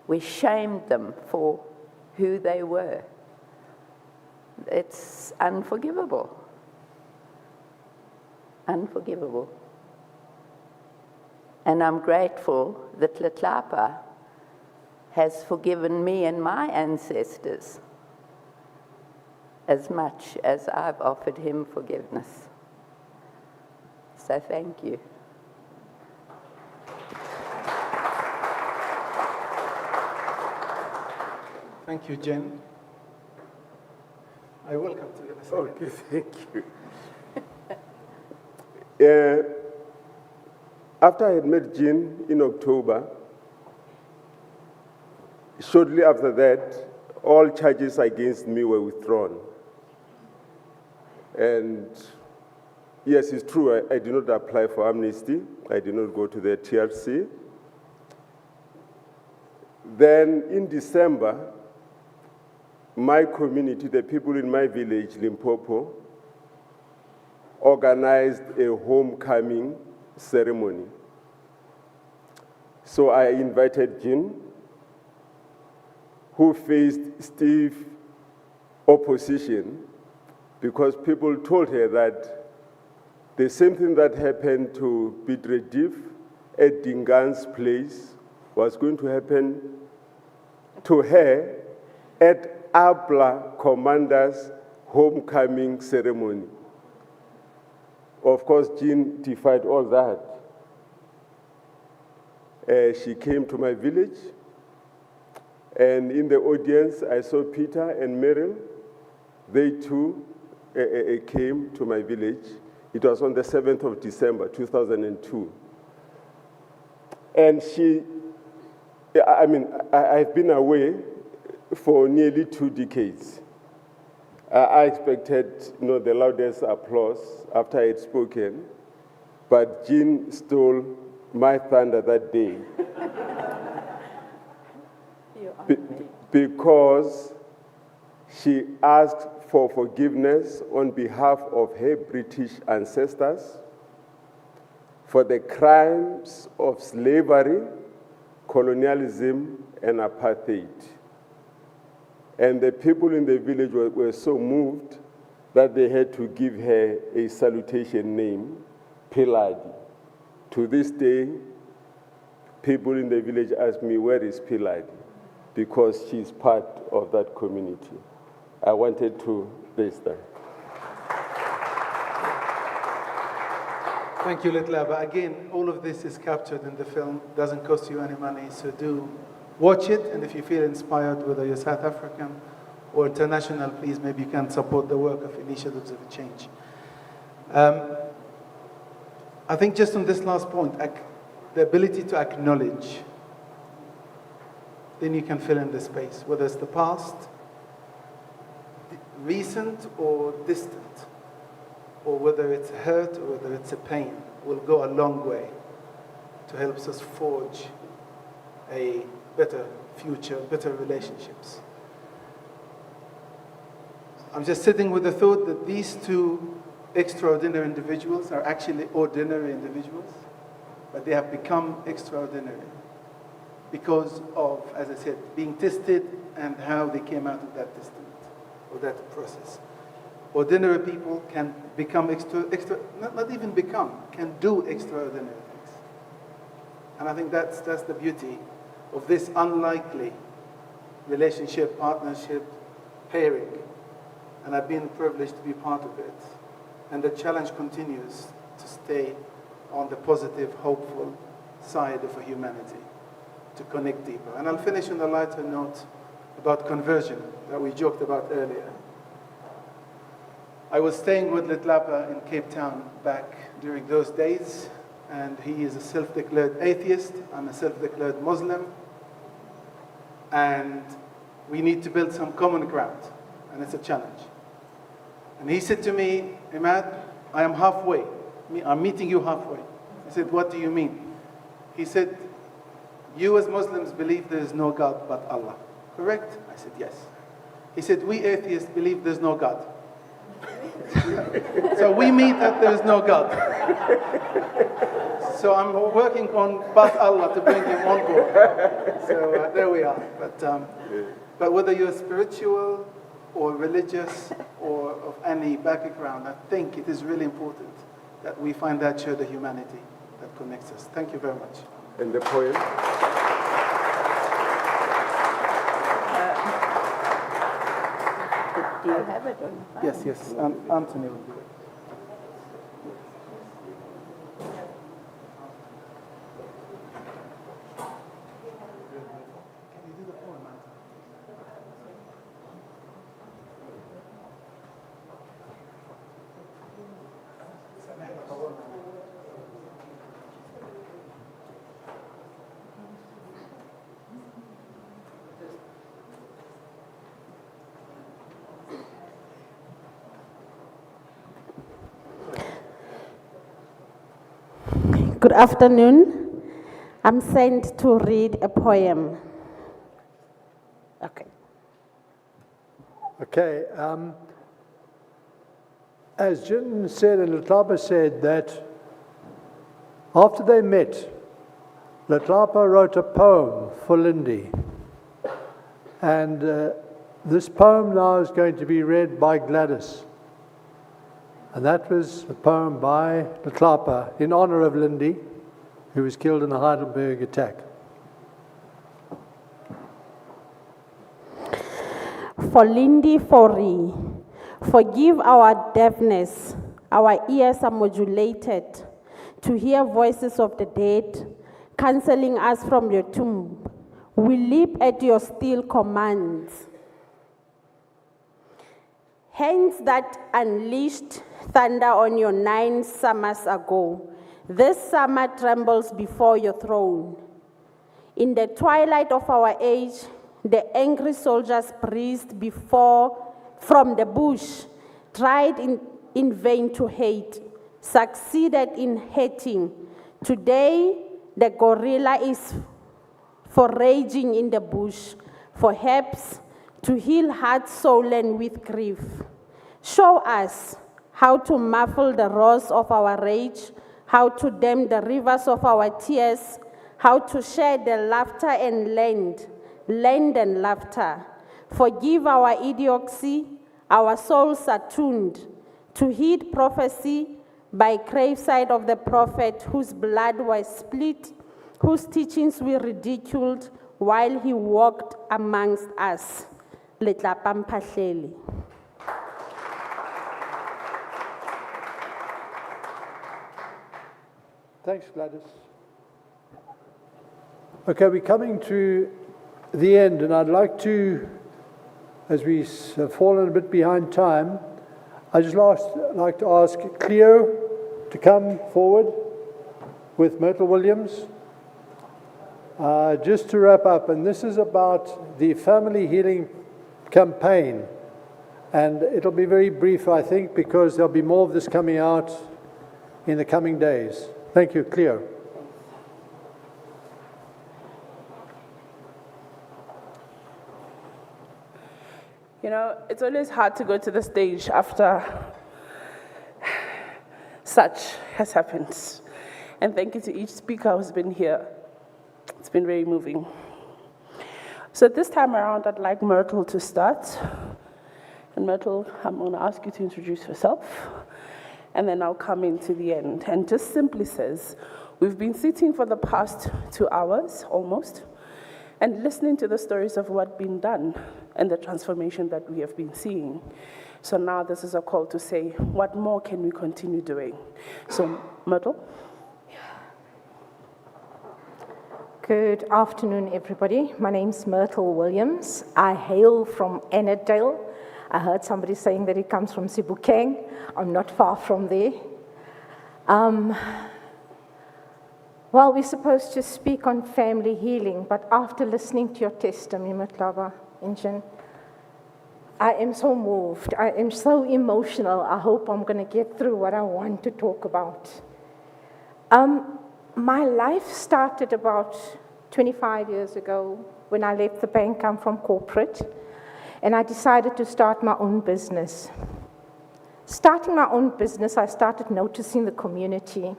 we shamed them for who they were. It's unforgivable. Unforgivable. And I'm grateful that Letlapa has forgiven me and my ancestors as much as I've offered him forgiveness. So thank you. Thank you, Jen. I welcome to you in a second. Okay, thank you. After I had met Jean in October, shortly after that, all charges against me were withdrawn. And yes, it's true, I did not apply for amnesty. I did not go to the TRC. Then in December, my community, the people in my village, Limpopo, organized a homecoming ceremony. So I invited Jean, who faced stiff opposition because people told her that the same thing that happened to Pitre Diff at Dingan's place was going to happen to her at APLA Commander's homecoming ceremony. Of course, Jean defied all that. She came to my village, and in the audience, I saw Peter and Meryl. They too came to my village. It was on the 7th of December, 2002. And I've been away for nearly 2 decades. I expected the loudest applause after I had spoken, but Jean stole my thunder that day. Because she asked for forgiveness on behalf of her British ancestors for the crimes of slavery, colonialism, and apartheid. And the people in the village were so moved that they had to give her a salutation name, Piladi. To this day, people in the village ask me, where is Piladi? Because she's part of that community. I wanted to raise that. Thank you, Letlapa. Again, all of this is captured in the film. It doesn't cost you any money, so do watch it. And if you feel inspired, whether you're South African or international, please, maybe you can support the work of Initiatives of Change. I think just on this last point, the ability to acknowledge, then you can fill in the space, whether it's the past, recent or distant, or whether it's hurt or whether it's a pain, will go a long way to help us forge a better future, better relationships. I'm just sitting with the thought that these two extraordinary individuals are actually ordinary individuals, but they have become extraordinary because of, as I said, being tested and how they came out of that testament or that process. Ordinary people can become not even become, can do extraordinary things. And I think that's the beauty of this unlikely relationship, partnership, pairing. And I've been privileged to be part of it. And the challenge continues to stay on the positive, hopeful side of humanity, to connect deeper. And I'll finish on a lighter note about conversion that we joked about earlier. I was staying with Letlapa in Cape Town back during those days, and he is a self-declared atheist. I'm a self-declared Muslim. And we need to build some common ground, and it's a challenge. And he said to me, Imad, I am halfway. I'm meeting you halfway. I said, what do you mean? He said, you as Muslims believe there is no God but Allah. Correct? I said, yes. He said, we atheists believe there's no God. So we meet that there is no God. So I'm working on but Allah to bring him on board. So there we are. But whether you're spiritual or religious or of any background, I think it is really important that we find that shared humanity that connects us. Thank you very much. And the poem? Do you have it on? Yes, yes. Anthony will do it. Good afternoon. I'm sent to read a poem. Okay. Okay. As Jin said and Latlapa said that after they met, Latlapa wrote a poem for Lindy. And this poem now is going to be read by Gladys. And that was a poem by Latlapa in honor of Lindy, who was killed in the Heidelberg attack. For Lindy Fori, forgive our deafness. Our ears are modulated to hear voices of the dead, cancelling us from your tomb. We leap at your still commands. Hands that unleashed thunder on your 9 summers ago. This summer trembles before your throne. In the twilight of our age, the angry soldiers breezed from the bush, tried in vain to hate, succeeded in hating. Today, the gorilla is foraging in the bush, perhaps to heal heart swollen with grief. Show us how to muffle the roars of our rage, how to dam the rivers of our tears, how to share the laughter and land and laughter. Forgive our idiocy, our souls are tuned to heed prophecy by graveside of the prophet whose blood was split, whose teachings we ridiculed while he walked amongst us. Letlapa Mphahlele. Thanks, Gladys. Okay, we're coming to the end, and I'd like to, as we have fallen a bit behind time, I'd just like to ask Cleo to come forward with Myrtle Williams. Just to wrap up, and this is about the family healing campaign, and it'll be very brief, I think, because there'll be more of this coming out in the coming days. Thank you, Cleo. You know, it's always hard to go to the stage after such has happened. And thank you to each speaker who's been here. It's been very moving. So this time around, I'd like Myrtle to start. And Myrtle, I'm going to ask you to introduce yourself. And then I'll come into the end. And just simply says, we've been sitting for the past 2 hours, almost, and listening to the stories of what's been done and the transformation that we have been seeing. So now this is a call to say, what more can we continue doing? So, Myrtle. Good afternoon, everybody. My name's Myrtle Williams. I hail from Annandale. I heard somebody saying that it comes from Sebokeng. I'm not far from there. Well, we're supposed to speak on family healing, but after listening to your testimony, Matlaba, Injan, I am so moved. I am so emotional. I hope I'm going to get through what I want to talk about. My life started about 25 years ago when I left the bank. I'm from corporate, and I decided to start my own business. Starting my own business, I started noticing the community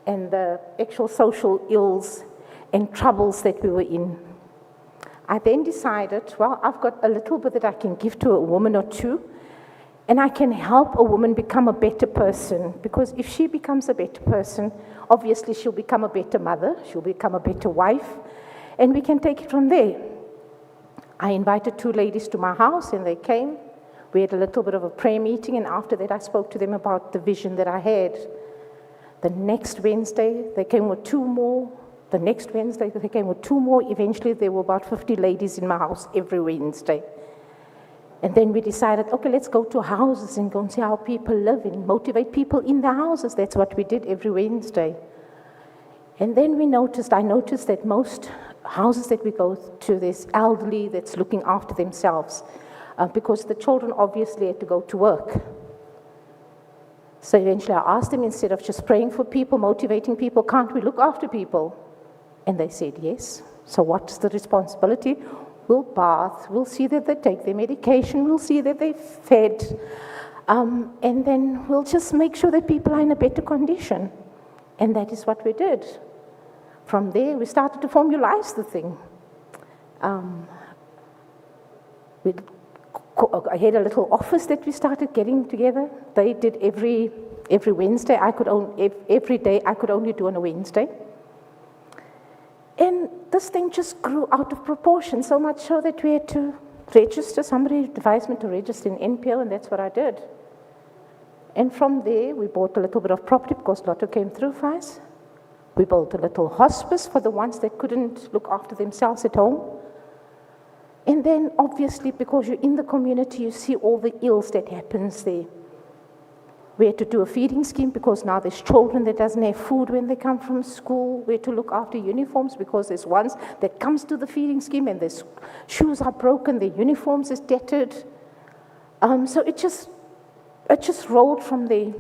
and the actual social ills and troubles that we were in. I then decided, well, I've got a little bit that I can give to a woman or two, and I can help a woman become a better person, because if she becomes a better person, obviously she'll become a better mother, she'll become a better wife, and we can take it from there. I invited 2 ladies to my house, and they came. We had a little bit of a prayer meeting, and after that I spoke to them about the vision that I had. The next Wednesday, they came with 2 more. The next Wednesday, they came with 2 more. Eventually, there were about 50 ladies in my house every Wednesday. And then we decided, okay, let's go to houses and go and see how people live and motivate people in the houses. That's what we did every Wednesday. And then I noticed that most houses that we go to, there's elderly that's looking after themselves, because the children obviously had to go to work. So eventually I asked them, instead of just praying for people, motivating people, can't we look after people? And they said yes. So what's the responsibility? We'll bath, we'll see that they take their medication, we'll see that they're fed, and then we'll just make sure that people are in a better condition. And that is what we did. From there, we started to formalize the thing. I had a little office that we started getting together. They did every Wednesday. Every day I could only do on a Wednesday. And this thing just grew out of proportion, so much so that we had to register. Somebody advised me to register in NPO, and that's what I did. And from there, we bought a little bit of property because Lotto came through for us. We built a little hospice for the ones that couldn't look after themselves at home. And then, obviously, because you're in the community, you see all the ills that happens there. We had to do a feeding scheme because now there's children that doesn't have food when they come from school. We had to look after uniforms because there's ones that comes to the feeding scheme and their shoes are broken, their uniforms is tattered. So it just rolled from there.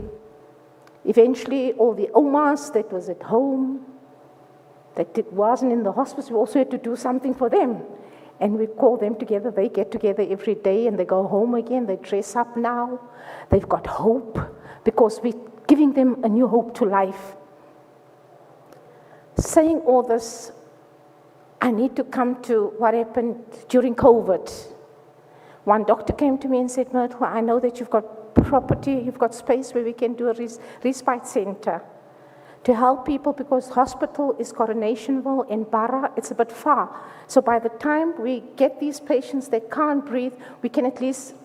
Eventually, all the omas that was at home, that wasn't in the hospice, we also had to do something for them. And we call them together. They get together every day and they go home again. They dress up now. They've got hope because we're giving them a new hope to life. Saying all this, I need to come to what happened during COVID. One doctor came to me and said, Myrtle, I know that you've got property, you've got space where we can do a respite center to help people, because hospital is Coronationville and Barra, it's a bit far. So by the time we get these patients that can't breathe, we can at least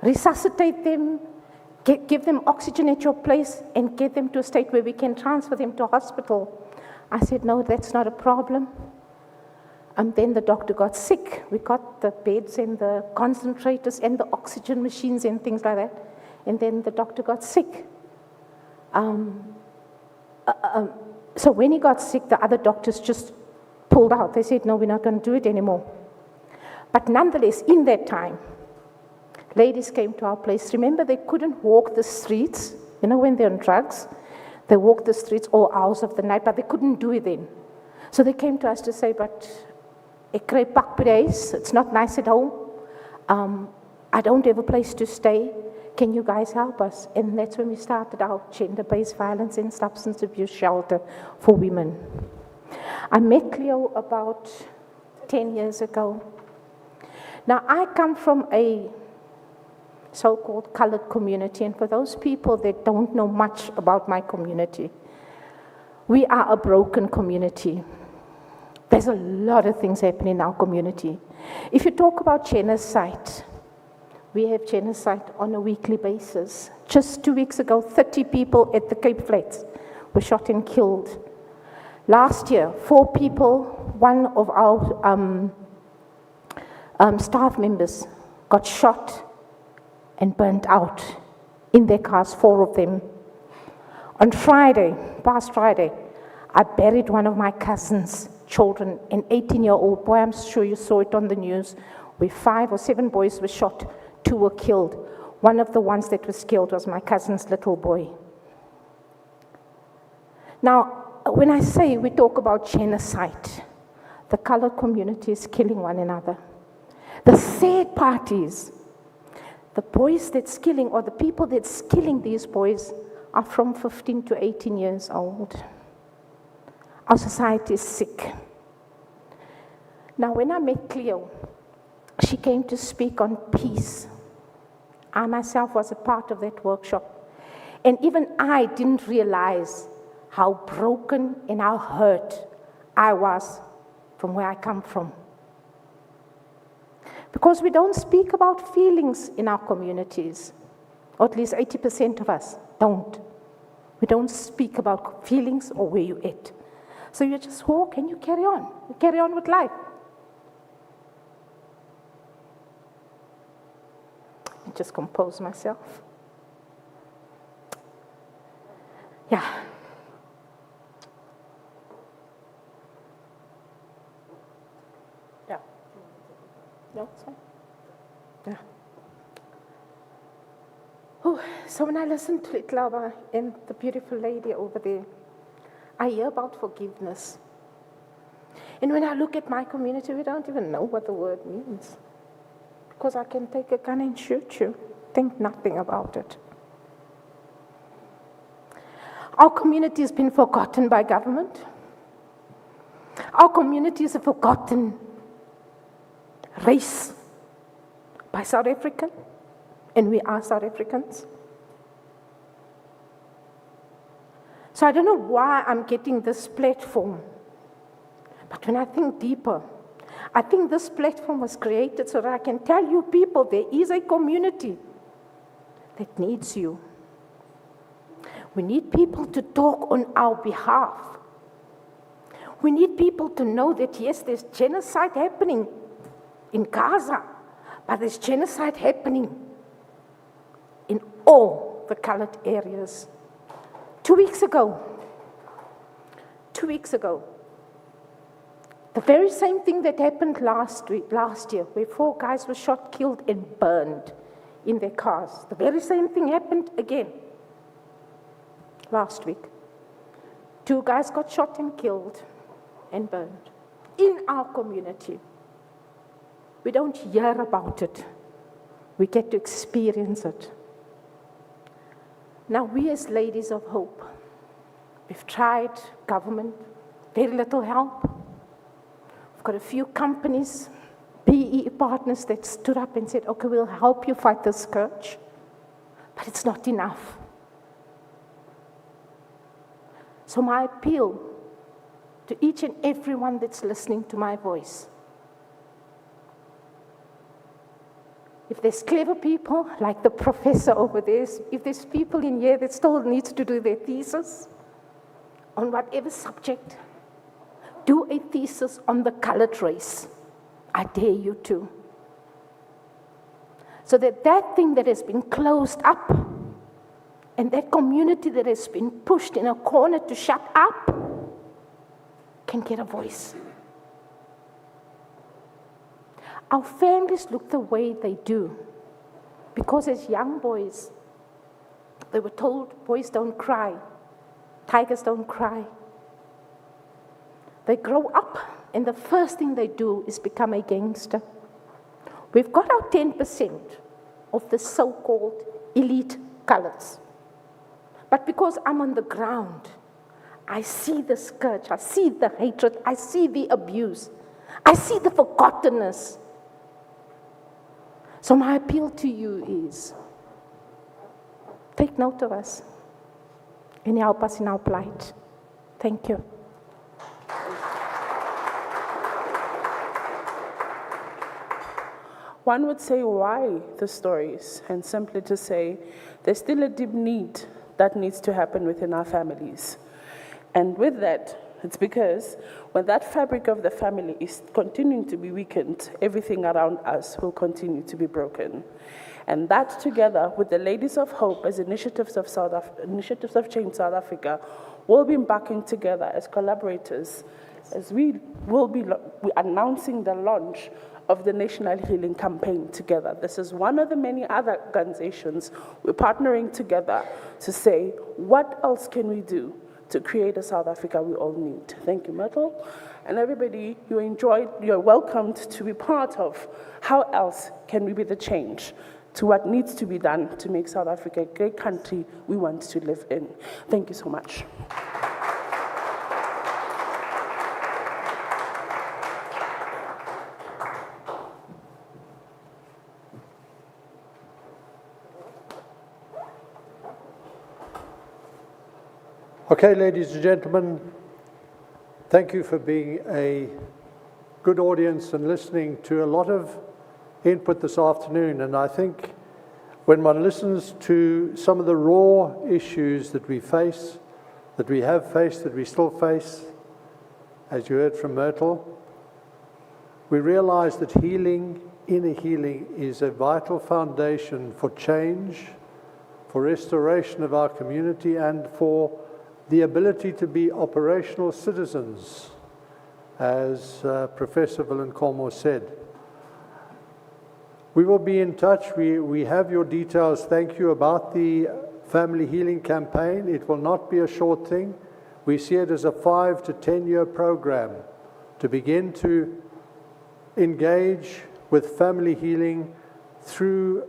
resuscitate them, give them oxygen at your place, and get them to a state where we can transfer them to hospital. I said, no, that's not a problem. And then the doctor got sick. We got the beds and the concentrators and the oxygen machines and things like that. And then the doctor got sick. So when he got sick, the other doctors just pulled out. They said, no, we're not going to do it anymore. But nonetheless, in that time, ladies came to our place. Remember, they couldn't walk the streets. You know, when they're on drugs, they walk the streets all hours of the night, but they couldn't do it then. So they came to us to say, but ek kry pakpryse, it's not nice at home. I don't have a place to stay. Can you guys help us? And that's when we started our gender-based violence and substance abuse shelter for women. I met Cleo about 10 years ago. Now, I come from a so-called colored community, and for those people that don't know much about my community, we are a broken community. There's a lot of things happening in our community. If you talk about genocide, we have genocide on a weekly basis. Just 2 weeks ago, 30 people at the Cape Flats were shot and killed. Last year, 4 people, one of our staff members got shot and burnt out in their cars, 4 of them. On Friday, past Friday, I buried one of my cousin's children, an 18-year-old boy, I'm sure you saw it on the news, where 5 or 7 boys were shot, 2 were killed. One of the ones that was killed was my cousin's little boy. Now, when I say we talk about genocide, the colored community is killing one another. The sad part is, the boys that's killing, or the people that's killing these boys, are from 15 to 18 years old. Our society is sick. Now, when I met Cleo, she came to speak on peace. I myself was a part of that workshop. And even I didn't realize how broken and how hurt I was from where I come from. Because we don't speak about feelings in our communities, or at least 80% of us don't. We don't speak about feelings or where you're at. So you just walk and you carry on. You carry on with life. I just compose myself. Yeah. Yeah. No, it's fine. Yeah. Oh, so when I listen to Itlaba and the beautiful lady over there, I hear about forgiveness. And when I look at my community, we don't even know what the word means. Because I can take a gun and shoot you, think nothing about it. Our community has been forgotten by government. Our community is a forgotten race by South African, and we are South Africans. So I don't know why I'm getting this platform, but when I think deeper, I think this platform was created so that I can tell you people there is a community that needs you. We need people to talk on our behalf. We need people to know that yes, there's genocide happening in Gaza, but there's genocide happening in all the colored areas. 2 weeks ago, the very same thing that happened last year, where 4 guys were shot, killed, and burned in their cars. The very same thing happened again last week. 2 guys got shot and killed and burned in our community. We don't hear about it. We get to experience it. Now, we as Ladies of Hope, we've tried government, very little help. We've got a few companies, PE partners that stood up and said, okay, we'll help you fight this scourge, but it's not enough. So my appeal to each and everyone that's listening to my voice, if there's clever people, like the professor over there, if there's people in here that still needs to do their thesis on whatever subject, do a thesis on the colored race. I dare you to. So that that thing that has been closed up and that community that has been pushed in a corner to shut up can get a voice. Our families look the way they do because as young boys, they were told, boys don't cry, tigers don't cry. They grow up and the first thing they do is become a gangster. We've got our 10% of the so-called elite colors. But because I'm on the ground, I see the scourge, I see the hatred, I see the abuse, I see the forgottenness. So my appeal to you is, take note of us and help us in our plight. Thank you. One would say, why the stories? And simply to say, there's still a deep need that needs to happen within our families. And with that, it's because when that fabric of the family is continuing to be weakened, everything around us will continue to be broken. And that together with the Ladies of Hope as initiatives of Change South Africa, will be backing together as collaborators, as we will be announcing the launch of the National Healing Campaign together. This is one of the many other organizations we're partnering together to say, what else can we do to create a South Africa we all need? Thank you, Myrtle. And everybody, you're welcomed to be part of how else can we be the change to what needs to be done to make South Africa a great country we want to live in. Thank you so much. Okay, ladies and gentlemen, thank you for being a good audience and listening to a lot of input this afternoon. And I think when one listens to some of the raw issues that we face, that we have faced, that we still face, as you heard from Myrtle, we realize that healing, inner healing, is a vital foundation for change, for restoration of our community, and for the ability to be operational citizens, as Professor Villencolmore said. We will be in touch. We have your details. Thank you about the Family Healing Campaign. It will not be a short thing. We see it as a 5 to 10 year program to begin to engage with family healing through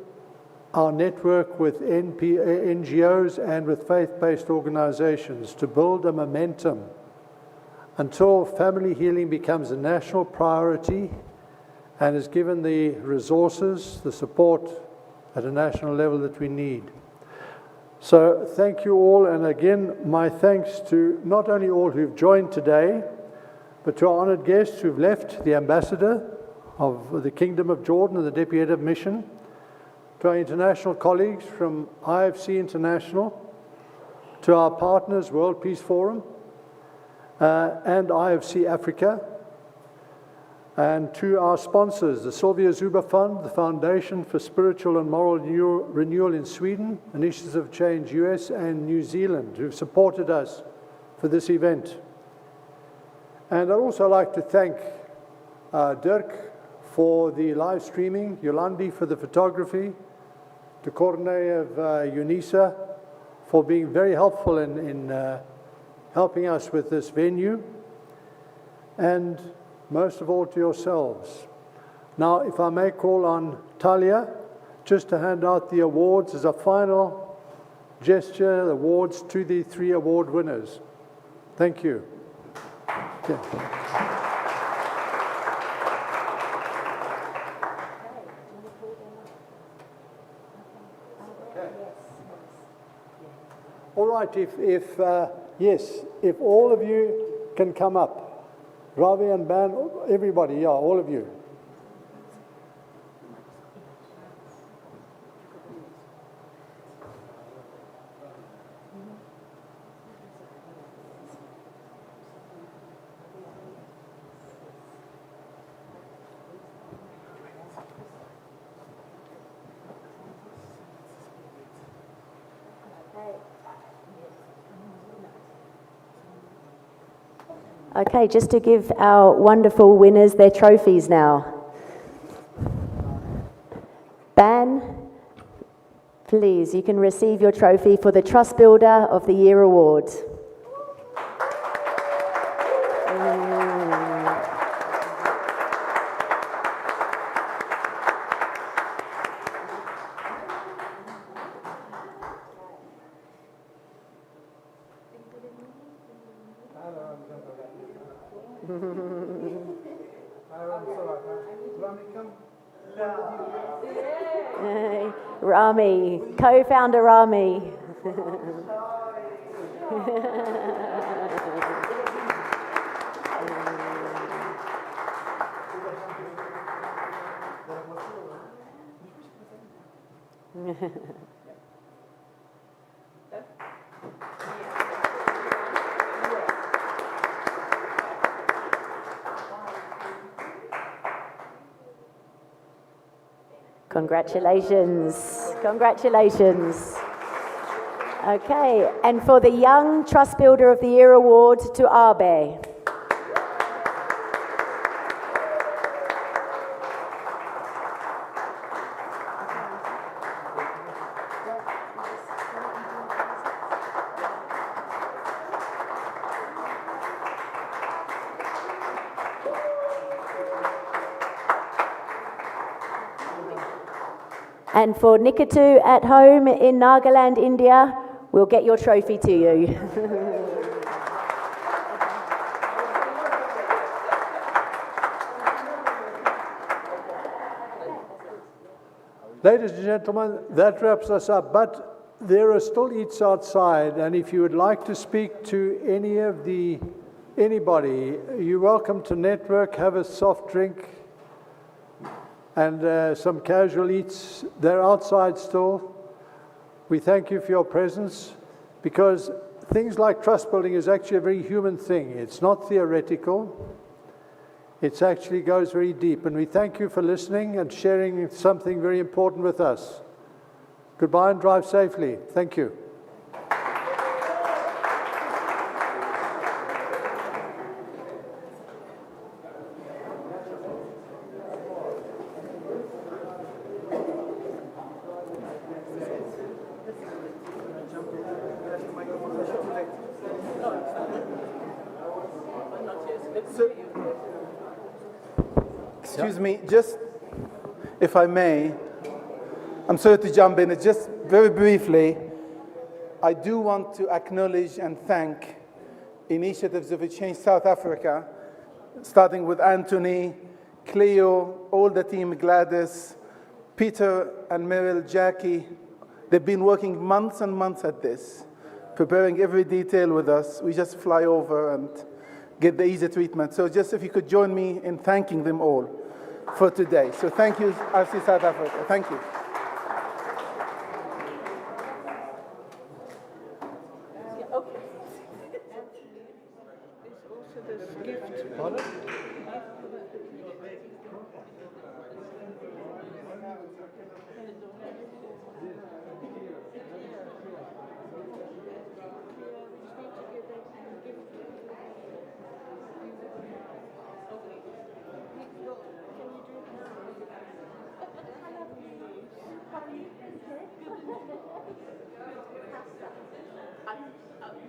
our network with NGOs and with faith-based organizations to build a momentum until family healing becomes a national priority and is given the resources, the support at a national level that we need. So thank you all, and again, my thanks to not only all who've joined today, but to our honored guests who've left, the ambassador of the Kingdom of Jordan and the Deputy Head of Mission, to our international colleagues from IofC International, to our partners, World Peace Forum, and IofC Africa, and to our sponsors, the Sylvia Zuba Fund, the Foundation for Spiritual and Moral Renewal in Sweden, Initiatives of Change US and New Zealand, who've supported us for this event. And I'd also like to thank Dirk for the live streaming, Yolandi for the photography, to Corne of UNISA for being very helpful in helping us with this venue, and most of all to yourselves. Now, if I may call on Talia just to hand out the awards as a final gesture, awards to the 3 award winners. Thank you. Okay. All right, if all of you can come up, Ravi and Ban, everybody, yeah, all of you. Okay, just to give our wonderful winners their trophies now. Ban, please, you can receive your trophy for the Trust Builder of the Year Award. Rami, co-founder Rami. Congratulations. Congratulations. Okay, and for the Young Trust Builder of the Year Award to Abe. And for Nikatu at home in Nagaland, India, we'll get your trophy to you. Ladies and gentlemen, that wraps us up, but there are still eats outside, and if you would like to speak to anybody, you're welcome to network, have a soft drink, and some casual eats. They're outside still. We thank you for your presence, because things like trust building is actually a very human thing. It's not theoretical. It actually goes very deep, and we thank you for listening and sharing something very important with us. Goodbye and drive safely. Thank you. Excuse me, just if I may, I'm sorry to jump in. It's just very briefly, I do want to acknowledge and thank Initiatives of a Change South Africa, starting with Anthony, Cleo, all the team, Gladys, Peter and Meryl, Jackie. They've been working months and months at this, preparing every detail with us. We just fly over and get the easy treatment. So just if you could join me in thanking them all for today. So thank you, IofC South Africa. Thank you.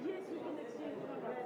Yes, we can exchange.